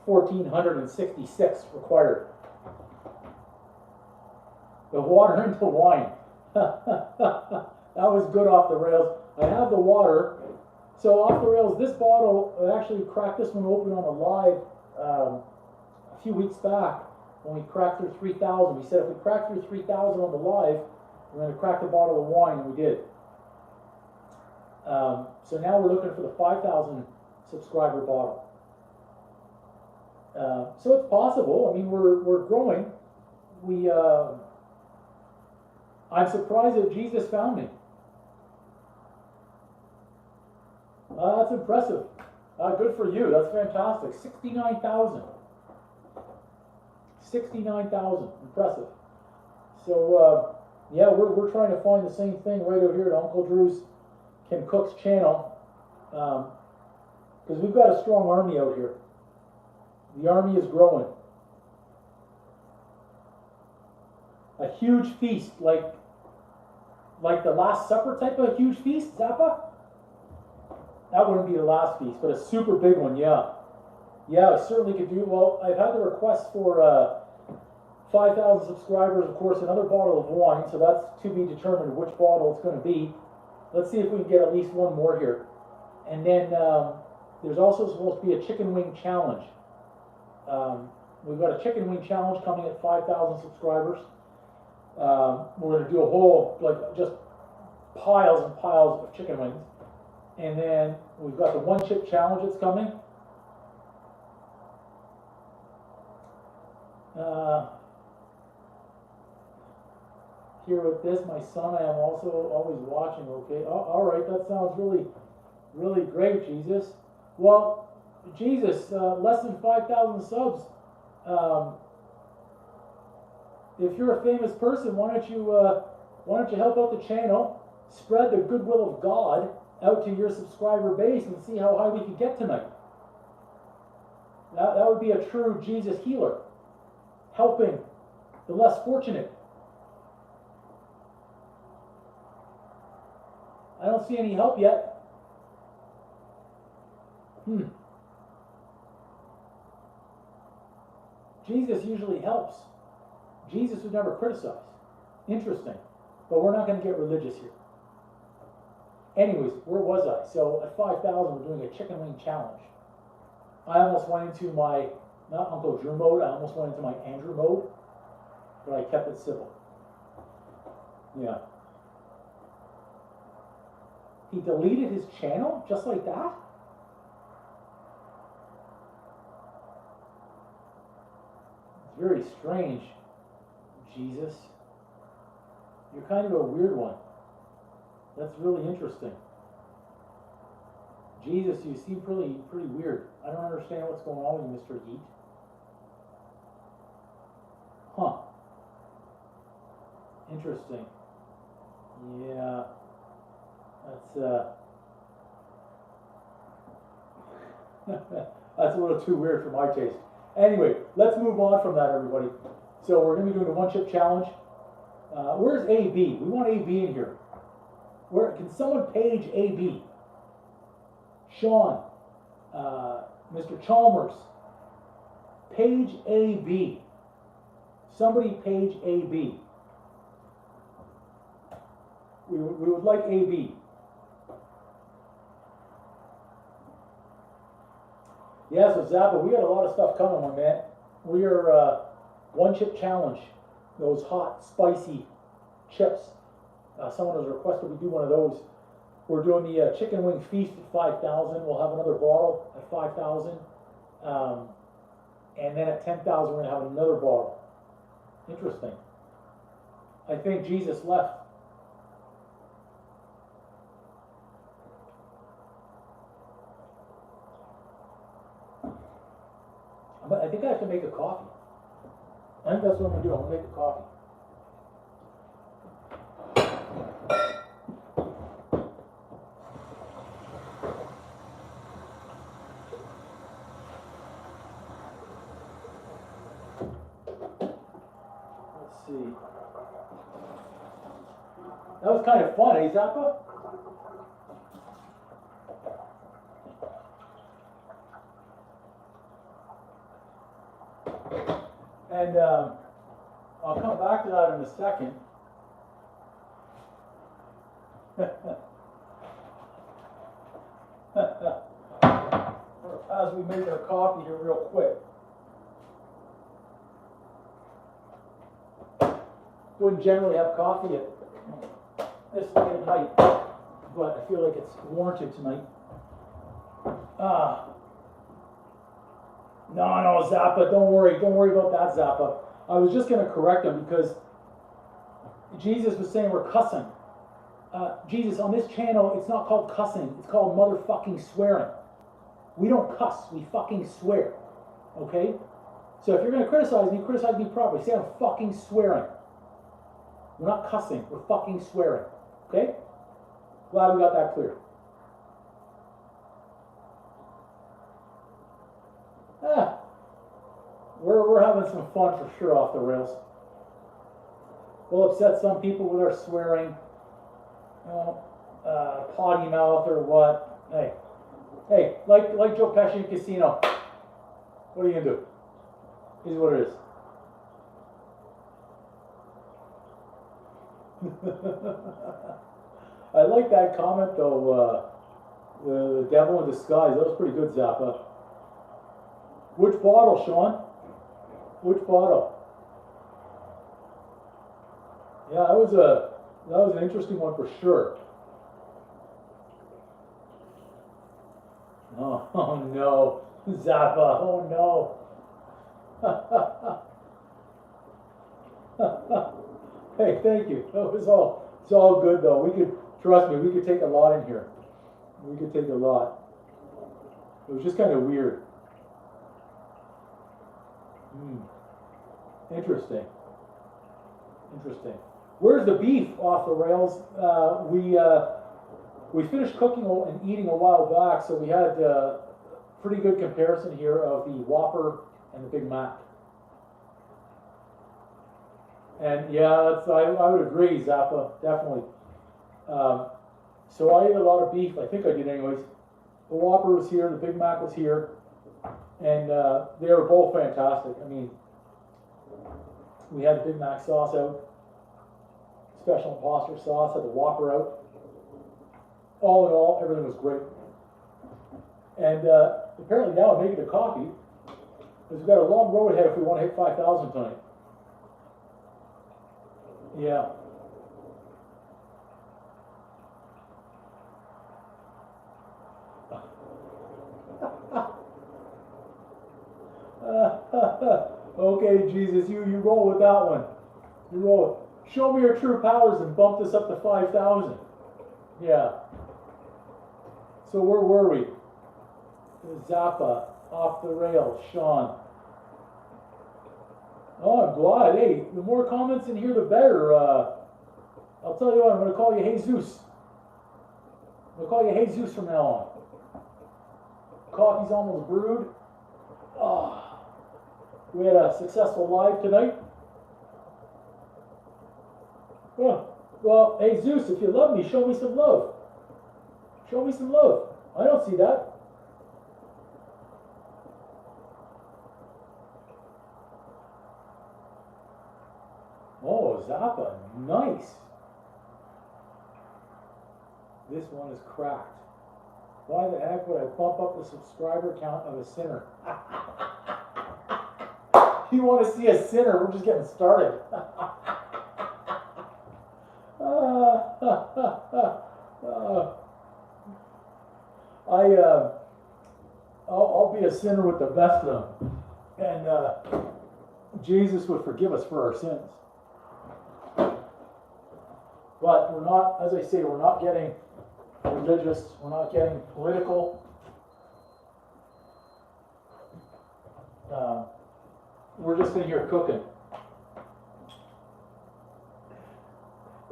1,466 required. The water into wine. That was good off the rails. I have the water. So off the rails, this bottle, I actually cracked this one open on a live a few weeks back when we cracked through 3,000. We said if we crack through 3,000 on the live, we're going to crack the bottle of wine, and we did. So now we're looking for the 5,000 subscriber bottle. So it's possible. I mean, we're growing. I'm surprised that Jesus found me. That's impressive. Good for you. That's fantastic. 69,000. 69,000. Impressive. So, yeah, we're trying to find the same thing right out here at Uncle Drew's Can Cook's channel. Because we've got a strong army out here. The army is growing. A huge feast, like the Last Supper type of huge feast, Zappa? That wouldn't be the last feast, but a super big one, yeah. Yeah, I certainly could do. Well, I've had the request for 5,000 subscribers, of course, another bottle of wine, so that's to be determined which bottle it's going to be. Let's see if we can get at least one more here. And then there's also supposed to be a chicken wing challenge. We've got a chicken wing challenge coming at 5,000 subscribers. We're going to do a whole, like, just piles and piles of chicken wings. And then we've got the one chip challenge that's coming. Here with this, my son, I am also always watching. Okay, all right, that sounds really, really great, Jesus. Well, Jesus, less than 5,000 subs. Um, if you're a famous person, why don't you help out the channel, spread the goodwill of God out to your subscriber base, and see how high we can get tonight. That would be a true Jesus healer, helping the less fortunate. I don't see any help yet. Jesus usually helps. Jesus would never criticize. Interesting. But we're not going to get religious here. Anyways, where was I? So at 5,000, we're doing a chicken wing challenge. I almost went into my, not Uncle Drew mode, I almost went into my Andrew mode, but I kept it civil. Yeah. He deleted his channel just like that? It's very strange, Jesus. You're kind of a weird one. That's really interesting. Jesus, you seem pretty weird. I don't understand what's going on with you, Mr. Yeet. Huh. Interesting. Yeah. That's a little too weird for my taste. Anyway, let's move on from that, everybody. So we're going to be doing a one-chip challenge. Where's AB? We want AB in here. Where can someone page AB? Sean, Mr. Chalmers, page AB. Somebody page AB. We would like AB. Yeah, so Zappa, we got a lot of stuff coming, my man. We are one chip challenge. Those hot, spicy chips. Someone has requested we do one of those. We're doing the chicken wing feast at 5,000. We'll have another bottle at 5,000. And then at 10,000, we're going to have another bottle. Interesting. I think Jesus left. But I think I have to make a coffee. I think that's what I'm going to do. I'm going to make a coffee. Let's see. That was kind of fun, eh, Zappa? And I'll come back to that in a second. As we make our coffee here real quick. Wouldn't generally have coffee at this late at night, but I feel like it's warranted tonight. No, Zappa, don't worry about that, Zappa. I was just going to correct him because Jesus was saying we're cussing. Jesus, on this channel, it's not called cussing, it's called motherfucking swearing. We don't cuss, we fucking swear. Okay? So if you're going to criticize me properly. Say I'm fucking swearing. We're not cussing, we're fucking swearing. Okay? Glad we got that clear. We're having some fun for sure off the rails. We'll upset some people with our swearing, potty mouth or what. Hey, like Joe Pesci in Casino. What are you gonna do? Is what it is. I like that comment though. The devil in disguise. That was pretty good, Zappa. Which bottle, Sean? Which bottle? Yeah, that was an interesting one for sure. Oh no, Zappa. Oh no. Hey, thank you. It's all good though. Trust me, we could take a lot in here. We could take a lot. It was just kind of weird. Interesting. Interesting. Where's the beef off the rails? We finished cooking and eating a while back, so we had pretty good comparison here of the Whopper and the Big Mac. And yeah, I would agree, Zappa, definitely. So I ate a lot of beef. I think I did anyways. The Whopper was here, the Big Mac was here, and they were both fantastic. I mean, we had the Big Mac sauce out, special imposter sauce, had the Whopper out. All in all, everything was great. And apparently now I'm making a coffee, because we've got a long road ahead if we want to hit 5,000 tonight. Yeah. Okay, Jesus, you roll with that one. You roll. Show me your true powers and bump this up to 5,000. Yeah. So where were we? Zappa, off the rails, Sean. Oh, I'm glad. Hey, the more comments in here, the better. I'll tell you what, I'm going to call you Jesus. I'm going to call you Jesus from now on. Coffee's almost brewed. Oh, we had a successful live tonight. Oh, well, hey Zeus, if you love me, show me some love. Show me some love. I don't see that. Oh, Zappa, nice. This one is cracked. Why the heck would I bump up the subscriber count of a sinner? You want to see a sinner? We're just getting started. I'll be a sinner with the best of them, and Jesus would forgive us for our sins. But we're not, as I say, we're not getting religious, we're not getting political. We're just in here cooking.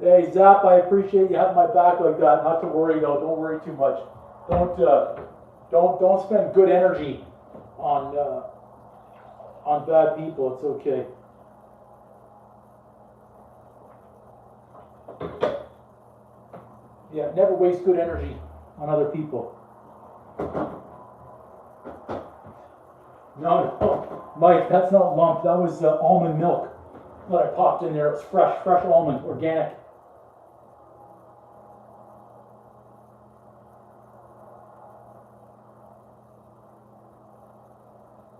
Hey Zap, I appreciate you having my back like that. Not to worry though. Don't worry too much. Don't spend good energy on bad people. It's okay. Yeah, never waste good energy on other people. No, Mike, that's not lump. That was almond milk that I popped in there. It's fresh almond, organic.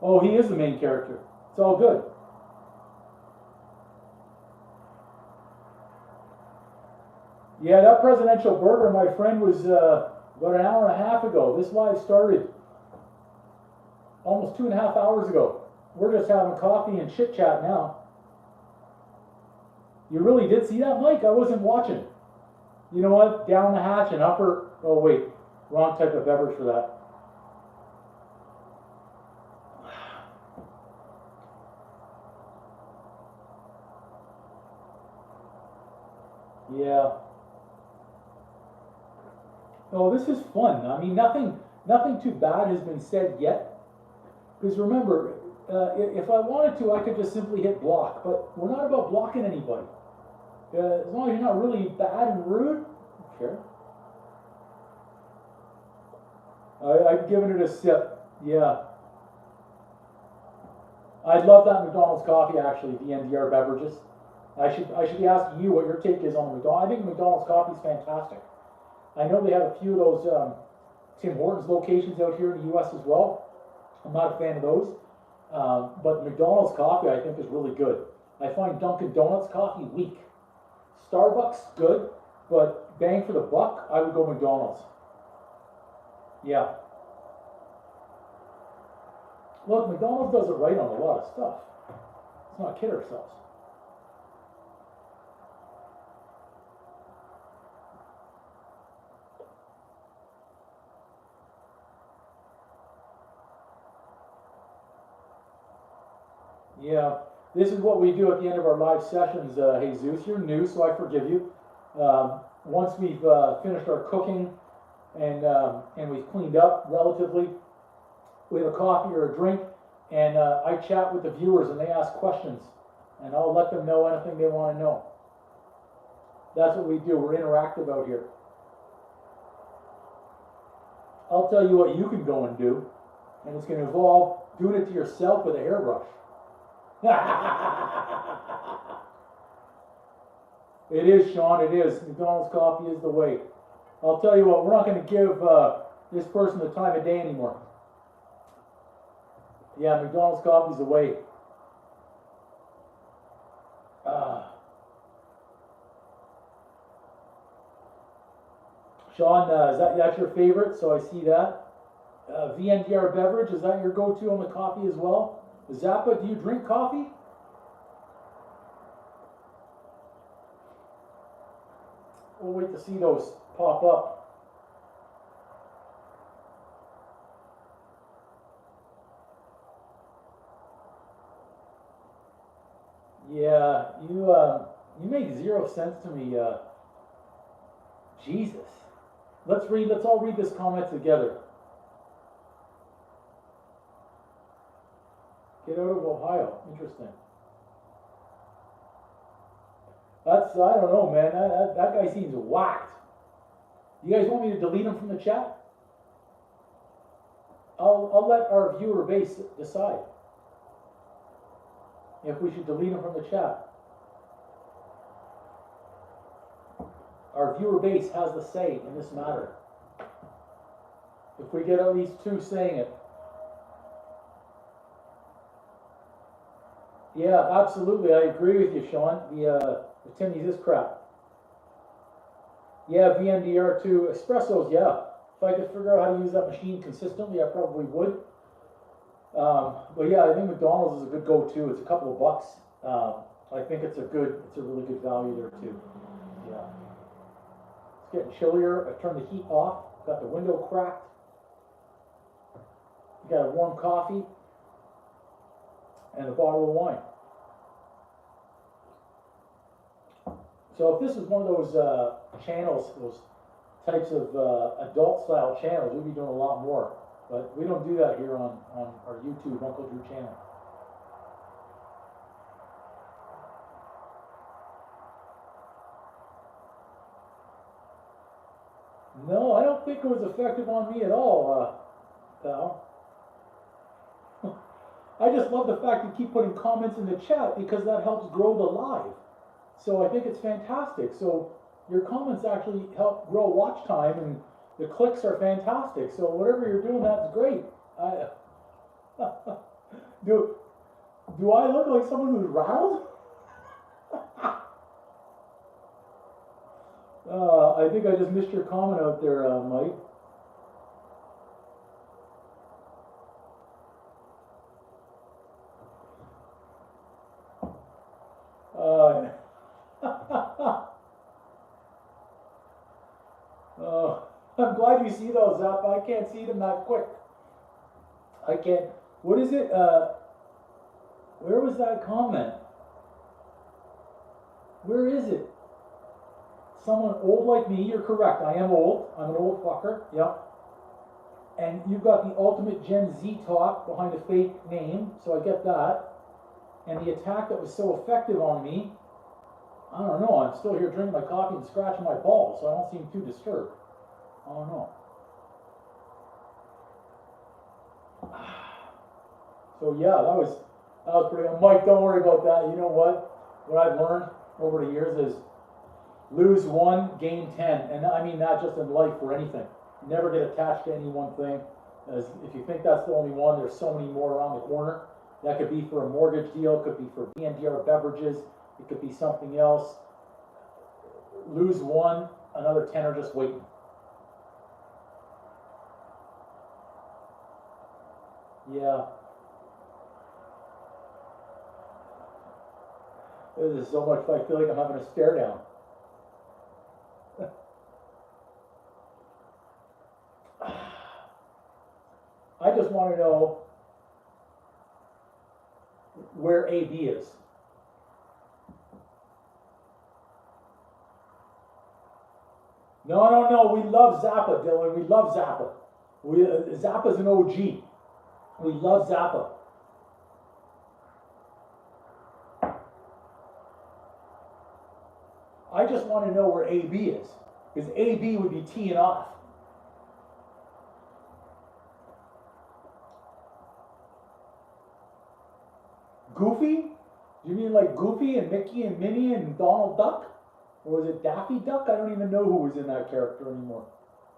Oh, he is the main character. It's all good. Yeah, that presidential burger, my friend, was about an hour and a half ago. This live started almost 2.5 hours ago. We're just having coffee and chit chat now. You really did see that, Mike? I wasn't watching. You know what? Down the hatch and upper. Oh wait, wrong type of beverage for that. Yeah. Oh, this is fun. I mean, nothing too bad has been said yet. Because remember, if I wanted to, I could just simply hit block. But we're not about blocking anybody. As long as you're not really bad and rude, I don't care. I've given it a sip. Yeah. I'd love that McDonald's coffee, actually, the NDR beverages. I should be asking you what your take is on the McDonald's. I think McDonald's coffee is fantastic. I know they have a few of those Tim Hortons locations out here in the U.S. as well. I'm not a fan of those. But McDonald's coffee, I think, is really good. I find Dunkin' Donuts coffee weak. Starbucks, good. But bang for the buck, I would go McDonald's. Yeah. Look, McDonald's does it right on a lot of stuff. Let's not kid ourselves. Yeah, this is what we do at the end of our live sessions, Jesus. You're new, so I forgive you. Once we've finished our cooking and we've cleaned up relatively, we have a coffee or a drink, and I chat with the viewers and they ask questions, and I'll let them know anything they want to know. That's what we do. We're interactive out here. I'll tell you what you can go and do, and it's going to involve doing it to yourself with a hairbrush. It is, Sean, it is. McDonald's coffee is the way. I'll tell you what, we're not going to give this person the time of day anymore. Yeah, McDonald's coffee's the way. Sean, is that's your favorite? So I see that. VNDR beverage, is that your go-to on the coffee as well? Zappa, do you drink coffee? We'll wait to see those pop up. Yeah, you make 0 sense to me, Jesus. Let's all read this comment together. Get out of Ohio. Interesting. I don't know, man. That guy seems whacked. You guys want me to delete him from the chat? I'll let our viewer base decide if we should delete him from the chat. Our viewer base has the say in this matter. If we get at least 2 saying it. Yeah, absolutely. I agree with you, Sean. The Timmy's is crap. Yeah, VNDR too. Espressos, yeah. If I could figure out how to use that machine consistently, I probably would. But yeah, I think McDonald's is a good go-to. It's a couple of bucks. I think it's a really good value there too. Yeah. It's getting chillier. I turned the heat off. Got the window cracked. Got a warm coffee and a bottle of wine. So if this is one of those channels, those types of adult-style channels, we'd be doing a lot more. But we don't do that here on our YouTube Uncle Drew channel. No, I don't think it was effective on me at all, pal. I just love the fact you keep putting comments in the chat because that helps grow the live. So I think it's fantastic. So your comments actually help grow watch time, and the clicks are fantastic. So whatever you're doing, that's great. Do I look like someone who's rattled? I think I just missed your comment out there, Mike. I'm glad you see those, Zap. I can't see them that quick. I can't. What is it? Where was that comment? Where is it? Someone old like me, you're correct. I am old. I'm an old fucker. Yep. And you've got the ultimate Gen Z talk behind a fake name, so I get that. And the attack that was so effective on me, I don't know. I'm still here drinking my coffee and scratching my balls, so I don't seem too disturbed. I don't know. So yeah, that was pretty good. Mike, don't worry about that. You know what? What I've learned over the years is lose 1, gain 10. And I mean that just in life or anything. Never get attached to any one thing. As if you think that's the only one, there's so many more around the corner. That could be for a mortgage deal, could be for VNDR beverages, it could be something else. Lose 1, another 10 are just waiting. Yeah. This is so much fun. I feel like I'm having a stare down. I just want to know, where AB is. No, we love Zappa, Dylan, we love Zappa. Zappa's an OG. We love Zappa. I just want to know where AB is, because AB would be teeing off. Goofy? Do you mean like Goofy and Mickey and Minnie and Donald Duck? Or was it Daffy Duck? I don't even know who was in that character anymore.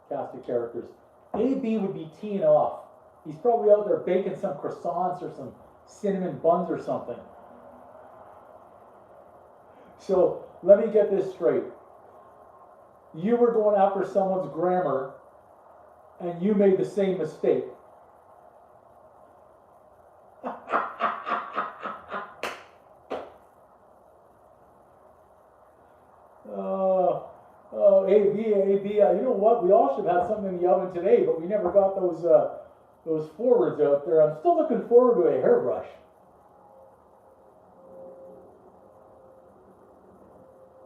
Cast of characters. AB would be teeing off. He's probably out there baking some croissants or some cinnamon buns or something. So let me get this straight. You were going after someone's grammar and you made the same mistake. AB, you know what? We all should have had something in the oven today, but we never got those forwards out there. I'm still looking forward to a hairbrush.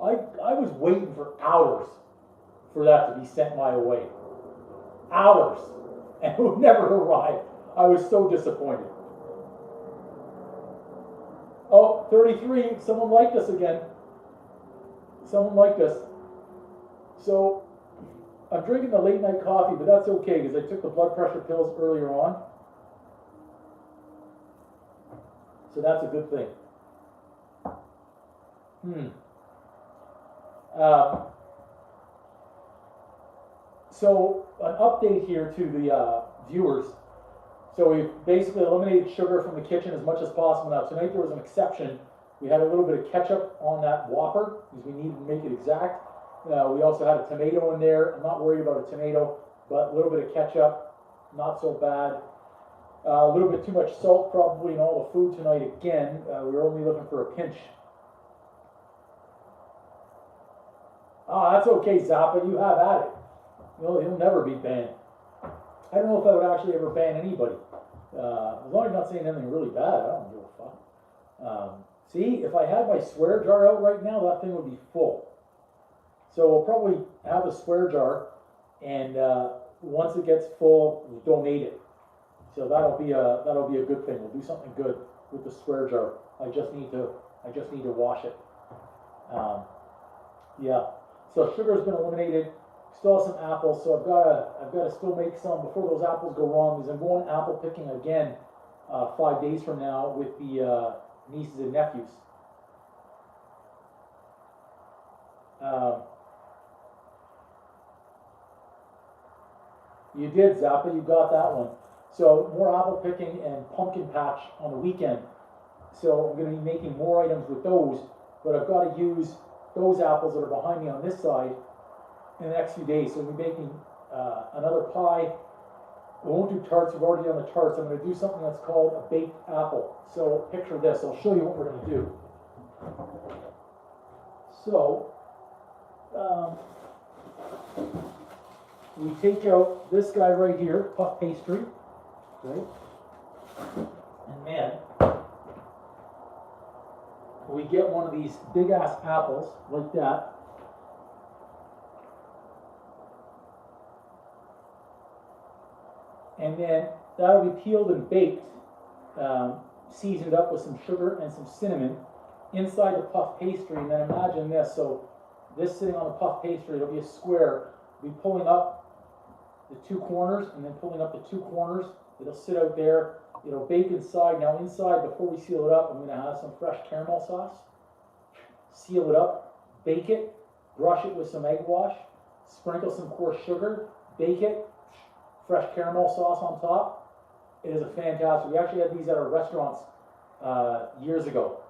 I was waiting for hours for that to be sent my way. Hours. And it would never arrive. I was so disappointed. Oh, 33. Someone liked us again. Someone liked us. So, I'm drinking the late night coffee, but that's okay because I took the blood pressure pills earlier on. So that's a good thing. So an update here to the viewers. So we've basically eliminated sugar from the kitchen as much as possible. Now tonight there was an exception. We had a little bit of ketchup on that Whopper because we needed to make it exact. We also had a tomato in there. I'm not worried about a tomato, but a little bit of ketchup, not so bad. A little bit too much salt probably in all the food tonight again. We were only looking for a pinch. That's okay, Zappa, you have at it. He'll never be banned. I don't know if I would actually ever ban anybody. As long as you're not saying anything really bad, I don't give a fuck. See, if I had my swear jar out right now, that thing would be full. So we'll probably have a swear jar, and once it gets full, we'll donate it. So that'll be a good thing. We'll do something good with the swear jar. I just need to wash it. Yeah. So sugar's been eliminated. Still have some apples, so I've got to still make some before those apples go wrong, because I'm going apple picking again 5 days from now with the nieces and nephews. You did, Zappa, you got that one. So more apple picking and pumpkin patch on the weekend. So I'm going to be making more items with those, but I've got to use those apples that are behind me on this side in the next few days. So we'll be making another pie. We won't do tarts, we've already done the tarts. I'm going to do something that's called a baked apple. So picture this, I'll show you what we're going to do. So, we take out this guy right here, puff pastry, right? And then we get one of these big ass apples like that. And then that'll be peeled and baked, seasoned up with some sugar and some cinnamon inside the puff pastry. And then imagine this, so this sitting on the puff pastry, it'll be a square. We'll be pulling up the two corners and then pulling up the two corners. It'll sit out there. It'll bake inside. Now inside, before we seal it up, I'm going to have some fresh caramel sauce. Seal it up, bake it, brush it with some egg wash, sprinkle some coarse sugar, bake it, fresh caramel sauce on top. It is a fantastic. We actually had these at our restaurants years ago.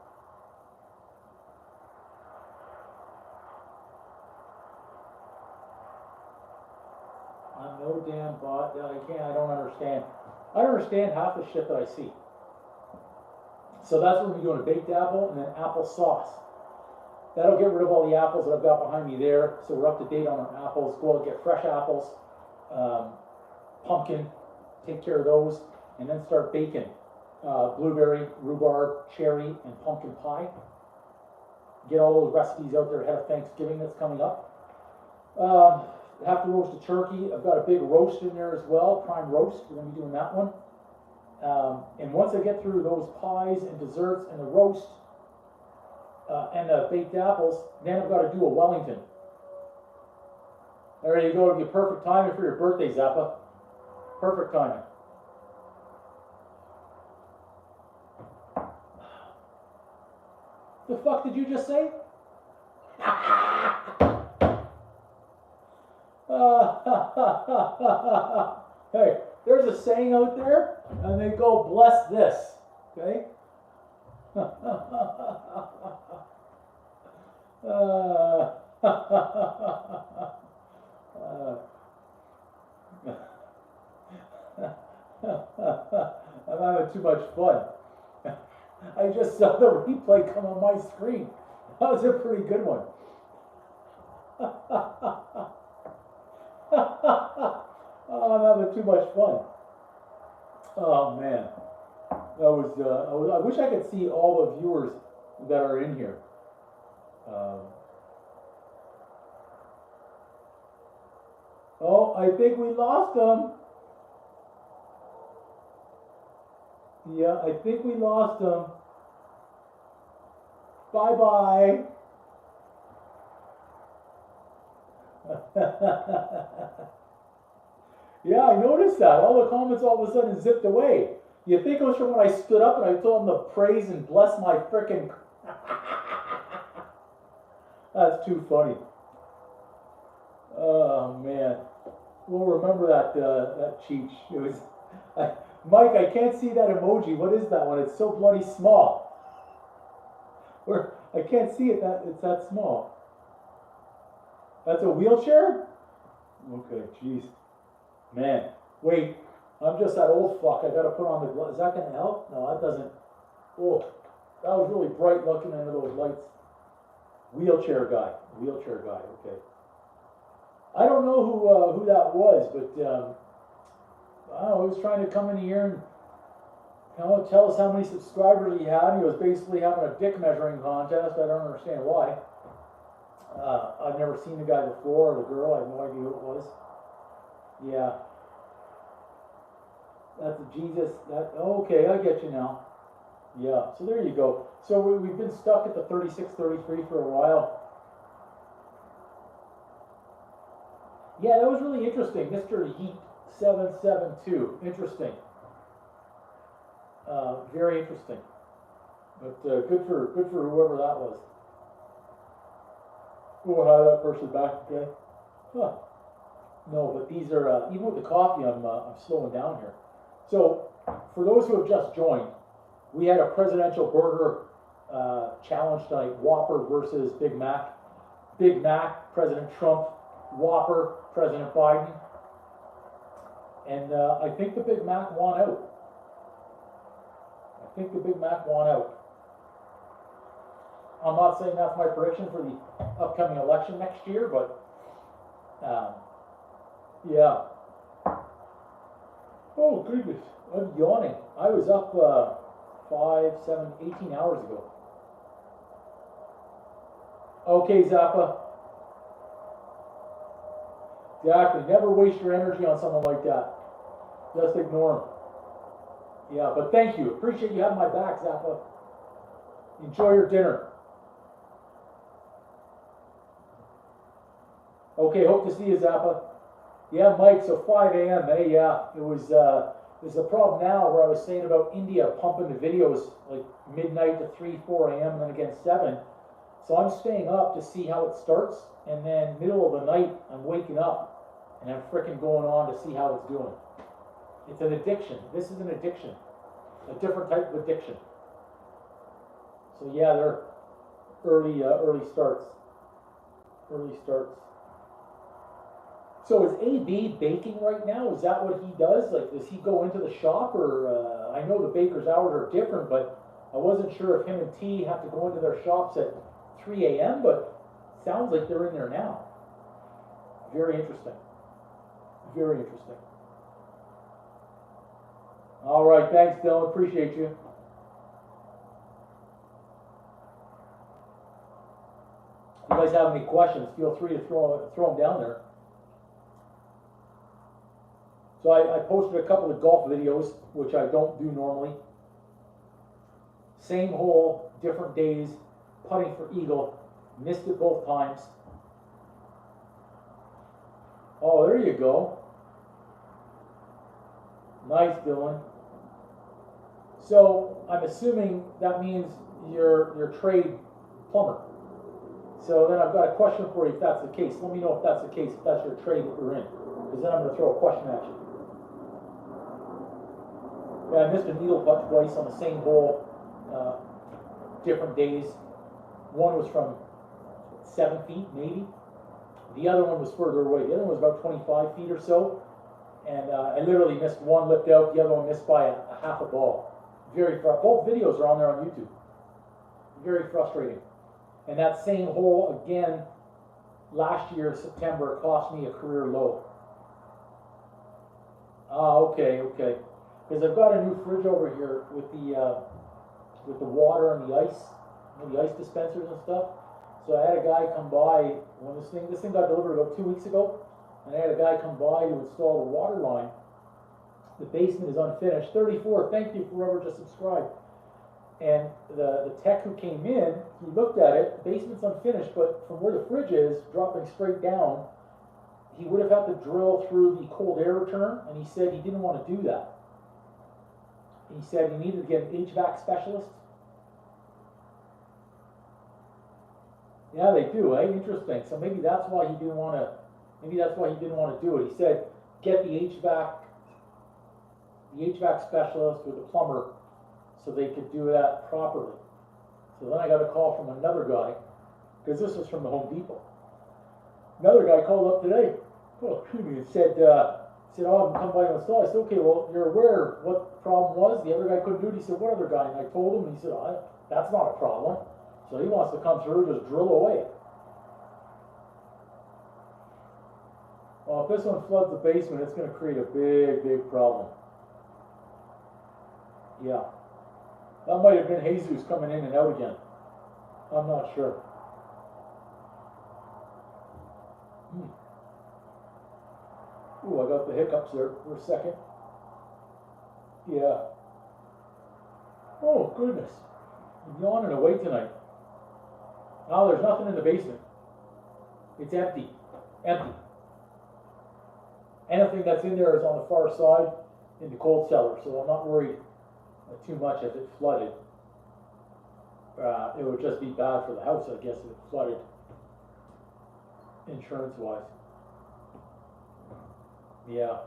I'm no damn bot. I don't understand. I don't understand half the shit that I see. So that's what we're doing, a baked apple and then apple sauce. That'll get rid of all the apples that I've got behind me there. So we're up to date on our apples. Go out and get fresh apples, pumpkin, take care of those, and then start baking. blueberry, rhubarb, cherry, and pumpkin pie. Get all those recipes out there ahead of Thanksgiving that's coming up. Have to roast a turkey. I've got a big roast in there as well, prime roast. We're going to be doing that one. And once I get through those pies and desserts and the roast and the baked apples, then I've got to do a Wellington. There you go. It'll be perfect timing for your birthday, Zappa. Perfect timing. The fuck did you just say? Hey, there's a saying out there, and they go, bless this, okay? I'm having too much fun. I just saw the replay come on my screen. That was a pretty good one. Oh, I'm having too much fun. Oh man, I wish I could see all the viewers that are in here. Oh, I think we lost them. Yeah, I think we lost them. Bye-bye. Yeah, I noticed that. All the comments all of a sudden zipped away. You think it was from when I stood up and I told them to praise and bless my frickin'... That's too funny. Oh, man. We'll remember that cheech. It was... Mike, I can't see that emoji. What is that one? It's so bloody small. I can't see it. It's that small. That's a wheelchair? Okay, jeez. Man, wait. I'm just that old fuck. I gotta put on the gloves. Is that gonna help? No, that doesn't. Oh, that was really bright looking under those lights. Wheelchair guy. Wheelchair guy. Okay. I don't know who that was, but I don't know, he was trying to come in here and tell us how many subscribers he had. He was basically having a dick measuring contest. I don't understand why. I've never seen the guy before, or the girl. I have no idea who it was. Yeah. That's Jesus. Okay, I get you now. Yeah, so there you go. So we've been stuck at the 36-33 for a while. Yeah, that was really interesting. Mr. Yeet 772. Interesting. Very interesting. But good for whoever that was. We'll have that person back again. Huh. No, but these are even with the coffee, I'm slowing down here. So for those who have just joined, we had a presidential burger challenge tonight: Whopper versus Big Mac. Big Mac, President Trump. Whopper, President Biden. And I think the Big Mac won out. I'm not saying that's my prediction for the upcoming election next year, but yeah. Oh, goodness. I'm yawning. I was up 5, 7, 18 hours ago. Okay, Zappa. Exactly. Never waste your energy on someone like that. Just ignore him. Yeah, but thank you. Appreciate you having my back, Zappa. Enjoy your dinner. Okay, hope to see you, Zappa. Yeah, Mike, so 5 a.m. Hey, yeah, it was, there's a problem now where I was saying about India pumping the videos like midnight to 3, 4 a.m. and then again 7. So I'm staying up to see how it starts, and then middle of the night, I'm waking up and I'm freaking going on to see how it's doing. It's an addiction. This is an addiction. A different type of addiction. So yeah, they're early starts. Early starts. So is AB baking right now? Is that what he does? Like, does he go into the shop, or I know the baker's hours are different, but I wasn't sure if him and T have to go into their shops at 3 a.m., but it sounds like they're in there now. Very interesting. Very interesting. All right, thanks, Dylan. Appreciate you. If you guys have any questions, feel free to throw them down there. So I posted a couple of golf videos, which I don't do normally. Same hole, different days, putting for eagle. Missed it both times. Oh, there you go. Nice, Dylan. So I'm assuming that means you're trade plumber. So then I've got a question for you if that's the case. Let me know if that's the case, if that's your trade that you're in. Because then I'm going to throw a question at you. Yeah, I missed a needle putt twice on the same hole, different days. One was from 7 feet, maybe. The other one was further away. The other one was about 25 feet or so. And I literally missed one, lipped out. The other one missed by a half a ball. Very frustrating. Both videos are on there on YouTube. Very frustrating. And that same hole, again, last year, September, cost me a career low. Ah, okay. Because I've got a new fridge over here with the water and the ice, the ice dispensers and stuff. So I had a guy come by when this thing got delivered about 2 weeks ago, and I had a guy come by to install the water line. The basement is unfinished. 34, thank you for whoever just subscribed. And the tech who came in, he looked at it, the basement's unfinished, but from where the fridge is, dropping straight down, he would have had to drill through the cold air return, and he said he didn't want to do that. He said he needed to get an HVAC specialist. Yeah, they do, eh? Interesting. So maybe that's why he didn't want to. Maybe that's why he didn't want to do it. He said, get the HVAC specialist or the plumber, so they could do that properly. So then I got a call from another guy, because this was from the Home Depot. Another guy called up today. Oh, excuse me, and said, oh, I'm come by to install. I said, okay, well, you're aware what the problem was. The other guy couldn't do it. He said, what other guy? And I told him, and he said, oh, that's not a problem. So he wants to come through, just drill away. Well, if this one floods the basement, it's going to create a big, big problem. Yeah. That might have been Jesus coming in and out again. I'm not sure. Ooh, I got the hiccups there for a second. Yeah. Oh, goodness. I'm yawning away tonight. Now there's nothing in the basement. It's empty. Empty. Anything that's in there is on the far side in the cold cellar, so I'm not worried too much if it flooded. It would just be bad for the house, I guess, if it flooded, insurance-wise. Yeah.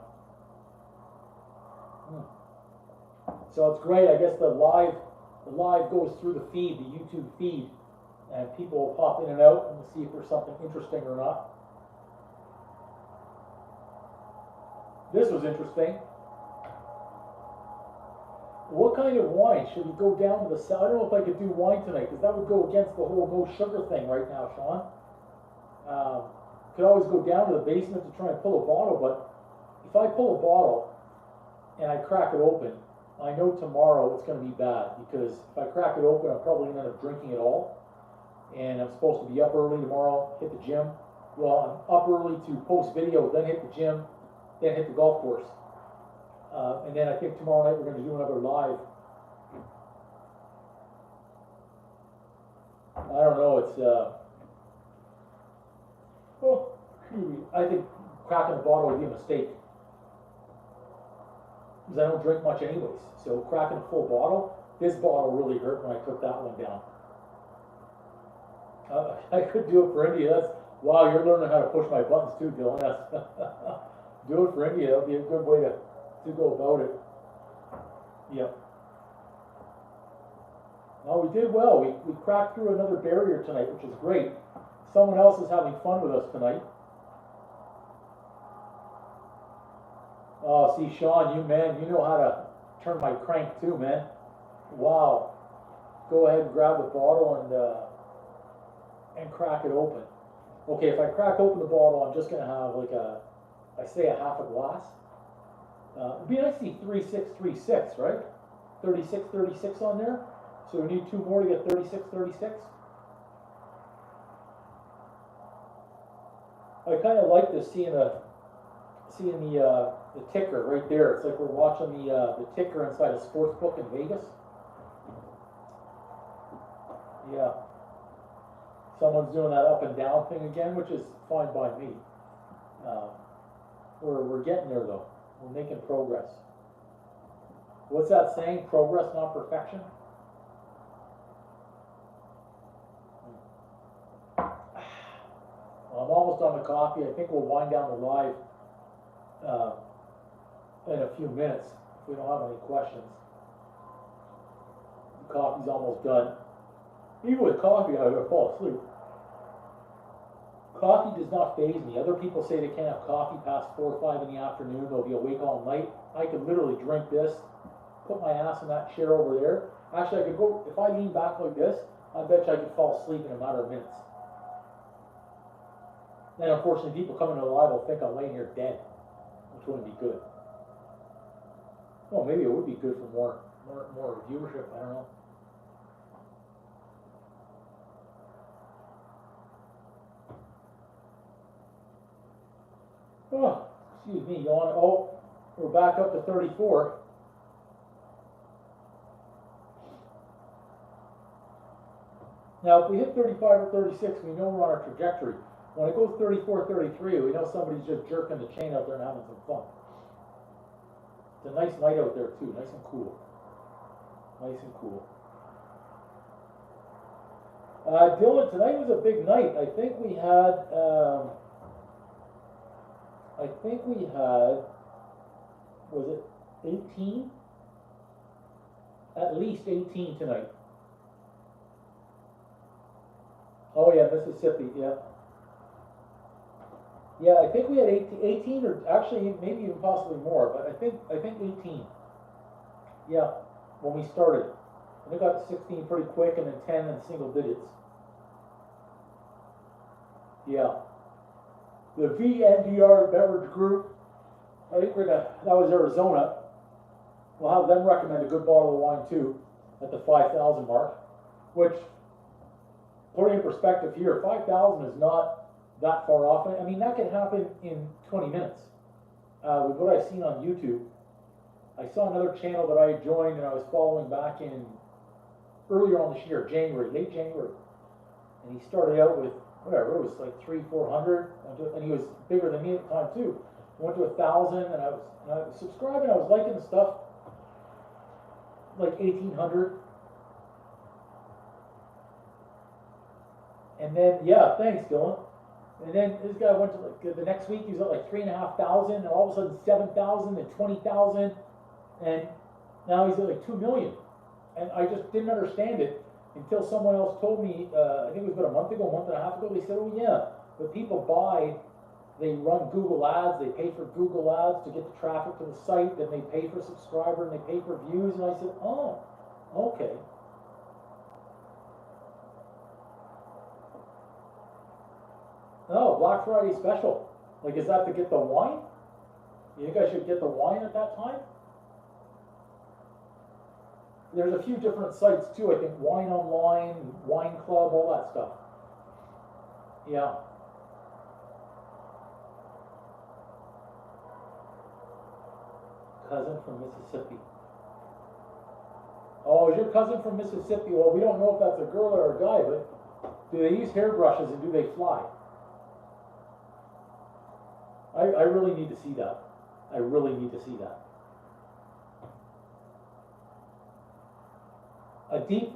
So it's great. I guess the live goes through the feed, the YouTube feed, and people will pop in and out and we'll see if there's something interesting or not. This was interesting. What kind of wine should we go down to the south? I don't know if I could do wine tonight because that would go against the whole no sugar thing right now, Sean. Could always go down to the basement to try and pull a bottle, but if I pull a bottle and I crack it open, I know tomorrow it's going to be bad because if I crack it open, I'm probably going to end up drinking it all. And I'm supposed to be up early tomorrow, hit the gym. Well, I'm up early to post video, then hit the gym, then hit the golf course. And then I think tomorrow night we're going to do another live. I don't know, it's, I think cracking the bottle would be a mistake. Because I don't drink much anyways. So cracking a full bottle, this bottle really hurt when I took that one down. I could do it for India. That's, wow, you're learning how to push my buttons too, Dylan. That's do it for India. That'll be a good way to go about it. Yep. Well, we did well. We cracked through another barrier tonight, which is great. Someone else is having fun with us tonight. Oh, see, Sean, you know how to turn my crank too, man. Wow. Go ahead and grab the bottle and crack it open. Okay, if I crack open the bottle, I'm just gonna have like a half a glass. It'd be nice to see 3636, right? 3636 on there. So we need 2 more to get 3636. I kind of like this, seeing the ticker right there. It's like we're watching the ticker inside a sports book in Vegas. Yeah. Someone's doing that up and down thing again, which is fine by me. We're getting there though. We're making progress. What's that saying? Progress, not perfection. Well, I'm almost on the coffee. I think we'll wind down the live in a few minutes if we don't have any questions. The coffee's almost done. Even with coffee, I'm gonna fall asleep. Coffee does not faze me. Other people say they can't have coffee past 4 or 5 in the afternoon. They'll be awake all night. I could literally drink this, put my ass in that chair over there. Actually, I could go, if I lean back like this, I bet you I could fall asleep in a matter of minutes. Then unfortunately people coming to the live will think I'm laying here dead, which wouldn't be good. Well, maybe it would be good for more viewership, I don't know. Oh, excuse me, yawn. Oh, we're back up to 34. Now, if we hit 35 or 36, we know we're on our trajectory. When it goes 34, 33, we know somebody's just jerking the chain out there and having some fun. It's a nice night out there too, nice and cool. Nice and cool. Dylan, tonight was a big night. I think we had, was it 18? At least 18 tonight. Oh yeah, Mississippi, yeah. Yeah, I think we had 18 or actually maybe even possibly more, but I think 18. Yeah, when we started. I think I got to 16 pretty quick and then 10 in single digits. Yeah. The VNDR beverage group, I think that was Arizona. We'll have them recommend a good bottle of wine too at the 5,000 mark, which, putting in perspective here, 5,000 is not that far off. I mean, that can happen in 20 minutes. With what I've seen on YouTube, I saw another channel that I joined and I was following back in earlier on this year, January, late January, and he started out with whatever, it was like 300-400, and he was bigger than me at the time too. He went to 1,000, and I was subscribing. I was liking the stuff, like 1,800. And then, yeah, thanks, Dylan. And then this guy went to like the next week, he was at like 3,500, and all of a sudden 7,000 and 20,000, and now he's at like 2 million. And I just didn't understand it until someone else told me, I think it was about a month and a half ago, they said, oh yeah, but people buy, they run Google ads, they pay for Google ads to get the traffic to the site, then they pay for subscriber and they pay for views, and I said, oh, okay. Oh, Black Friday special. Like, is that to get the wine? You think I should get the wine at that time? There's a few different sites too. I think Wine Online, Wine Club, all that stuff. Yeah. Cousin from Mississippi. Oh, is your cousin from Mississippi? Well, we don't know if that's a girl or a guy, but do they use hairbrushes and do they fly? I really need to see that. I really need to see that. A deep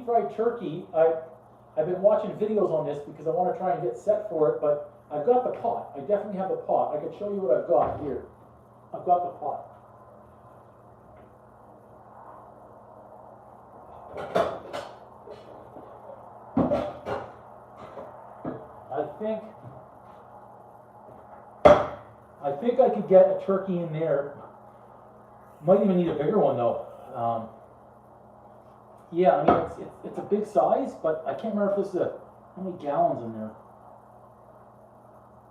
fried turkey, I've been watching videos on this because I want to try and get set for it, but I've got the pot. I definitely have the pot. I can show you what I've got here. I've got the pot. I think I could get a turkey in there. Might even need a bigger one though. Yeah, I mean it's a big size, but I can't remember if this is how many gallons in there.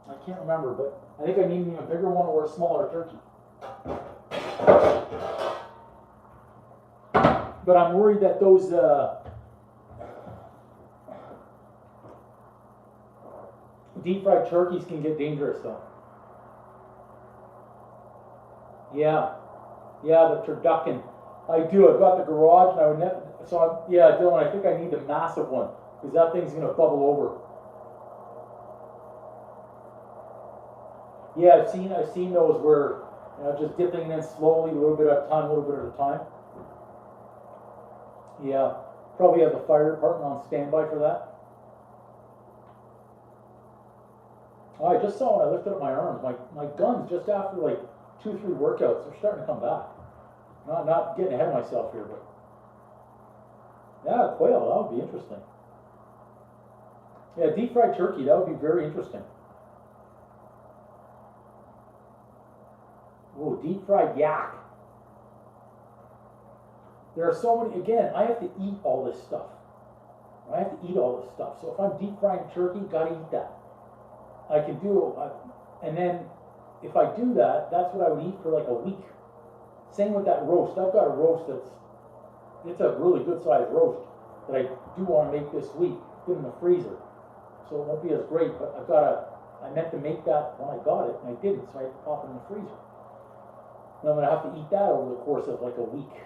I can't remember, but I think I need an even bigger one or a smaller turkey. But I'm worried that those deep fried turkeys can get dangerous though. Yeah, the turducken. I do. I've got the garage, and I would never. So yeah, Dylan. I think I need the massive one because that thing's gonna bubble over. Yeah, I've seen those where just dipping it in slowly, a little bit at a time, a little bit at a time. Yeah, probably have the fire department on standby for that. Oh, I just saw when I lifted up my arms, my guns just after like 2-3 workouts, they're starting to come back. Not getting ahead of myself here, but yeah, quail, that would be interesting. Yeah, deep fried turkey, that would be very interesting. Oh, deep fried yak. There are so many, again, I have to eat all this stuff. I have to eat all this stuff. So if I'm deep frying turkey, gotta eat that. I can do it, and then if I do that, that's what I would eat for like a week. Same with that roast. I've got a roast it's a really good sized roast that I do want to make this week, put in the freezer. So it won't be as great, but I meant to make that when I got it, and I didn't, so I had to pop it in the freezer. And I'm gonna have to eat that over the course of like a week.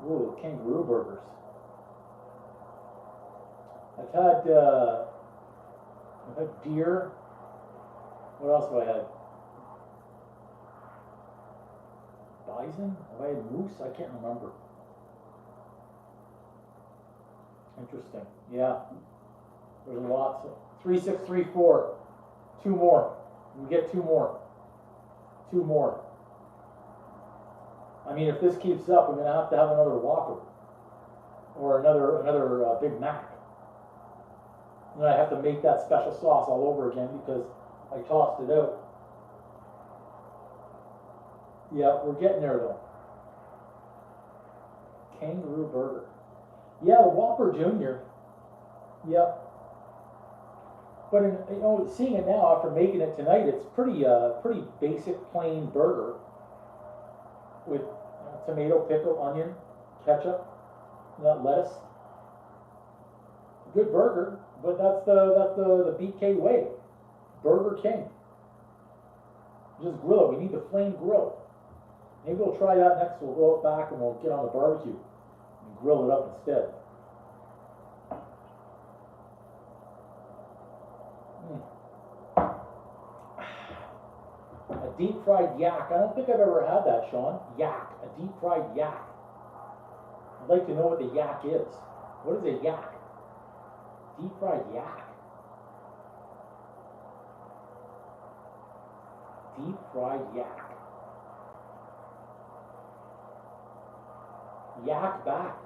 Ooh, kangaroo burgers. I've had deer. What else have I had? Bison? Have I had moose? I can't remember. Interesting. Yeah. There's lots. 3634. 2 more. We get 2 more. 2 more. I mean, if this keeps up, we're gonna have to have another Whopper or another Big Mac. And I have to make that special sauce all over again because I tossed it out. Yeah, we're getting there though. Kangaroo burger. Yeah, the Whopper Junior. Yep. But seeing it now after making it tonight, it's pretty basic plain burger with tomato, pickle, onion, ketchup, not lettuce. Good burger, but that's the BK way. Burger King. Just grill it. We need the flame grill. Maybe we'll try that next. We'll go back and we'll get on the barbecue and grill it up instead. A deep fried yak. I don't think I've ever had that, Sean. Yak. A deep fried yak. I'd like to know what the yak is. What is a yak? Deep fried yak. Deep fried yak. Yak back.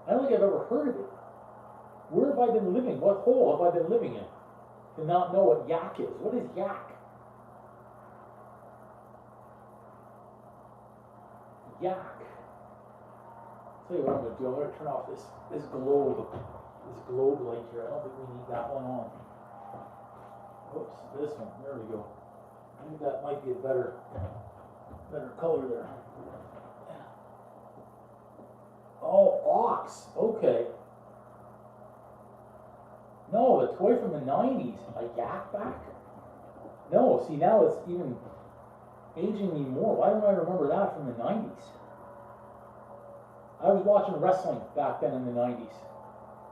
I don't think I've ever heard of it. Where have I been living? What hole have I been living in to not know what yak is? What is yak? Yak. I'll tell you what I'm going to do. I'm going to turn off this globe light here. I don't think we need that one on. Oops, this one. There we go. I think that might be a better color there. Oh, ox. Okay. No, the toy from the 90s. A yak back? No, see now it's even aging me more. Why don't I remember that from the 90s? I was watching wrestling back then in the 90s.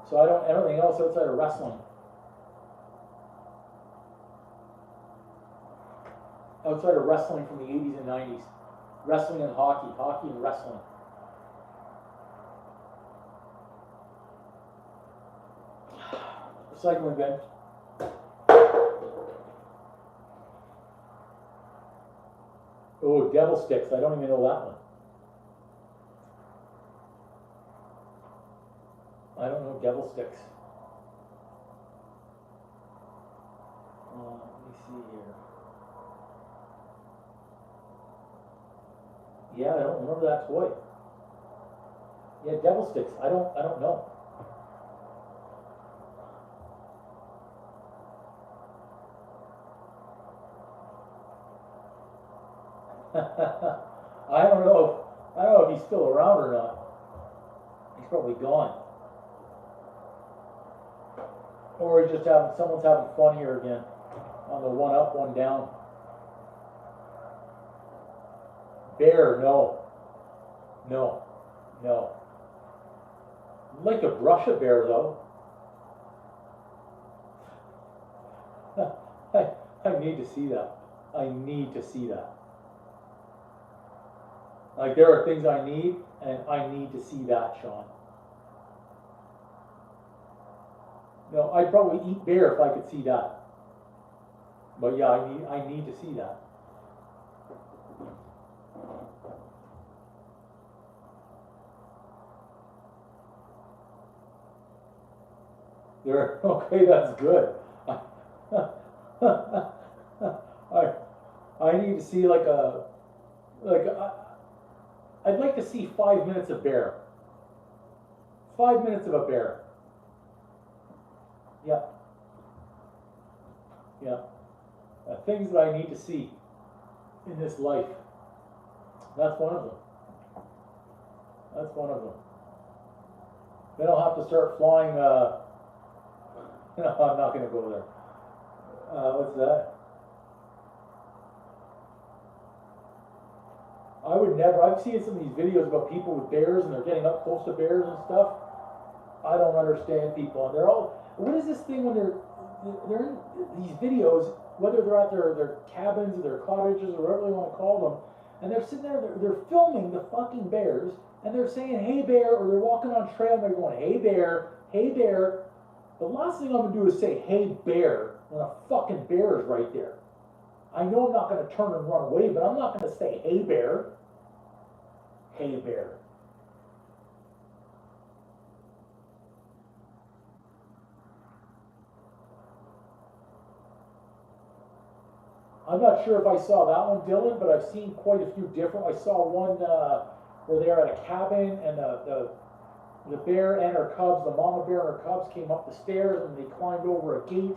So I don't everything else outside of wrestling. Outside of wrestling from the 80s and 90s. Wrestling and hockey and wrestling. Recycling bin. Oh, devil sticks. I don't even know that one. I don't know devil sticks. Let me see here. Yeah, I don't remember that toy. Yeah, devil sticks. I don't know. I don't know. I don't know if he's still around or not. He's probably gone. Or he's just someone's having fun here again on the one up, one down. Bear, no. No. No. I'd like to brush a bear though. I need to see that. I need to see that. Like there are things I need, and I need to see that, Sean. No, I'd probably eat bear if I could see that. But yeah, I need to see that. There, okay, that's good. I need to see I'd like to see 5 minutes of bear. 5 minutes of a bear. Yeah. Yeah. Things that I need to see in this life. That's one of them. That's one of them. Then I'll have to start flying, no, I'm not going to go there. What's that? I would never, I've seen some of these videos about people with bears and they're getting up close to bears and stuff. I don't understand people. And they're all, what is this thing when they're in these videos, whether they're at their cabins or their cottages or whatever they want to call them, and they're sitting there, they're filming the fucking bears, and they're saying, hey bear, or they're walking on trail and they're going, hey bear, hey bear. The last thing I'm going to do is say, hey bear, when a fucking bear is right there. I know I'm not going to turn and run away, but I'm not going to say, hey bear. Hey bear. I'm not sure if I saw that one, Dylan, but I've seen quite a few different. I saw one where they're at a cabin and the bear and her cubs, the mama bear and her cubs came up the stairs and they climbed over a gate.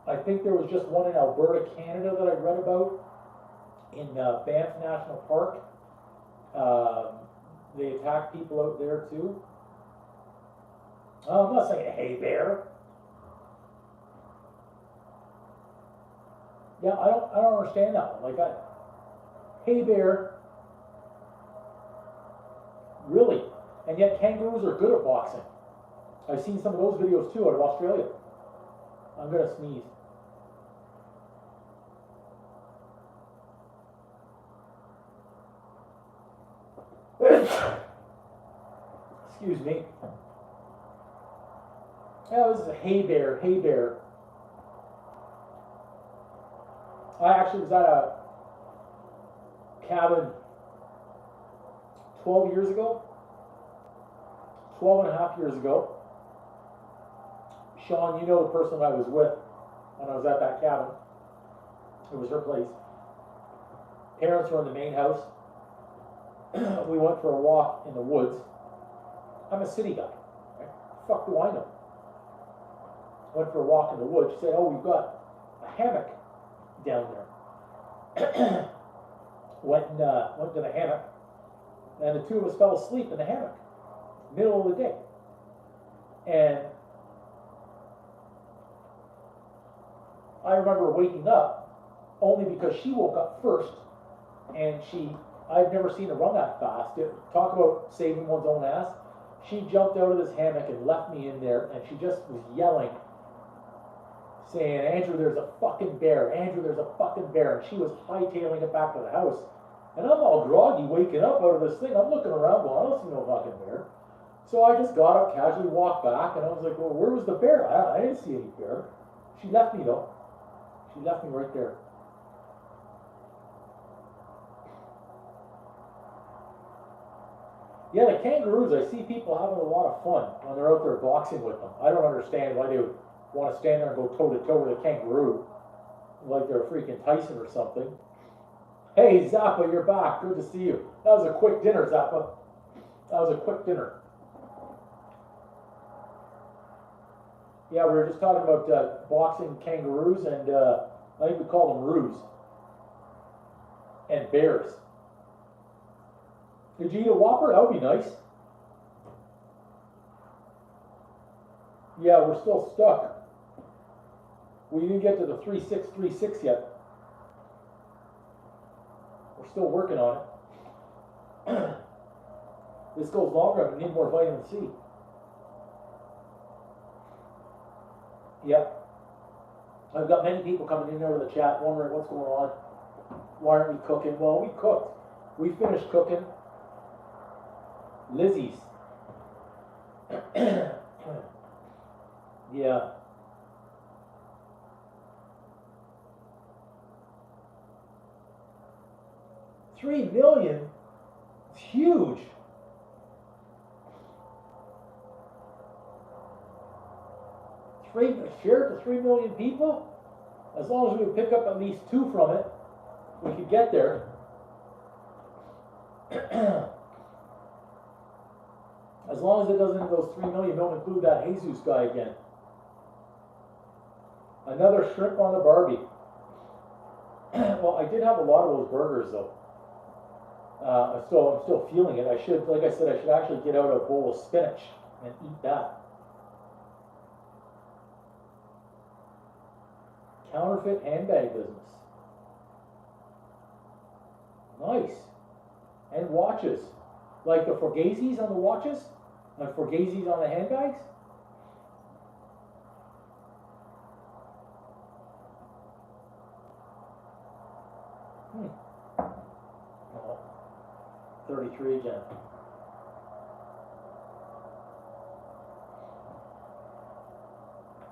I think there was just one in Alberta, Canada that I read about in Banff National Park. They attacked people out there too. I'm not saying, hey bear. Yeah, I don't understand that one. Like, hey bear, really? And yet kangaroos are good at boxing. I've seen some of those videos too out of Australia. I'm gonna sneeze. Excuse me. Yeah, this is a hey bear, hey bear. I actually was at a cabin 12 years ago, 12 and a half years ago. Sean, you know the person I was with when I was at that cabin. It was her place. Parents were in the main house. We went for a walk in the woods. I'm a city guy. Right? Fuck do I know? Went for a walk in the woods. She said, oh, we've got a hammock down there. went to the hammock, and the two of us fell asleep in the hammock, middle of the day. And I remember waking up only because she woke up first, and I've never seen her run that fast. Talk about saving one's own ass. She jumped out of this hammock and left me in there, and she just was yelling, saying, Andrew, there's a fucking bear. Andrew, there's a fucking bear. And she was hightailing it back to the house. And I'm all groggy waking up out of this thing. I'm looking around going, I don't see no fucking bear. So I just got up, casually walked back, and I was like, well, where was the bear? I didn't see any bear. She left me, though. She left me right there. Yeah, the kangaroos, I see people having a lot of fun when they're out there boxing with them. I don't understand why they would want to stand there and go toe-to-toe with a kangaroo like they're a freaking Tyson or something. Hey, Zappa, you're back. Good to see you. That was a quick dinner, Zappa. That was a quick dinner. Yeah, we were just talking about boxing kangaroos, and I think we call them roos. And bears. Did you eat a Whopper? That would be nice. Yeah, we're still stuck. We didn't get to the 3636 yet. We're still working on it. This goes longer, I'm gonna need more vitamin C. Yep. I've got many people coming in over the chat wondering what's going on. Why aren't we cooking? Well, we cooked. We finished cooking. Lizzie's. Yeah. $3 million? It's huge. Share it to 3 million people? As long as we would pick up at least 2 from it, we could get there. As long as it doesn't, those 3 million don't include that Jesus guy again. Another shrimp on the Barbie. Well, I did have a lot of those burgers though. I'm still feeling it. I should, like I said, I should actually get out a bowl of spinach and eat that. Counterfeit handbag business. Nice. And watches. Like the Forgazis on the watches? And Forgazis on the handbags? Oh, 33 again.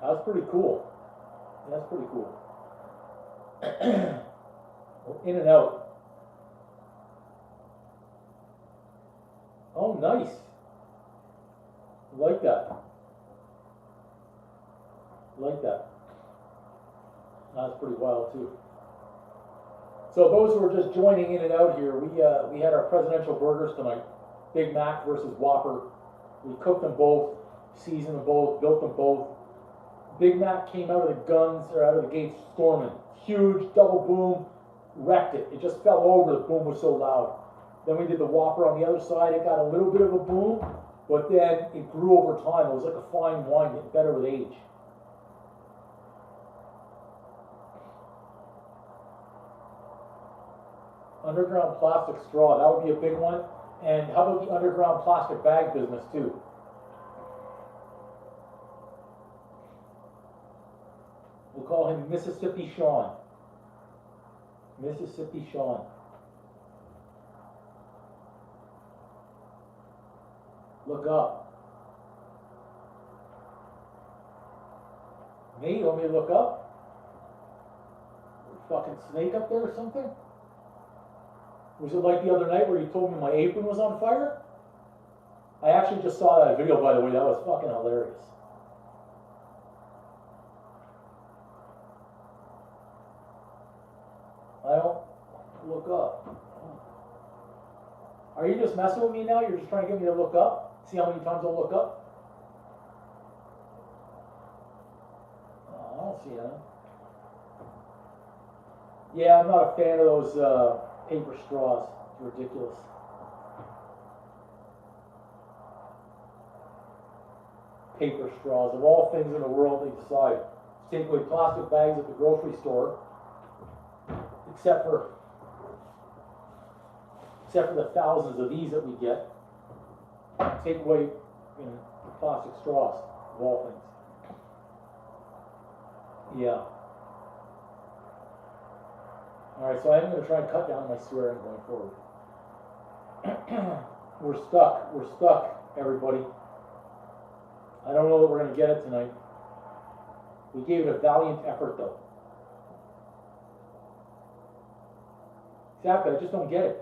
That's pretty cool. That's pretty cool. In and out. Oh, nice. Like that. Like that. That's pretty wild too. So those who are just joining in and out here, we had our presidential burgers tonight. Big Mac versus Whopper. We cooked them both, seasoned them both, built them both. Big Mac came out of the guns, or out of the gates storming. Huge, double boom, wrecked it. It just fell over, the boom was so loud. Then we did the Whopper on the other side. It got a little bit of a boom, but then it grew over time. It was like a fine wine, getting better with age. Underground plastic straw, that would be a big one. And how about the underground plastic bag business too? We'll call him Mississippi Sean. Mississippi Sean. Look up. Me? You want me to look up? Fucking snake up there or something? Was it like the other night where you told me my apron was on fire? I actually just saw that video, by the way. That was fucking hilarious. I don't look up. Are you just messing with me now? You're just trying to get me to look up? See how many times I'll look up? Oh, I don't see that. Yeah, I'm not a fan of those paper straws. It's ridiculous. Paper straws. Of all things in the world, they decide to take away plastic bags at the grocery store, except for the thousands of these that we get. Take away plastic straws, of all things. Yeah. Alright, so I'm going to try and cut down my swearing going forward. We're stuck, everybody. I don't know that we're going to get it tonight. We gave it a valiant effort, though. Exactly, I just don't get it.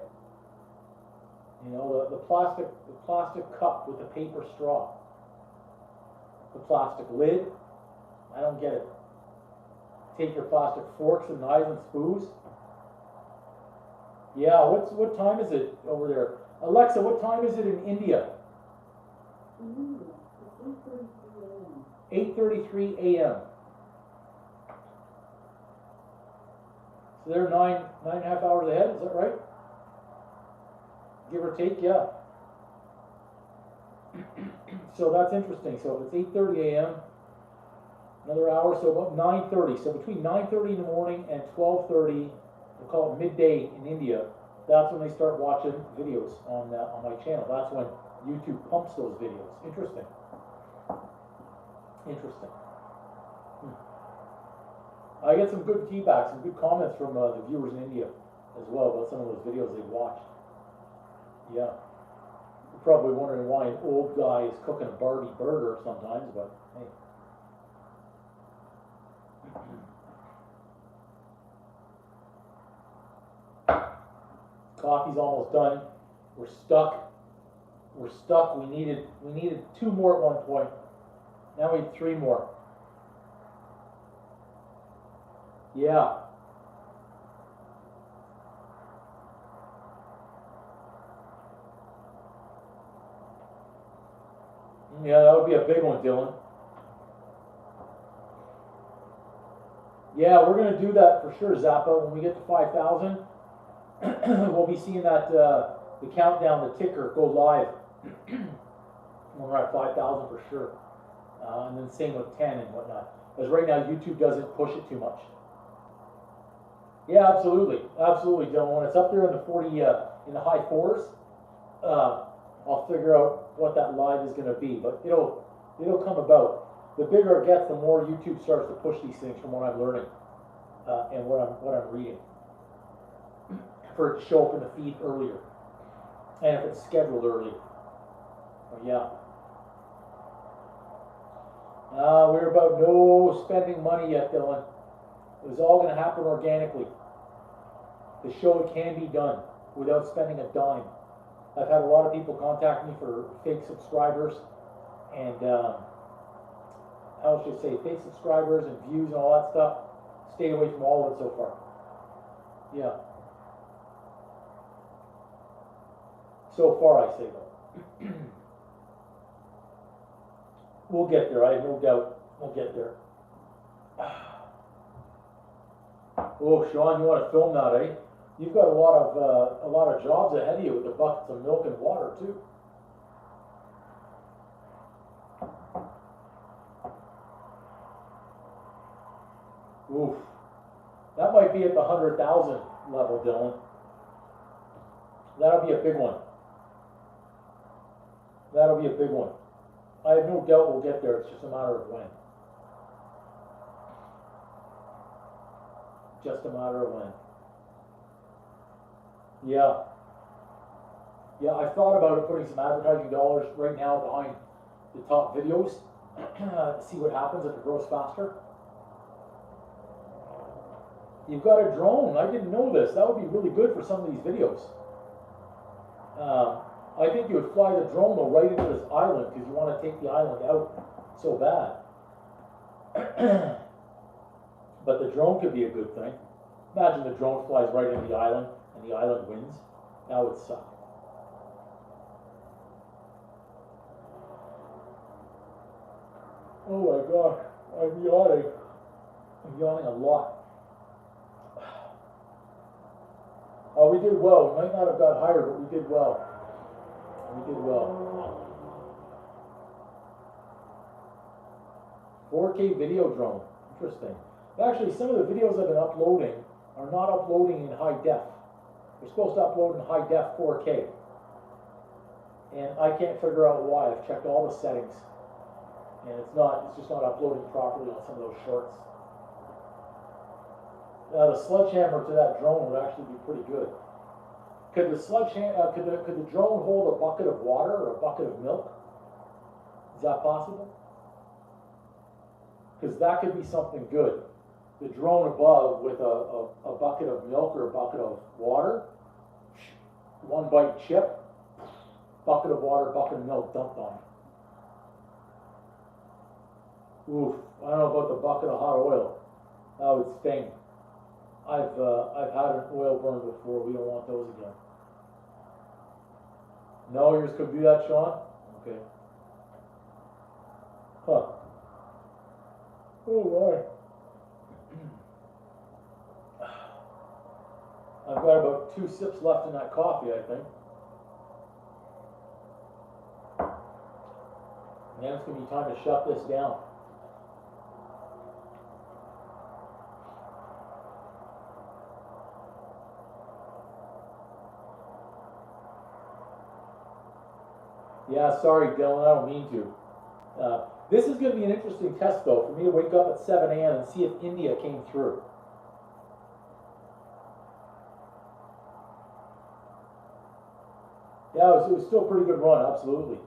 You know, the plastic cup with the paper straw. The plastic lid, I don't get it. Take your plastic forks and knives and spoons. Yeah, what time is it over there? Alexa, what time is it in India? 8:33 a.m. So they're nine and a half hours ahead, is that right? Give or take, yeah. So that's interesting. So if it's 8:30 a.m., another hour, so about 9:30. So between 9:30 in the morning and 12:30, we'll call it midday in India, that's when they start watching videos on my channel. That's when YouTube pumps those videos. Interesting. Interesting. I get some good feedback, some good comments from the viewers in India as well about some of those videos they've watched. Yeah. You're probably wondering why an old guy is cooking a Barbie burger sometimes, but hey. Coffee's almost done. We're stuck. We're stuck. We needed 2 more at one point. Now we need 3 more. Yeah. Yeah, that would be a big one, Dylan. Yeah, we're going to do that for sure, Zappa. When we get to 5,000, we'll be seeing that the countdown, the ticker go live when we're at 5,000 for sure. And then same with 10 and whatnot. Because right now YouTube doesn't push it too much. Yeah, absolutely, absolutely, Dylan. When it's up there in the 40, in the high 4s, I'll figure out what that live is going to be. But it'll come about. The bigger it gets, the more YouTube starts to push these things from what I'm learning and what I'm reading, for it to show up in the feed earlier, and if it's scheduled earlier. But yeah. We're about no spending money yet, Dylan. It was all going to happen organically. The show can be done without spending a dime. I've had a lot of people contact me for fake subscribers and how should I say, fake subscribers and views and all that stuff. Stayed away from all of it so far. Yeah. So far, I say though. We'll get there. I have no doubt. We'll get there. Oh, Sean, you want to film that, eh? You've got a lot of jobs ahead of you with the buckets of milk and water too. Oof. That might be at the 100,000 level, Dylan. That'll be a big one. That'll be a big one. I have no doubt we'll get there. It's just a matter of when. Just a matter of when. Yeah. Yeah, I thought about putting some advertising dollars right now behind the top videos to see what happens if it grows faster. You've got a drone. I didn't know this. That would be really good for some of these videos. I think you would fly the drone though right into this island because you want to take the island out so bad. But the drone could be a good thing. Imagine the drone flies right into the island and the island wins. That would suck. Oh my gosh, I'm yawning. I'm yawning a lot. Oh, we did well. We might not have got higher, but we did well. We did well. 4K video drone. Interesting. Actually, some of the videos I've been uploading are not uploading in high def. They're supposed to upload in high def 4K. And I can't figure out why. I've checked all the settings. And it's just not uploading properly on some of those shorts. The sledgehammer to that drone would actually be pretty good. Could the could the drone hold a bucket of water or a bucket of milk? Is that possible? Because that could be something good. The drone above with a bucket of milk or a bucket of water, one bite chip, bucket of water, bucket of milk dumped on it. Oof, I don't know about the bucket of hot oil. That would sting. I've had an oil burn before. We don't want those again. No, yours could do that, Sean? Okay. Huh. Oh Lord. I've got about 2 sips left in that coffee, I think. And then it's going to be time to shut this down. Yeah, sorry, Dylan, I don't mean to. This is going to be an interesting test, though, for me to wake up at 7 a.m. and see if India came through. Yeah, it was still a pretty good run, absolutely.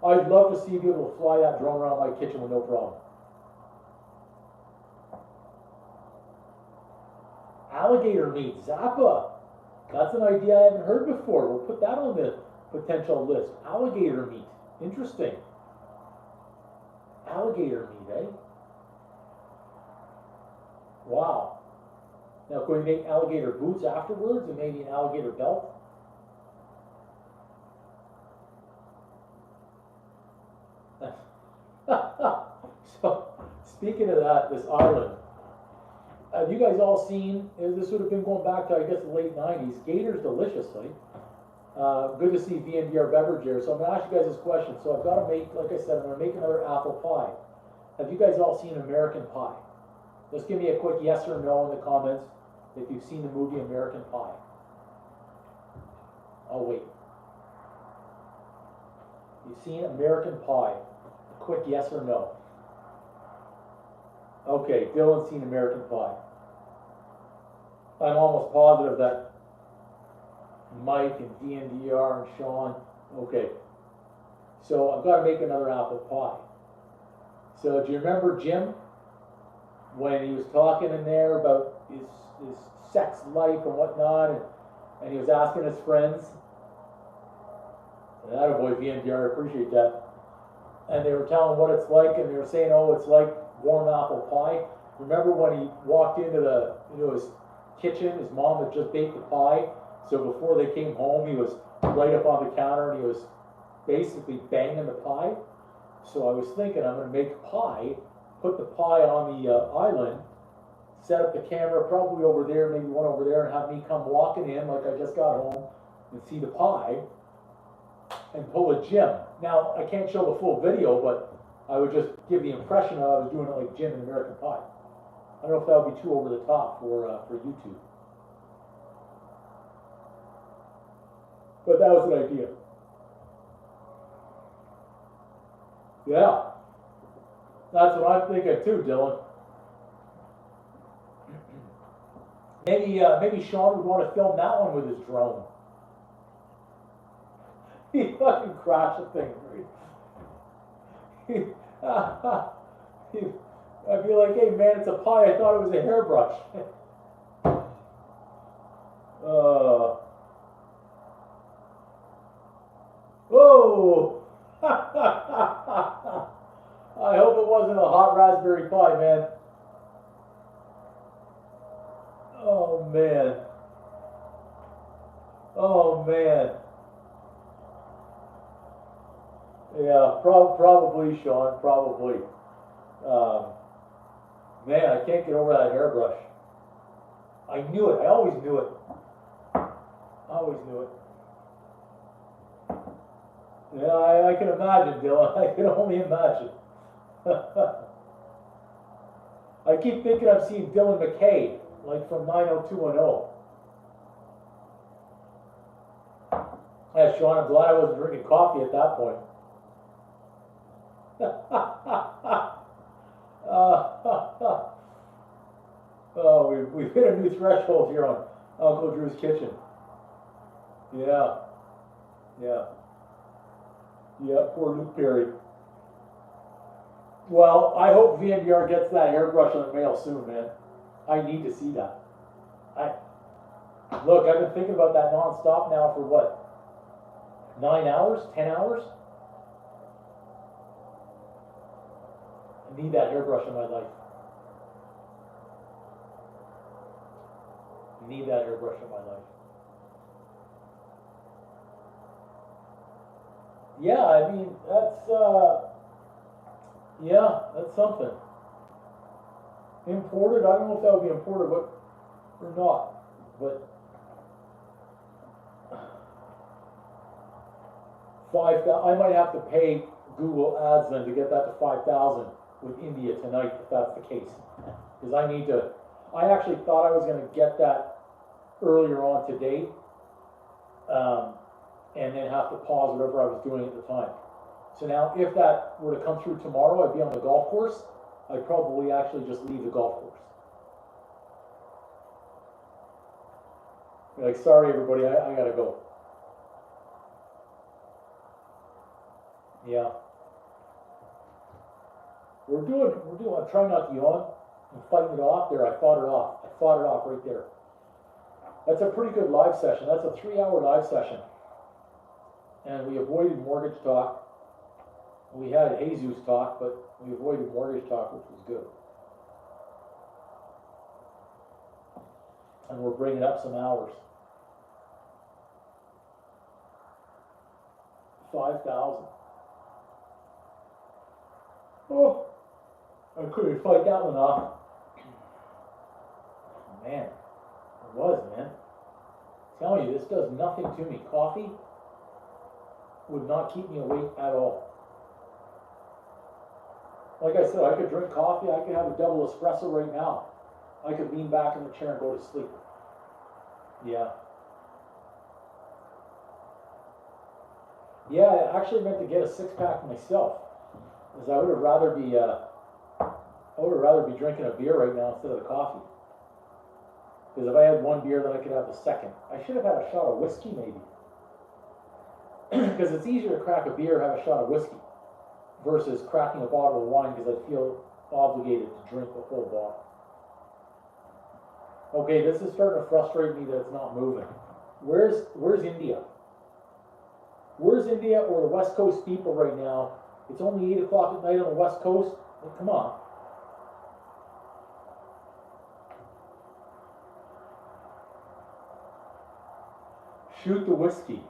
I'd love to see you be able to fly that drone around my kitchen with no problem. Alligator meat, Zappa. That's an idea I haven't heard before. We'll put that on the potential list. Alligator meat. Interesting. Alligator meat, eh? Wow. Now, can we make alligator boots afterwards and maybe an alligator belt? So, speaking of that, this island, have you guys all seen, this would have been going back to, I guess, the late 90s, Gator's Delicious, right? Good to see VNDR Beverage here. So I'm going to ask you guys this question. So I've got to make, like I said, I'm going to make another apple pie. Have you guys all seen American Pie? Just give me a quick yes or no in the comments if you've seen the movie American Pie. I'll wait. You've seen American Pie. A quick yes or no. Okay, Dylan's seen American Pie. I'm almost positive that Mike and DNDR and Sean. Okay. So I've got to make another apple pie. So do you remember Jim when he was talking in there about his sex life and whatnot, and he was asking his friends? And attaboy, VNDR, I appreciate that. And they were telling what it's like, and they were saying, oh, it's like warm apple pie. Remember when he walked into his kitchen, his mom had just baked the pie, so before they came home, he was right up on the counter and he was basically banging the pie. So I was thinking, I'm going to make pie, put the pie on the island, set up the camera probably over there, maybe one over there, and have me come walking in like I just got home and see the pie and pull a Jim. Now, I can't show the full video, but I would just give the impression that I was doing it like Jim in American Pie. I don't know if that would be too over the top for YouTube. But that was an idea. Yeah. That's what I'm thinking too, Dylan. Maybe Sean would want to film that one with his drone. He fucking crashed the thing, right? I'd be like, hey man, it's a pie. I thought it was a hairbrush. Whoa! I hope it wasn't a hot raspberry pie, man. Oh man. Oh man. Yeah, probably, Sean, probably. Man, I can't get over that hairbrush. I knew it. I always knew it. I always knew it. Yeah, I can imagine, Dylan. I can only imagine. I keep thinking I'm seeing Dylan McKay, like from 90210. Yeah, Sean, I'm glad I wasn't drinking coffee at that point. Oh, we've hit a new threshold here on Uncle Drew's Kitchen. Yeah. Yeah. Yeah, poor Luke Perry. Well, I hope VNDR gets that hairbrush on the mail soon, man. I need to see that. Look, I've been thinking about that non-stop now for what? 9 hours? 10 hours? I need that hairbrush in my life. I need that hairbrush in my life. Yeah, I mean, that's something. Imported, I don't know if that would be imported or not, but 5,000, I might have to pay Google Ads then to get that to 5,000 with India tonight, if that's the case. Because I need to, I actually thought I was going to get that earlier on today, and then have to pause whatever I was doing at the time. So now, if that were to come through tomorrow, I'd be on the golf course. I'd probably actually just leave the golf course. Like, sorry everybody, I gotta go. Yeah. We're doing, I'm trying not to yawn. I'm fighting it off there. I fought it off right there. That's a pretty good live session. That's a 3-hour live session. And we avoided mortgage talk. We had Jesus talk, but we avoided mortgage talk, which was good. And we're bringing up some hours. 5,000. Oh, I couldn't fight that one off. Man, it was, man. I'm telling you, this does nothing to me. Coffee would not keep me awake at all. Like I said, I could drink coffee, I could have a double espresso right now. I could lean back in the chair and go to sleep. Yeah. Yeah, I actually meant to get a 6-pack myself, because I would rather be drinking a beer right now instead of the coffee. Because if I had one beer, then I could have the second. I should have had a shot of whiskey maybe. Because it's easier to crack a beer or have a shot of whiskey versus cracking a bottle of wine, because I feel obligated to drink the whole bottle. Okay, this is starting to frustrate me that it's not moving. Where's India? Where's India or the West Coast people right now? It's only 8 o'clock at night on the West Coast. Like, come on. Shoot the whiskey.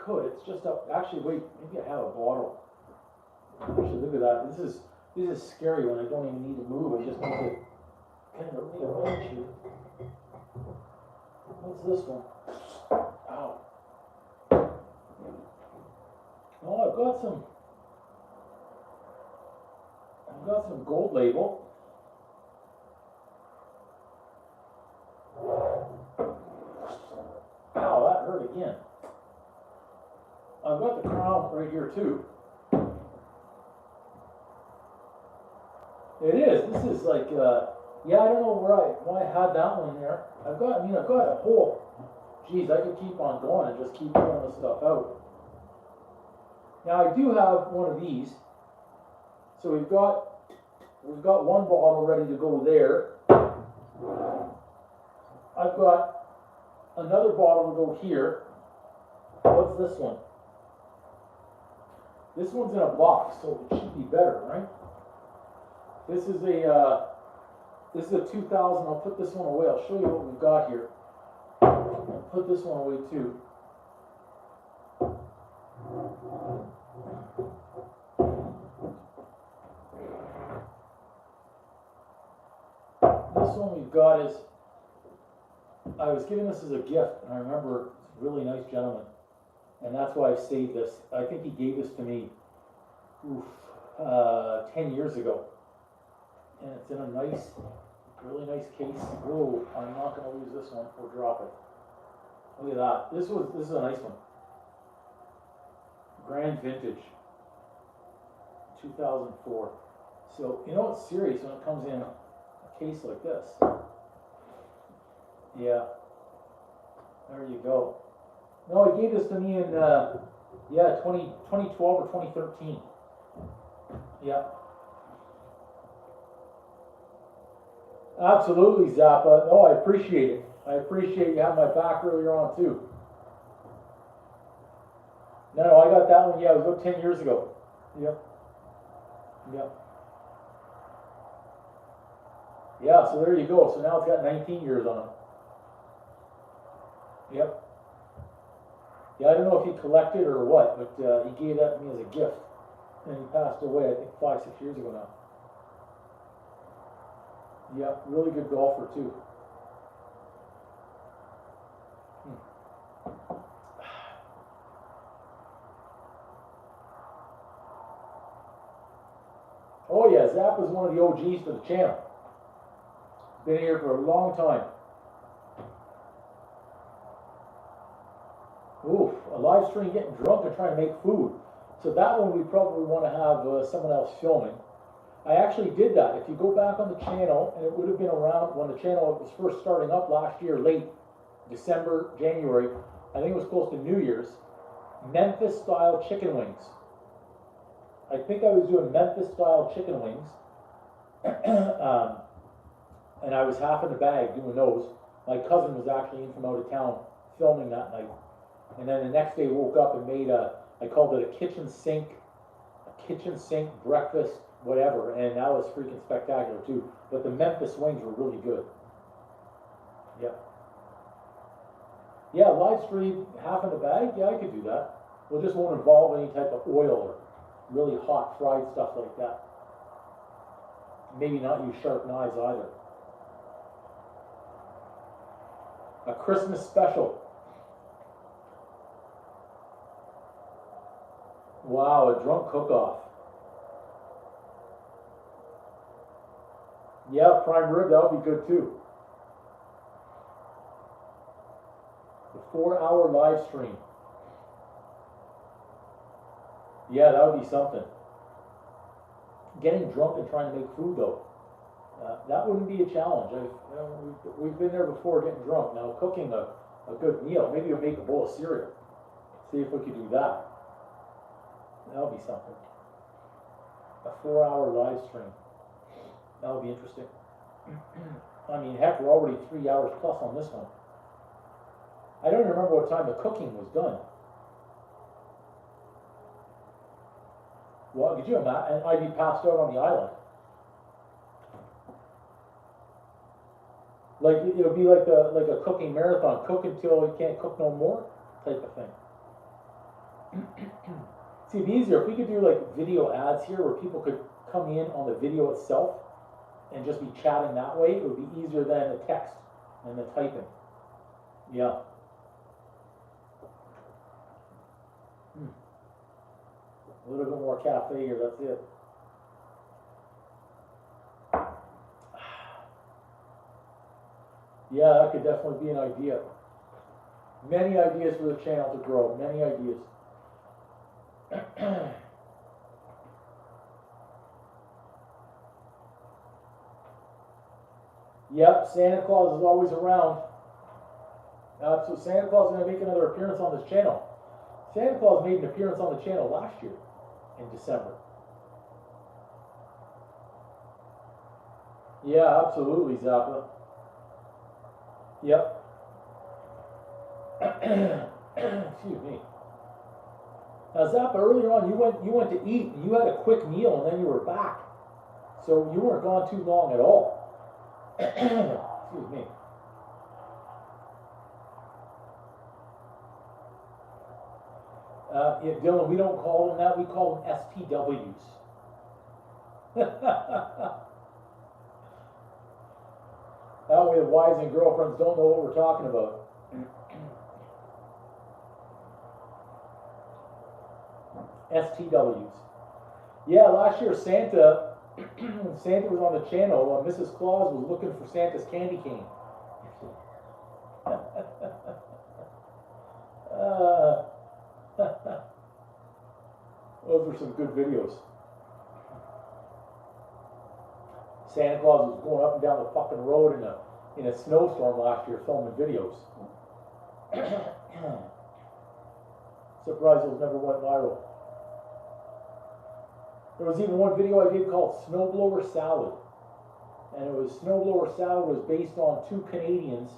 It's just up. Actually, wait. Maybe I have a bottle. Actually, look at that. This is scary when I don't even need to move. I just need to kind of rearrange here. What's this one? Ow. Oh, I've got some Gold Label. Ow, that hurt again. I've got the Crown right here too. It is. This is like, yeah, I don't know why I had that one there. I've got a whole. Geez, I could keep on going and just keep pulling this stuff out. Now I do have one of these. So we've got one bottle ready to go there. I've got another bottle to go here. What's this one? This one's in a box, so it should be better, right? This is a 2000. I'll put this one away. I'll show you what we've got here. I'll put this one away too. This one we've got is, I was given this as a gift, and I remember it's a really nice gentleman. And that's why I've saved this. I think he gave this to me 10 years ago. And it's in a nice, really nice case. Whoa, I'm not going to lose this one or drop it. Look at that. This is a nice one. Grand Vintage. 2004. So, you know it's serious when it comes in a case like this. Yeah. There you go. No, he gave this to me in, 2012 or 2013. Yeah. Absolutely, Zappa. No, I appreciate it. I appreciate you having my back earlier on, too. No, I got that one, yeah, it was about 10 years ago. Yep. Yep. Yeah, so there you go. So now it's got 19 years on it. Yep. Yeah, I don't know if he collected or what, but he gave that to me as a gift. And he passed away, I think, 5, 6 years ago now. Yep, really good golfer, too. Oh yeah, Zap is one of the OGs for the channel. Been here for a long time. Oof, a live stream getting drunk and trying to make food. So that one we probably want to have someone else filming. I actually did that. If you go back on the channel, and it would have been around when the channel was first starting up last year, late December, January, I think it was close to New Year's, Memphis style chicken wings. I think I was doing Memphis style chicken wings. And I was half in the bag doing those. My cousin was actually in from out of town filming that night. And then the next day woke up and made I called it a kitchen sink breakfast, whatever. And that was freaking spectacular too. But the Memphis wings were really good. Yep. Yeah, live stream half in the bag. Yeah, I could do that. Well, just won't involve any type of oil or really hot fried stuff like that. Maybe not use sharp knives either. A Christmas special. Wow, a drunk cook-off. Yeah, prime rib, that would be good too. The 4-hour live stream. Yeah, that would be something. Getting drunk and trying to make food though, that wouldn't be a challenge. We've been there before getting drunk. Now cooking a good meal, maybe you'll make a bowl of cereal. See if we could do that. That'll be something. A 4-hour live stream. That'll be interesting. I mean, heck, we're already 3 hours plus on this one. I don't remember what time the cooking was done. Well, could you imagine? And I'd be passed out on the island. Like it would be like a cooking marathon. Cook until you can't cook no more, type of thing. See, it'd be easier if we could do like video ads here, where people could come in on the video itself and just be chatting that way. It would be easier than the text and the typing. Yeah. A little bit more cafe here, that's it. Yeah, that could definitely be an idea. Many ideas for the channel to grow, many ideas. Yep, Santa Claus is always around. So Santa Claus is going to make another appearance on this channel. Santa Claus made an appearance on the channel last year in December. Yeah, absolutely, Zappa. Yep. Excuse me. Now, Zappa, earlier on, you went to eat, and you had a quick meal, and then you were back. So you weren't gone too long at all. Excuse me. Yeah, Dylan, we don't call them that. We call them STWs. That way the wives and girlfriends don't know what we're talking about. STWs. Yeah, last year Santa was on the channel. Mrs. Claus was looking for Santa's candy cane. Those were some good videos. Santa Claus was going up and down the fucking road in a snowstorm last year filming videos. Surprised those never went viral. There was even one video I did called Snowblower Salad. And it was Snowblower Salad was based on two Canadians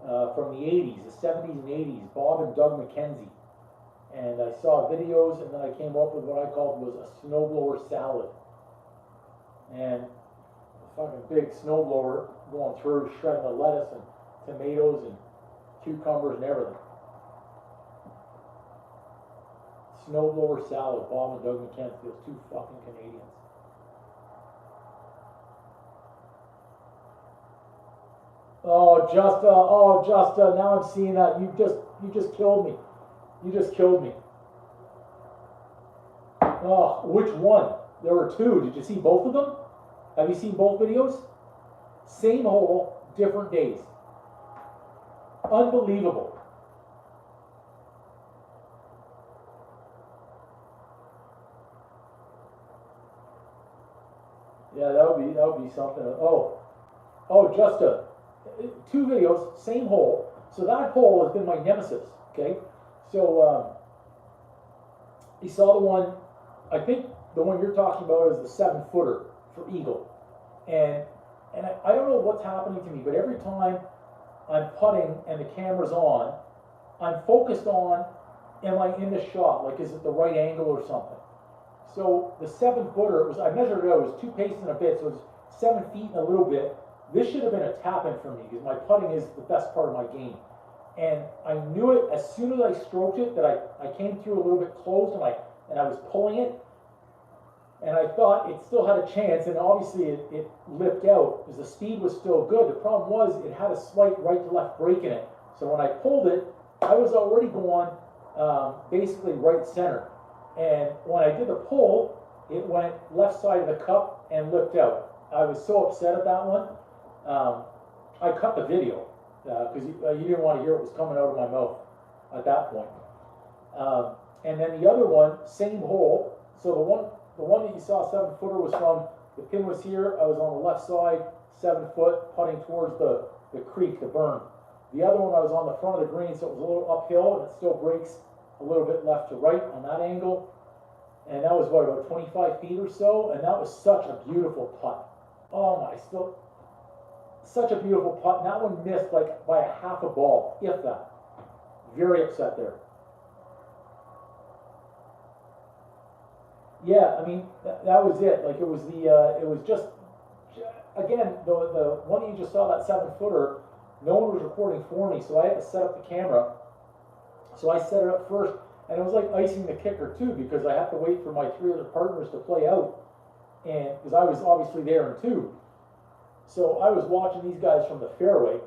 from the 80s, the 70s and 80s, Bob and Doug McKenzie. And I saw videos, and then I came up with what I called was a snowblower salad. And fucking big snowblower going through, shredding the lettuce and tomatoes and cucumbers and everything. Snowblower salad, Bob and Doug McKenzie, two fucking Canadians. Oh, Justa, now I'm seeing that. You just killed me. You just killed me. Oh, which one? There were two. Did you see both of them? Have you seen both videos? Same hole, different days. Unbelievable. Yeah, that would be something. Oh, just two videos, same hole. So that hole has been my nemesis. Okay, so you saw the one. I think the one you're talking about is the 7-footer for eagle, and I don't know what's happening to me, but every time I'm putting and the camera's on, I'm focused on, am I in the shot? Like, is it the right angle or something? So the 7-footer I measured it out, it was 2 paces and a bit, so it was 7 feet and a little bit. This should have been a tap-in for me because my putting is the best part of my game. And I knew it as soon as I stroked it that I came through a little bit close and I was pulling it. And I thought it still had a chance, and obviously it lipped out because the speed was still good. The problem was it had a slight right to left break in it. So when I pulled it, I was already going basically right center. And when I did the pull, it went left side of the cup and lipped out. I was so upset at that one. I cut the video because you didn't want to hear what was coming out of my mouth at that point. And then the other one, same hole. So the one that you saw 7-footer was from, the pin was here, I was on the left side, 7 foot, putting towards the creek, the burn. The other one I was on the front of the green, so it was a little uphill, and it still breaks a little bit left to right on that angle. And that was what, about 25 feet or so, and that was such a beautiful putt. Oh my, such a beautiful putt. And that one missed like by a half a ball, if that. Very upset there. Yeah, I mean, that was it. Like, it was just, again, the one that you just saw, that 7-footer, no one was recording for me, so I had to set up the camera. So I set it up first, and it was like icing the kicker too, because I have to wait for my 3 other partners to play out, and because I was obviously there in 2. So I was watching these guys from the fairway.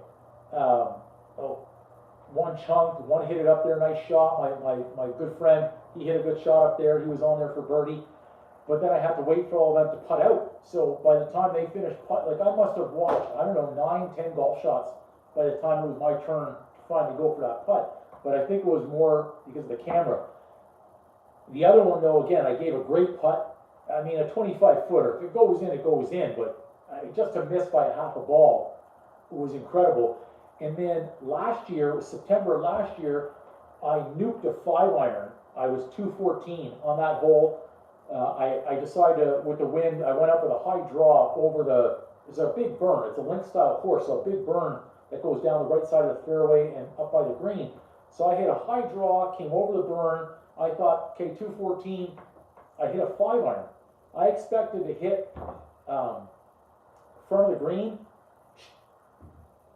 One chunked, one hit it up there, nice shot. My good friend, he hit a good shot up there. He was on there for birdie. But then I had to wait for all of them to putt out. So by the time they finished putt, like I must have watched, I don't know, 9, 10 golf shots by the time it was my turn to finally go for that putt. But I think it was more because of the camera. The other one though, again, I gave a great putt. I mean, a 25-footer. If it goes in, it goes in. But just to miss by a half a ball was incredible. And then last year, it was September last year, I nuked a 5-iron. I was 214 on that hole. I decided to, with the wind, I went up with a high draw over it's a big burn. It's a link style course, so a big burn that goes down the right side of the fairway and up by the green. So I hit a high draw, came over the burn. I thought, okay, 214. I hit a 5-iron. I expected to hit front of the green.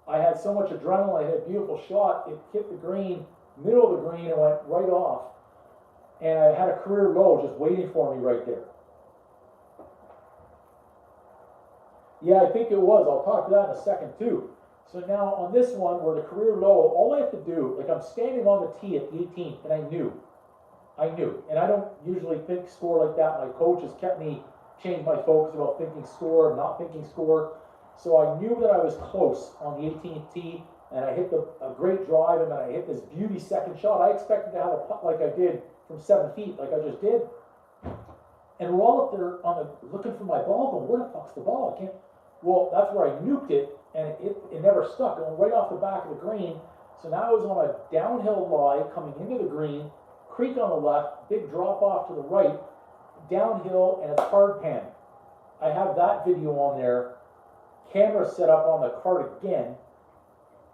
I had so much adrenaline, I hit a beautiful shot, it hit the green, middle of the green, and went right off. And I had a career low just waiting for me right there. Yeah, I think it was. I'll talk to that in a second too. So now on this one, where the career low, all I have to do, like I'm standing on the tee at the 18th, and I knew. And I don't usually think score like that. My coach has kept me, changed my focus about thinking score and not thinking score. So I knew that I was close on the 18th tee, and I hit a great drive, and then I hit this beauty second shot. I expected to have a putt like I did from 7 feet, like I just did. And we're all up there looking for my ball, going, where the fuck's the ball? I can't. Well, that's where I nuked it, and it never stuck. It went right off the back of the green. So now I was on a downhill lie coming into the green, creek on the left, big drop off to the right, downhill, and it's hard pan. I have that video on there. Camera set up on the cart again,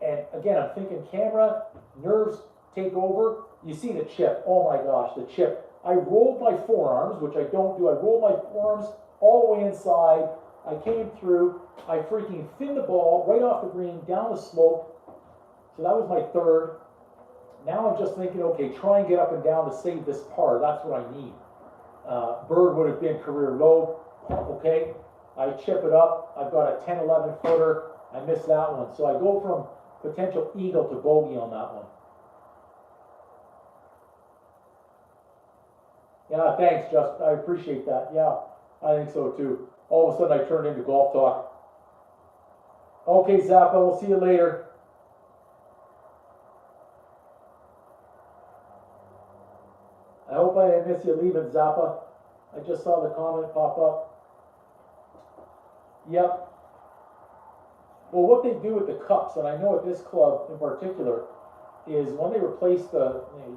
and again I'm thinking camera, nerves take over. You see the chip, oh my gosh, the chip. I rolled my forearms, which I don't do. I rolled my forearms all the way inside, I came through, I freaking thinned the ball right off the green, down the slope. So that was my third. Now I'm just thinking, okay, try and get up and down to save this par. That's what I need. Bird would have been career low. Okay, I chip it up. I've got a 10, 11 footer. I missed that one. So I go from potential eagle to bogey on that one. Yeah, thanks, Justin. I appreciate that. Yeah, I think so too. All of a sudden I turned into golf talk. Okay, Zappa, we'll see you later. I hope I didn't miss you leaving, Zappa. I just saw the comment pop up. Yep. Well, what they do with the cups, and I know at this club in particular, is when they replace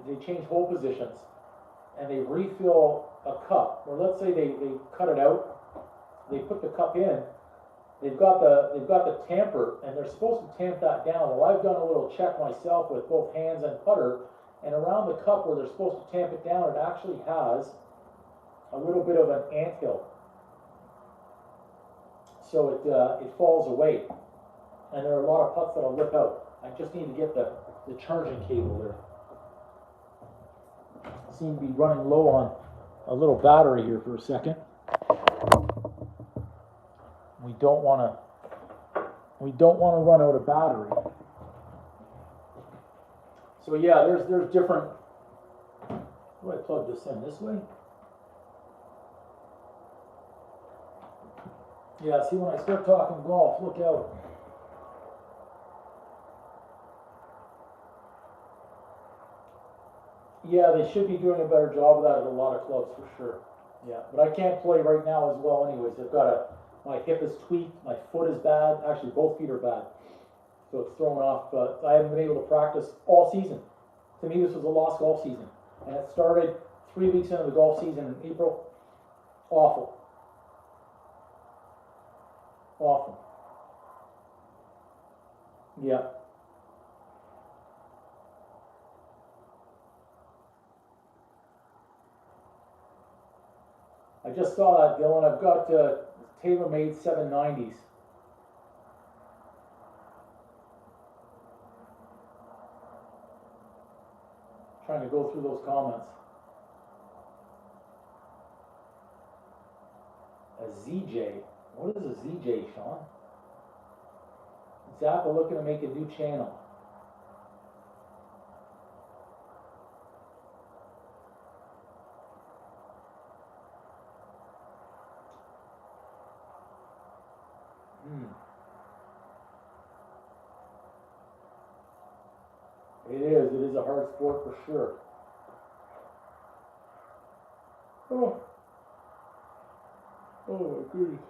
they change hole positions, and they refill a cup, or let's say they cut it out, they put the cup in, they've got the tamper, and they're supposed to tamp that down. Well, I've done a little check myself with both hands and putter, and around the cup where they're supposed to tamp it down, it actually has a little bit of an anthill. So it falls away. And there are a lot of putts that'll lip out. I just need to get the charging cable there. Seem to be running low on a little battery here for a second. We don't want to run out of battery. So yeah, there's different. Where do I plug this in? This way? Yeah, see, when I start talking golf, look out. Yeah, they should be doing a better job of that at a lot of clubs for sure. Yeah, but I can't play right now as well anyways. My hip is tweaked, my foot is bad. Actually, both feet are bad. So it's thrown off, but I haven't been able to practice all season. To me, this was a lost golf season. And it started 3 weeks into the golf season in April. Awful. Awful. Yeah. I just saw that, Dylan. I've got tailor-made 790s. Trying to go through those comments. A ZJ. What is a ZJ, Sean? Zappa looking to make a new channel. It is a hard sport for sure. Oh my goodness.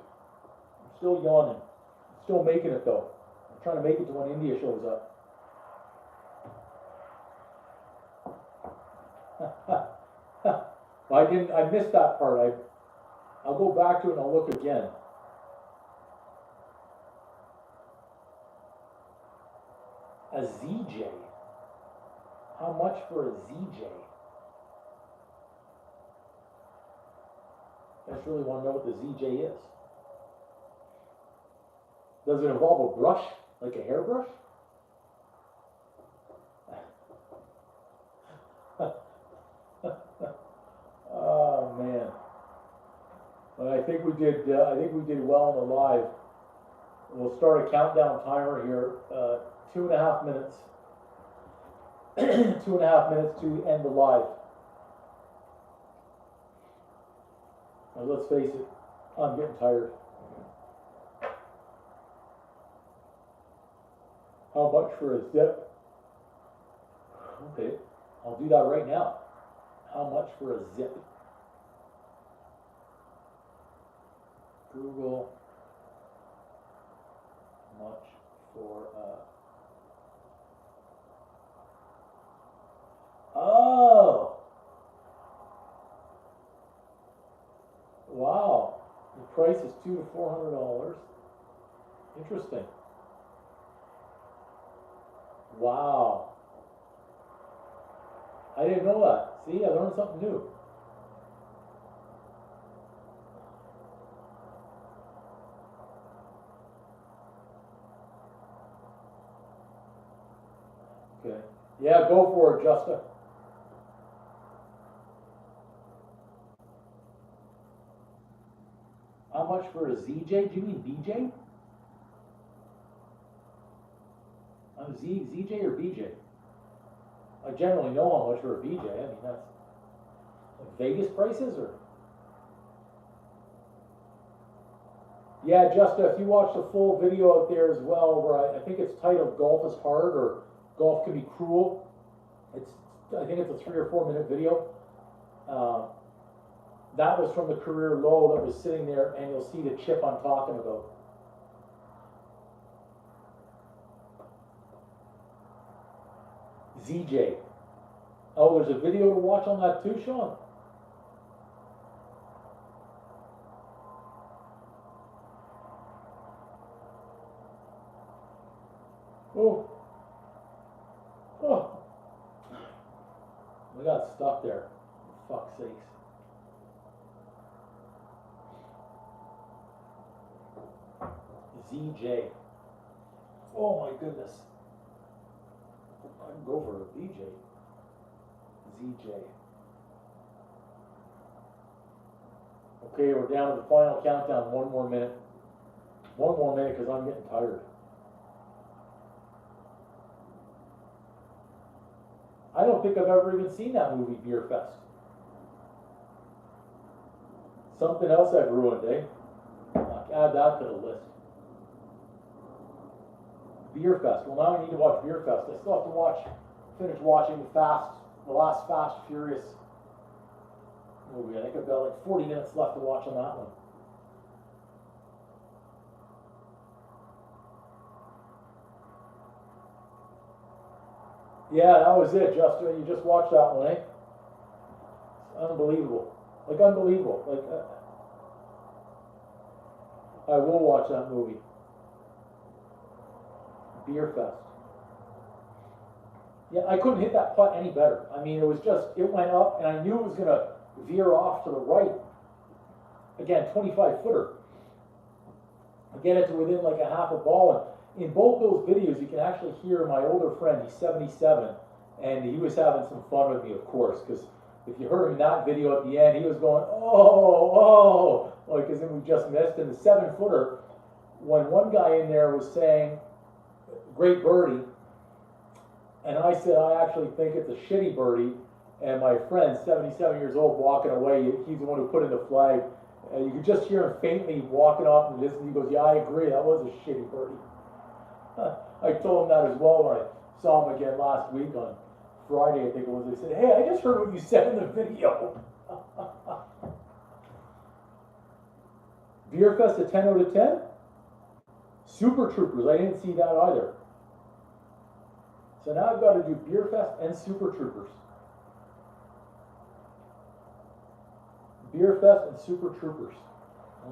I'm still yawning. I'm still making it though. I'm trying to make it to when India shows up. I missed that part. I'll go back to it and I'll look again. A ZJ. How much for a ZJ? I just really want to know what the ZJ is. Does it involve a brush, like a hairbrush? Oh man! But I think we did. I think we did well on the live. We'll start a countdown timer here. 2.5 minutes. 2.5 minutes to end the live. Now let's face it, I'm getting tired. How much for a zip? Okay, I'll do that right now. How much for a zip? Google, much for a... Oh! Wow. The price is $200 to $400. Interesting. Wow. I didn't know that. See, I learned something new. Yeah, go for it, Justa. How much for a ZJ? Do you mean BJ? ZJ or BJ? I generally know how much for a BJ. I mean, that's like Vegas prices, or? Yeah, Justa, if you watch the full video out there as well, where I think it's titled "Golf is Hard" or "Golf Can Be Cruel." I think it's a 3 or 4 minute video. That was from the career low that was sitting there, and you'll see the chip I'm talking about. ZJ. Oh, there's a video to watch on that too, Sean? Oh. Oh. We got stuck there. For fuck's sakes. ZJ. Oh my goodness. I can go for a BJ. ZJ. Okay, we're down to the final countdown. 1 more minute. 1 more minute because I'm getting tired. I don't think I've ever even seen that movie, Beer Fest. Something else I've ruined, eh? I'll add that to the list. Beer Fest. Well, now I need to watch Beer Fest. I still have to finish watching the last Fast Furious movie. I think I've got like 40 minutes left to watch on that one. Yeah, that was it, Justin. You just watched that one, eh? It's unbelievable. Like, unbelievable. Like, I will watch that movie. Beer Fest. Yeah, I couldn't hit that putt any better. I mean, it was just, it went up, and I knew it was going to veer off to the right. Again, 25-footer. I get it to within like a half a ball, and in both those videos, you can actually hear my older friend. He's 77, and he was having some fun with me, of course, because if you heard him in that video at the end, he was going, oh, like as in we just missed. And the 7-footer, when one guy in there was saying, great birdie, and I said, I actually think it's a shitty birdie, and my friend, 77 years old, walking away, he's the one who put in the flag, and you could just hear him faintly walking off in the distance. He goes, yeah, I agree, that was a shitty birdie. I told him that as well when I saw him again last week on Friday, I think it was. I said, hey, I just heard what you said in the video. Beer Fest a 10 out of 10? Super Troopers, I didn't see that either. So now I've got to do Beer Fest and Super Troopers. Beer Fest and Super Troopers.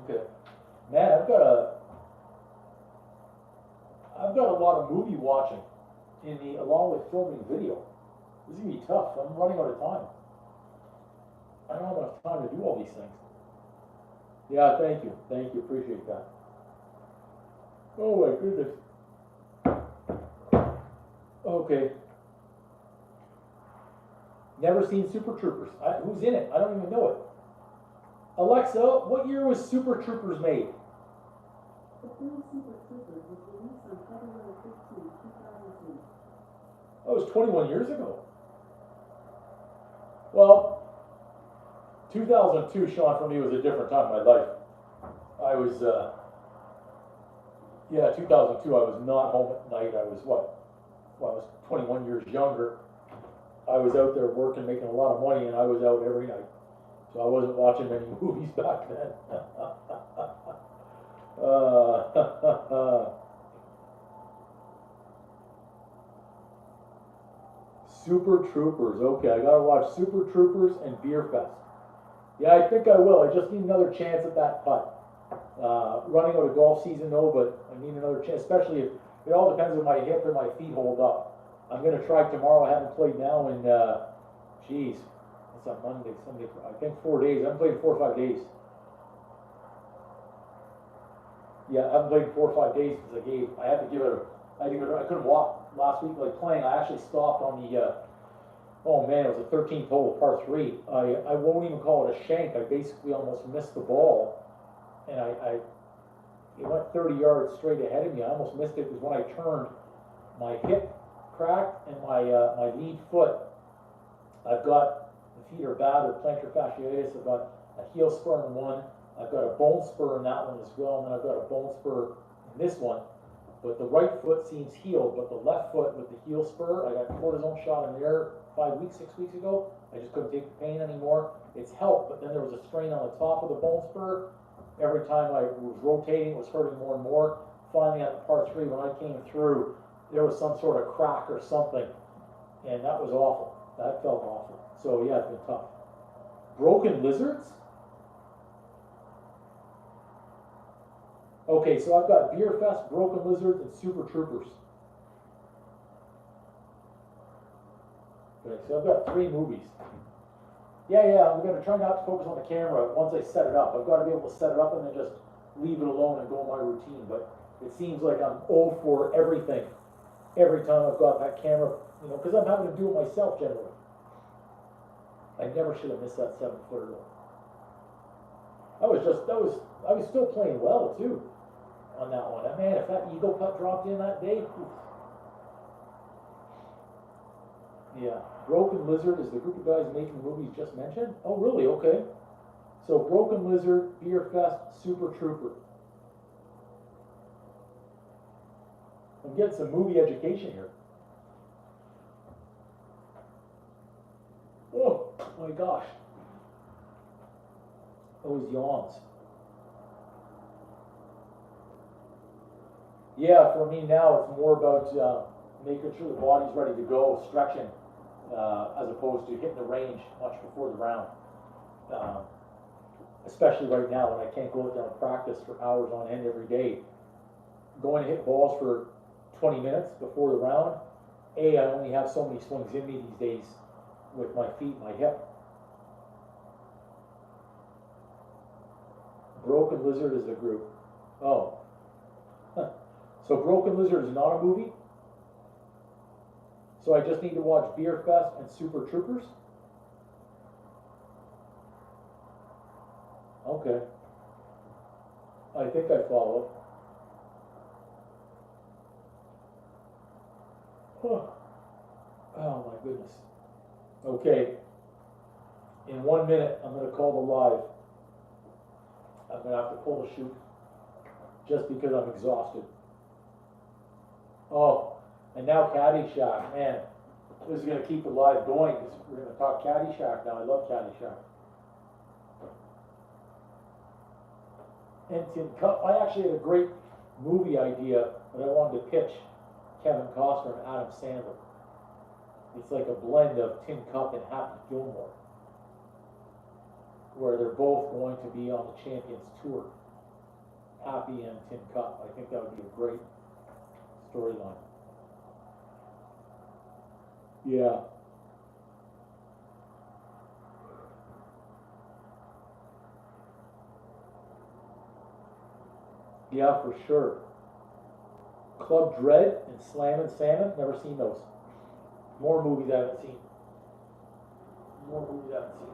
Okay. Man, I've got a lot of movie watching along with filming video. This is going to be tough. I'm running out of time. I don't have enough time to do all these things. Yeah, thank you. Thank you. Appreciate that. Oh my goodness. Okay. Never seen Super Troopers. Who's in it? I don't even know it. Alexa, what year was Super Troopers made? The film Super Troopers was released on February 15, 2002. That was 21 years ago. Well, 2002, Sean, for me was a different time in my life. I was, 2002, I was not home at night. I was I was 21 years younger. I was out there working, making a lot of money, and I was out every night. So I wasn't watching many movies back then. Super Troopers. Okay, I gotta watch Super Troopers and Beer Fest. Yeah, I think I will. I just need another chance at that putt. Running out of golf season though, but I need another chance, especially if it all depends if my hip and my feet hold up. I'm gonna try tomorrow. I haven't played now in geez, it's on Monday, Sunday, I think 4 days. I haven't played in 4 or 5 days. Yeah, I haven't played in 4 or 5 days because I had to give it I couldn't walk. last week, like playing, I actually stopped on the, oh man, it was a 13th hole, par 3. I won't even call it a shank. I basically almost missed the ball, and it went 30 yards straight ahead of me. I almost missed it because when I turned, my hip cracked and my lead foot. I've got, the feet are bad with plantar fasciitis. I've got a heel spur in one. I've got a bone spur in that one as well, and then I've got a bone spur in this one. But the right foot seems healed, but the left foot with the heel spur, I got cortisone shot in there 6 weeks ago. I just couldn't take the pain anymore. It's helped, but then there was a strain on the top of the bone spur. Every time I was rotating, it was hurting more and more. Finally, at the par 3, when I came through, there was some sort of crack or something, and that was awful. That felt awful. So yeah, it's been tough. Broken lizards? Okay, so I've got Beer Fest, Broken Lizards, and Super Troopers. Okay, so I've got 3 movies. Yeah, I'm going to try not to focus on the camera once I set it up. I've got to be able to set it up and then just leave it alone and go my routine. But it seems like I'm old for everything every time I've got that camera, you know, because I'm having to do it myself generally. I never should have missed that 7-footer though. I was still playing well too on that one. And man, if that eagle putt dropped in that day, oof. Yeah, Broken Lizard is the group of guys making the movies just mentioned. Oh, really? Okay. So Broken Lizard, Beer Fest, Super Trooper. I'm getting some movie education here. Oh my gosh. Those yawns. Yeah, for me now it's more about making sure the body's ready to go, stretching, as opposed to hitting the range much before the round. Especially right now when I can't go out there and practice for hours on end every day. Going to hit balls for 20 minutes before the round. I only have so many swings in me these days with my feet and my hip. Broken Lizard is the group. Oh. Huh. So Broken Lizard is not a movie? So I just need to watch Beer Fest and Super Troopers? Okay. I think I follow. Oh my goodness. Okay. In 1 minute, I'm going to call the live. I'm going to have to pull the chute just because I'm exhausted. Oh, and now Caddyshack. Man, this is going to keep the live going because we're going to talk Caddyshack now. I love Caddyshack. And Tin Cup. I actually had a great movie idea that I wanted to pitch Kevin Costner and Adam Sandler. It's like a blend of Tin Cup and Happy Gilmore, where they're both going to be on the Champions Tour. Happy and Tin Cup. I think that would be a great storyline. Yeah. Yeah, for sure. Club Dread and Slammin' Salmon. Never seen those. More movies I haven't seen. More movies I haven't seen.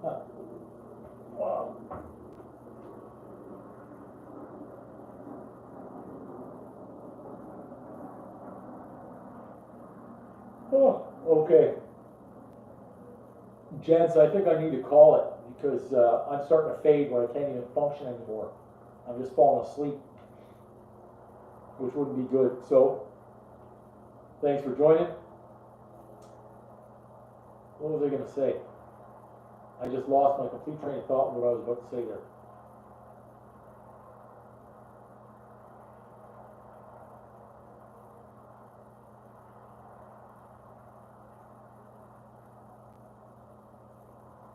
Huh. Wow. Oh, okay. Gents, I think I need to call it because I'm starting to fade where I can't even function anymore. I'm just falling asleep, which wouldn't be good. So, thanks for joining. What was I going to say? I just lost my complete train of thought on what I was about to say there.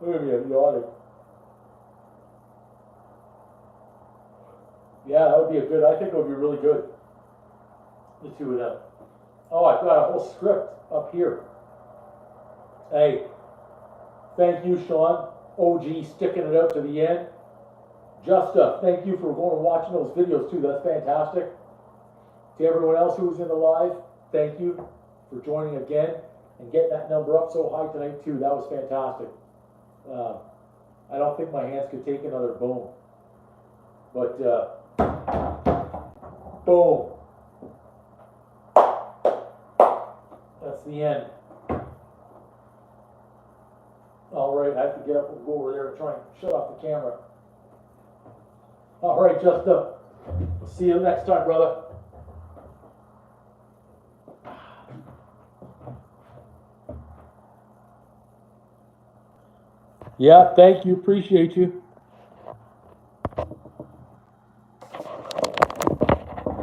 Look at me, I'm yawning. Yeah, that would be I think it would be really good. The two of them. Oh, I've got a whole script up here. Hey, thank you, Sean. OG sticking it out to the end. Just thank you for going and watching those videos too. That's fantastic. To everyone else who was in the live, thank you for joining again and getting that number up so high tonight too. That was fantastic. I don't think my hands could take another boom. But boom. That's the end. All right, I have to get up and go over there and try and shut off the camera. All right, Justin. We'll see you next time, brother. Yeah, thank you. Appreciate you.